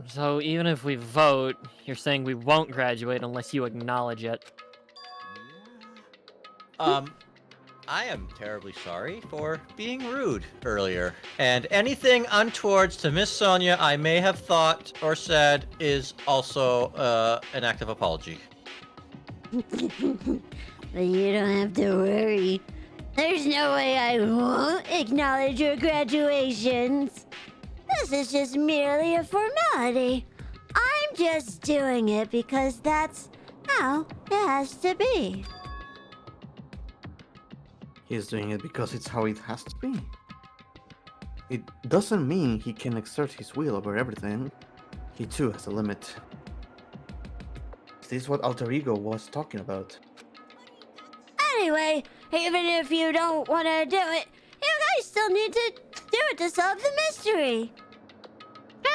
So even if we vote, you're saying we won't graduate unless you acknowledge it. I am terribly sorry for being rude earlier. And anything untowards to Miss Sonia I may have thought or said is also an act of apology. But you don't have to worry. There's no way I won't acknowledge your graduations. This is just merely a formality. I'm just doing it because that's how it has to be. He's doing it because it's how it has to be. It doesn't mean he can exert his will over everything. He too has a limit. This is what Alter Ego was talking about. Anyway, even if you don't want to do it, you guys still need to do it to solve the mystery.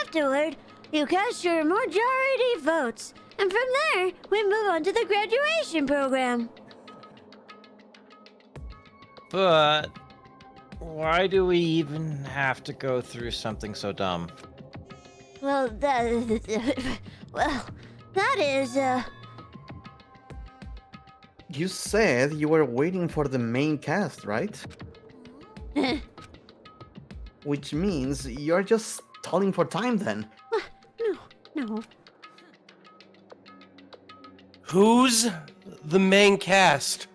Afterward, you cast your majority votes, and from there, we move on to the graduation program. But why do we even have to go through something so dumb? Well, that is, You said you were waiting for the main cast, right? Which means you're just stalling for time then. No. Who's the main cast?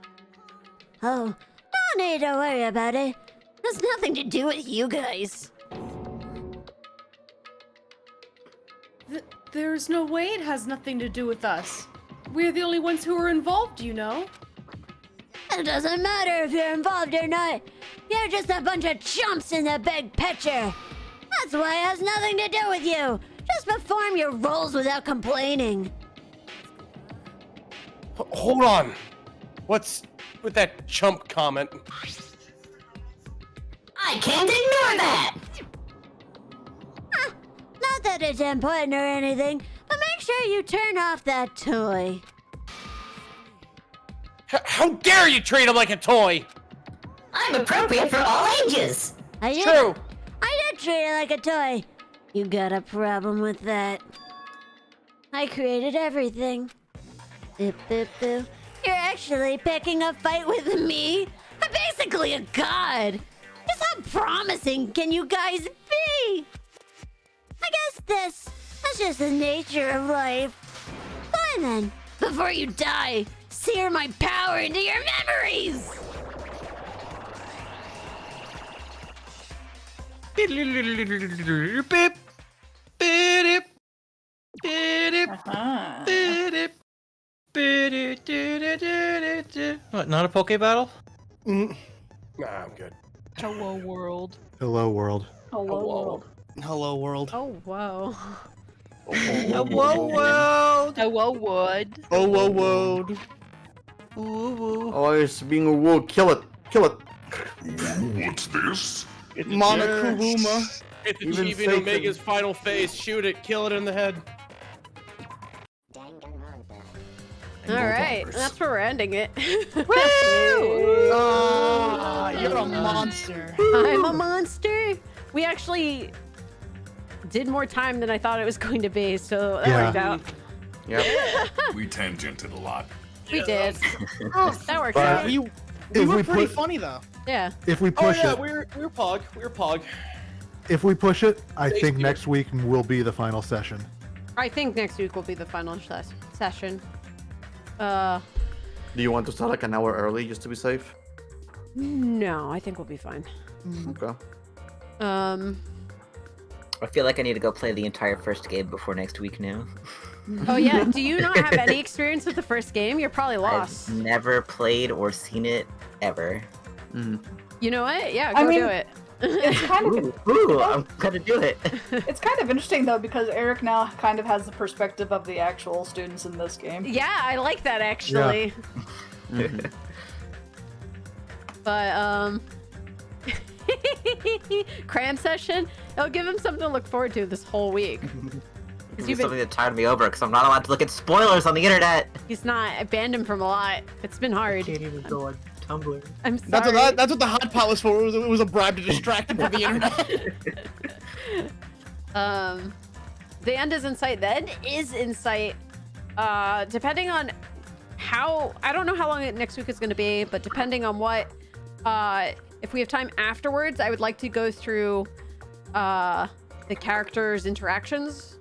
Oh, no need to worry about it. Has nothing to do with you guys. There's no way it has nothing to do with us. We're the only ones who are involved, you know? It doesn't matter if you're involved or not. You're just a bunch of chumps in the big picture. That's why it has nothing to do with you. Just perform your roles without complaining. Hold on. What's with that chump comment? I can't ignore that! Not that it's important or anything, but make sure you turn off that toy. How dare you treat him like a toy? I'm appropriate for all ages. True. I did treat it like a toy. You got a problem with that? I created everything. Boo, boo, boo. You're actually picking a fight with me? I'm basically a god. Just how promising can you guys be? I guess that's just the nature of life. Fine then. Before you die, sear my power into your memories. What, not a Poke battle? Nah, I'm good. Hello, world. Hello, world. Hello, world. Hello, world. Oh, whoa. Hello, world. Hello, wood. Oh, whoa, world. Oh, it's being a woo. Kill it. Kill it. What's this? Monokuma. It's Even achieving Satan. Omega's final phase. Shoot it, kill it in the head. All right, that's where we're ending it. Oh, you're a monster. I'm a monster. We actually did more time than I thought it was going to be, so that Yeah. worked out. Yep. We tangented a lot. We did. That worked But- out. We If were we pretty put- funny though. Yeah. If we Oh push yeah, it, we're pog. We're pog. if we push it, I think Shakespeare. next week will be the final session. I think next week will be the final session. Do you want to start like an hour early just to be safe? No, I think we'll be fine. Okay. I feel like I need to go play the entire first game before next week now. Oh yeah, do you not have any experience with the first game? You're probably lost. I've never played or seen it ever. You know what? Yeah, I go mean, do it. It's kind of Ooh, I'm gonna do it. it's kind of interesting though because Eric now kind of has the perspective of the actual students in this game. Yeah, I like that actually. But cram session, it'll give him something to look forward to this whole week. This is something that tired me over because I'm not allowed to look at spoilers on the internet. He's not. I banned him from a lot. It's been hard. I can't even go on Tumblr. I'm sorry. That's what the hot pot was for. It was a bribe to distract him from the internet. The end is in sight. The end is in sight. Depending on how, I don't know how long next week is going to be, but depending on what, if we have time afterwards, I would like to go through the characters' interactions.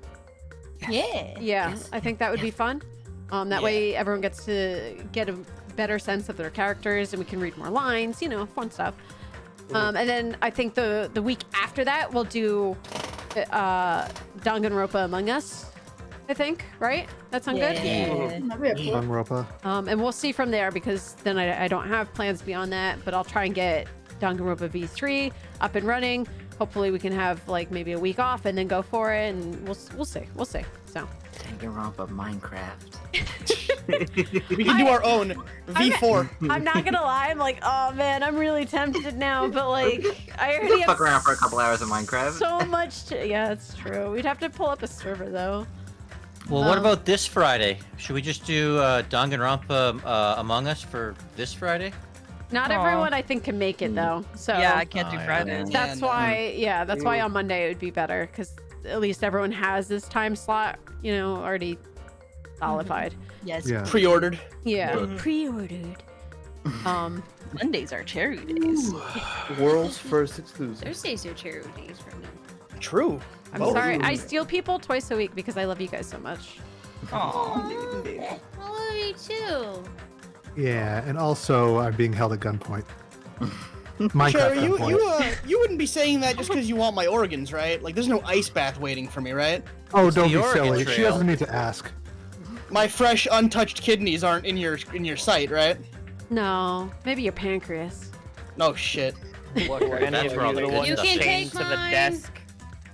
Yeah. Yeah, I think that would be fun. That way everyone gets to get a better sense of their characters and we can read more lines, you know, fun stuff. And then I think the week after that we'll do Danganronpa Among Us, I think, right? That sound good? Danganronpa. And we'll see from there because then I don't have plans beyond that, but I'll try and get Danganronpa V3 up and running. Hopefully we can have like maybe a week off and then go for it, and we'll see. So Danganronpa Minecraft. We can do our own V4. I'm not gonna lie, I'm like, oh man, I'm really tempted now, but like I You already can have fuck around for a couple hours of Minecraft. so much to, yeah, it's true. We'd have to pull up a server though. Well, what about this Friday? Should we just do Danganronpa Among Us for this Friday? Not everyone I think can make it though. So Yeah, I can't do Fridays. That's why on Monday it would be better because at least everyone has this time slot, you know, already solidified. Yes. Yeah. Pre-ordered. Yeah, Mhm. pre-ordered. Mondays are cherry days. World's first exclusive. Thursdays are cherry days right now. True. I'm Oh. sorry. I steal people twice a week because I love you guys so much. I love you too. Yeah, and also I'm being held at gunpoint. Minecraft Cherry, gunpoint. you wouldn't be saying that just because you want my organs, right? Like, there's no ice bath waiting for me, right? Oh, don't be the Oregon silly. She Trail. doesn't need to ask. My fresh, untouched kidneys aren't in your sight, right? No, maybe your pancreas. No shit. Look, are any That's of where all you the the good ones stuff You can chained take to the mine. desk?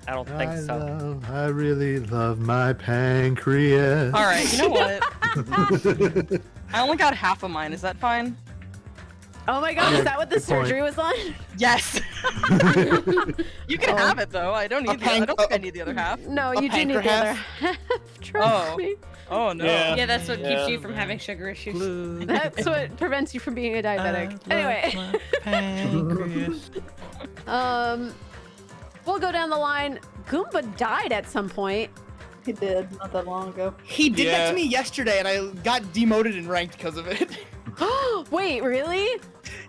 I don't think so. I really love my pancreas. All right, you know what? I only got half of mine. Is that fine? Oh my god, is that what the Good point. surgery was on? Yes. You can have it though. I don't need. I don't think I need the other half. No, A you do need the pancreas? other half. Trust Oh. me. Oh no. Yeah, that's what keeps you from having sugar issues. That's what prevents you from being a diabetic. Anyway. Pancreas. We'll go down the line. Goomba died at some point. He did not that long ago. He did that Yeah. to me yesterday, and I got demoted and ranked because of it. Wait, really?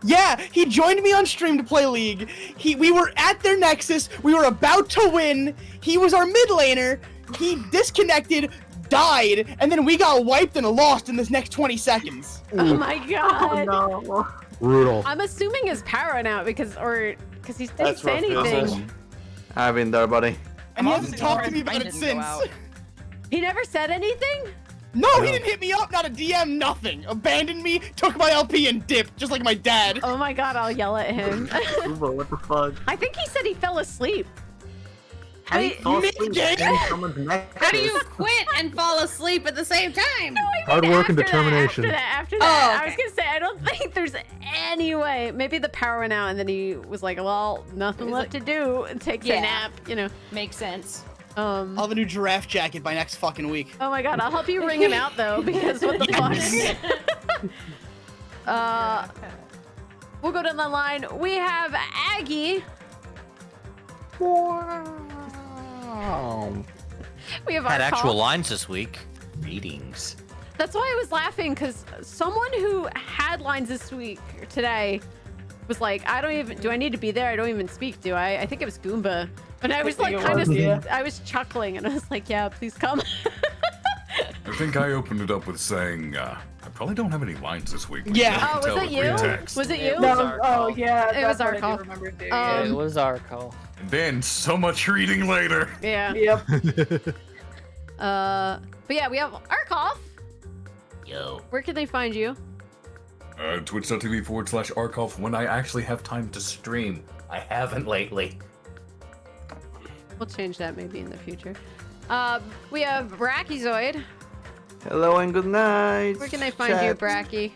Yeah, he joined me on stream to play League. We were at their Nexus. We were about to win. He was our mid laner. He disconnected, died, and then we got wiped and lost in this next 20 seconds. Oh my god. No. Brutal. I'm assuming his power out because he didn't say anything. I've been there, buddy. And he I'm hasn't also talked to me surprised about it mine didn't go since. out. He never said anything? No, he didn't hit me up, not a DM, nothing. Abandoned me, took my LP and dipped, just like my dad. Oh my god, I'll yell at him. What the fuck? I think he said he fell asleep. How do you fall asleep in someone's neck? How do you quit and fall asleep at the same time? Hard work and determination. After that, I was gonna say I don't think there's any way. Maybe the power went out, and then he was like, "Well, nothing left to do," and takes a nap. You know, makes sense. I'll have a new giraffe jacket by next fucking week. Oh my god, I'll help you ring him out though, because what the fuck? We'll go down the line. We have Aggie. We have Had our actual call. lines this week. Greetings. That's why I was laughing, because someone who had lines this week or today was like, do I need to be there? I don't even speak, do I? I think it was Goomba. But I was like I was chuckling and I was like, yeah, please come. I think I opened it up with saying, I probably don't have any lines this week. Yeah. Oh, was it you? Was it you? No, oh yeah, It was that's our what I call. do remember too. It was our call. And then so much reading later. Yeah. Yep. But yeah, we have Arcolf. Yo. Where can they find you? Twitch.tv/Arcolf when I actually have time to stream. I haven't lately. We'll change that maybe in the future. We have Brachyzoid. Hello and good night. Where can they find you, Bracky?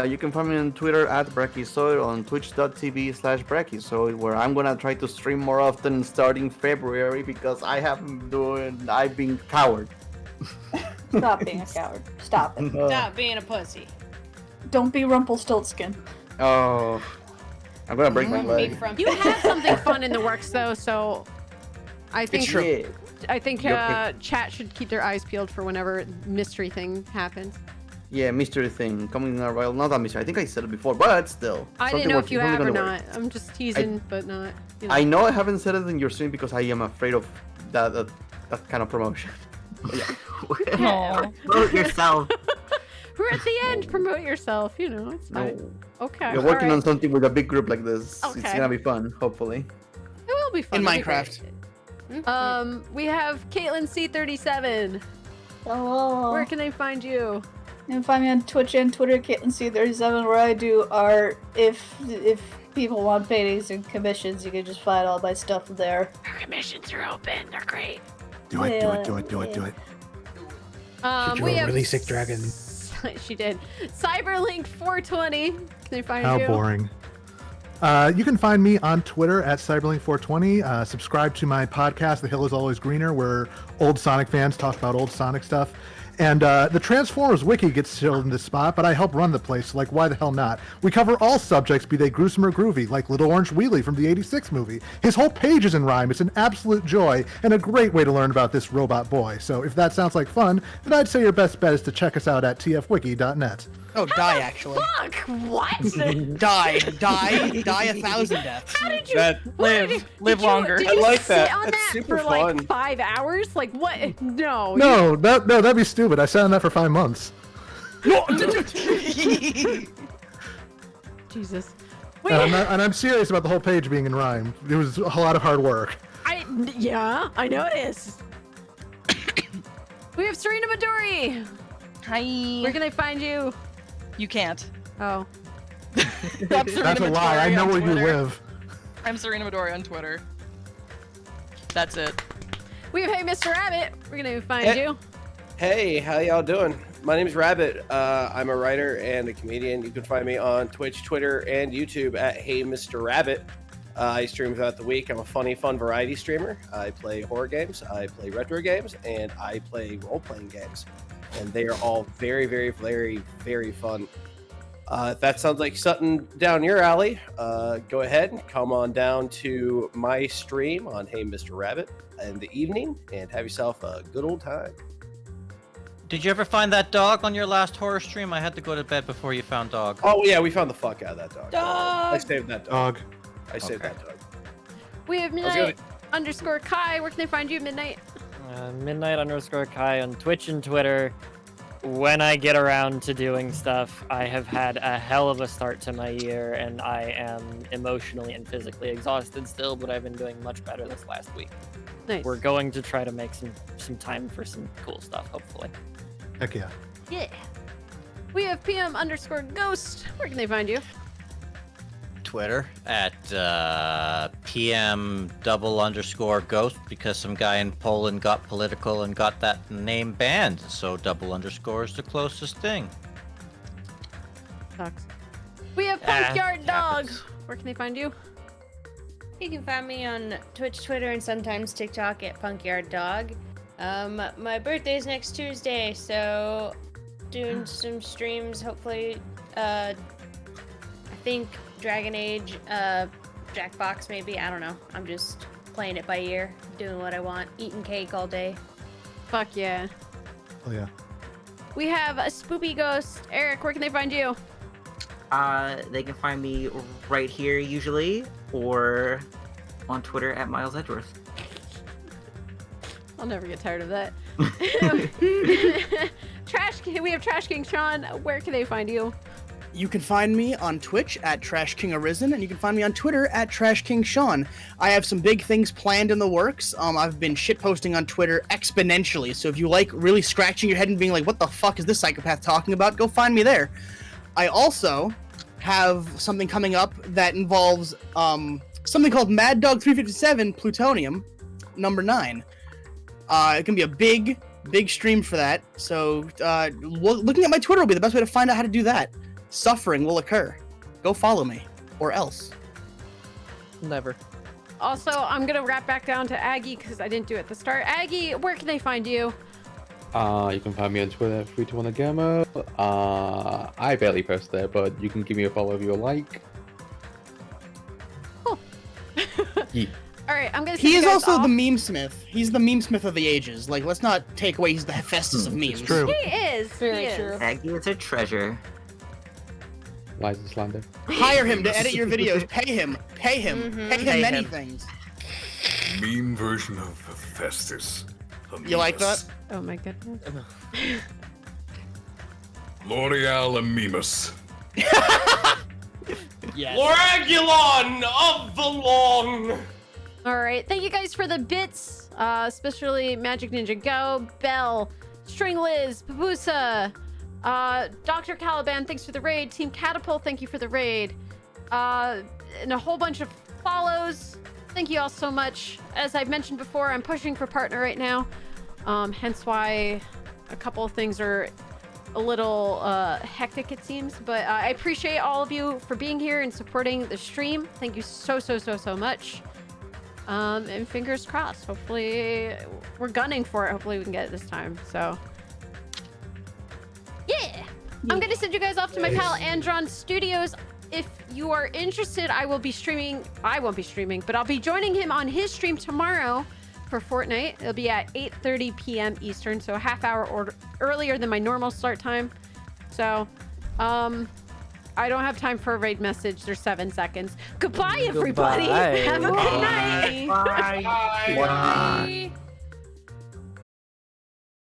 You can find me on Twitter at Brachyzoid, on twitch.tv/Brachyzoid, where I'm gonna try to stream more often starting February because I've been coward. Stop being a coward. Stop it. Stop being a pussy. Don't be Rumpelstiltskin. Oh, I'm gonna break my leg. You had something fun in the works though, so I think Yeah. I think chat should keep their eyes peeled for whenever mystery thing happens. Yeah, mystery thing coming out. Well, not a mystery. I think I said it before, but still. I didn't know if you have or not. I'm just teasing, but not. You know. I know I haven't said it in your stream because I am afraid of that kind of promotion. Promote yourself. We're at the end. Promote yourself. You know, it's fine. Okay. We're working all on something with a big group like this. It's Okay. gonna be fun, hopefully. It will be fun. In It'll be Minecraft. great. We have Caitlin C37. Hello. Where can they find you? You can find me on Twitch and Twitter, KittenC37, where I do art. If people want paintings and commissions, you can just find all my stuff there. Our commissions are open. They're great. Do it, do it, do it, do it, do it. She drew we a have really sick dragon. She did. Cyberlink 420. Can they find How you? boring. You can find me on Twitter at Cyberlink420. Subscribe to my podcast, The Hill is Always Greener, where old Sonic fans talk about old Sonic stuff. And the Transformers wiki gets filled in this spot, but I help run the place, so like, why the hell not? We cover all subjects, be they gruesome or groovy, like Little Orange Wheelie from the '86 movie. His whole page is in rhyme. It's an absolute joy, and a great way to learn about this robot boy. So if that sounds like fun, then I'd say your best bet is to check us out at tfwiki.net. Oh, die actually. Fuck! What? Die 1,000 deaths. How did you Live longer. Did I you like that. sit on That's that super for fun. like 5 hours? Like what? No. No, that'd be stupid. I sat on that for 5 months. Jesus. And I'm serious about the whole page being in rhyme. It was a lot of hard work. Yeah, I know it is. We have Serenamidori. Hi. Where can I find you? You can't. Oh. That's a lie. I know where you live. I'm Serenamidori on Twitter. That's it. We have HeyMrRabbit. We're gonna find you. Hey, how y'all doing? My name's Rabbit. I'm a writer and a comedian. You can find me on Twitch, Twitter, and YouTube at HeyMrRabbit. I stream throughout the week. I'm a funny, fun variety streamer. I play horror games, I play retro games, and I play role-playing games. And they are all very, very, very, very fun. If that sounds like something down your alley, go ahead and come on down to my stream on HeyMrRabbit in the evening and have yourself a good old time. Did you ever find that dog on your last horror stream? I had to go to bed before you found dog. Oh yeah, we found the fuck out of that dog. Dog! I saved that dog. I saved that dog. We have Midnight _ Kai. Where can they find you, Midnight? Midnight _ Kai on Twitch and Twitter. When I get around to doing stuff, I have had a hell of a start to my year, and I am emotionally and physically exhausted still, but I've been doing much better this last week. Nice. We're going to try to make some time for some cool stuff, hopefully. Heck yeah. Yeah. We have PM _ Ghost. Where can they find you? Twitter at TM _ghost because some guy in Poland got political and got that name banned. So _ is the closest thing. Sucks. We have PunkyardDog. Where can they find you? You can find me on Twitch, Twitter, and sometimes TikTok at PunkyardDog. My birthday's next Tuesday, so doing some streams. Hopefully, I think Dragon Age, Jackbox maybe. I don't know. I'm just playing it by ear, doing what I want, eating cake all day. Fuck yeah. Oh yeah. We have a Spoopy Ghost. Eric, where can they find you? They can find me right here usually, or on Twitter at MilesEdgeworth. I'll never get tired of that. We have Trash King Sean. Where can they find you? You can find me on Twitch at Trash King Arisen, and you can find me on Twitter at Trash King Sean. I have some big things planned in the works. I've been shitposting on Twitter exponentially, so if you like really scratching your head and being like, what the fuck is this psychopath talking about, go find me there. I also have something coming up that involves something called Mad Dog 357 Plutonium number 9. It can be a big stream for that, so looking at my Twitter will be the best way to find out how to do that. Suffering will occur. Go follow me, or else. Never. Also, I'm gonna wrap back down to Aggie because I didn't do it at the start. Aggie, where can they find you? You can find me on Twitter at 321agamo. I barely post there, but you can give me a follow if you like. Cool. Yeah. All right, I'm gonna. He is also the meme smith. He's the meme smith of the ages. Like, let's not take away he's the Hephaestus of memes. He is. Very he true. is. Aggie is a treasure. Lies and slander. Hire him to edit your videos. Pay him. Pay him. Mm-hmm. Pay him many things. Meme version of Hephaestus. You like that? Oh my goodness. L'Oreal Amemus. Yes. Loragulon of the Long! All right, thank you guys for the bits, especially Magic Ninja Go, Bell, String Liz, Pabusa, Dr. Caliban, thanks for the raid, Team Catapult, thank you for the raid, and a whole bunch of follows. Thank you all so much. As I've mentioned before, I'm pushing for partner right now, hence why a couple of things are a little hectic, it seems, but I appreciate all of you for being here and supporting the stream. Thank you so much. And fingers crossed. Hopefully, we're gunning for it. Hopefully, we can get it this time. So, yeah. I'm gonna send you guys off to my pal Andron Studios. If you are interested, I will be streaming. I won't be streaming, but I'll be joining him on his stream tomorrow for Fortnite. It'll be at 8:30 p.m. Eastern, so a half hour earlier than my normal start time. So, I don't have time for a raid message. There's 7 seconds. Goodbye, everybody. Goodbye. Have a good night. Bye. Bye.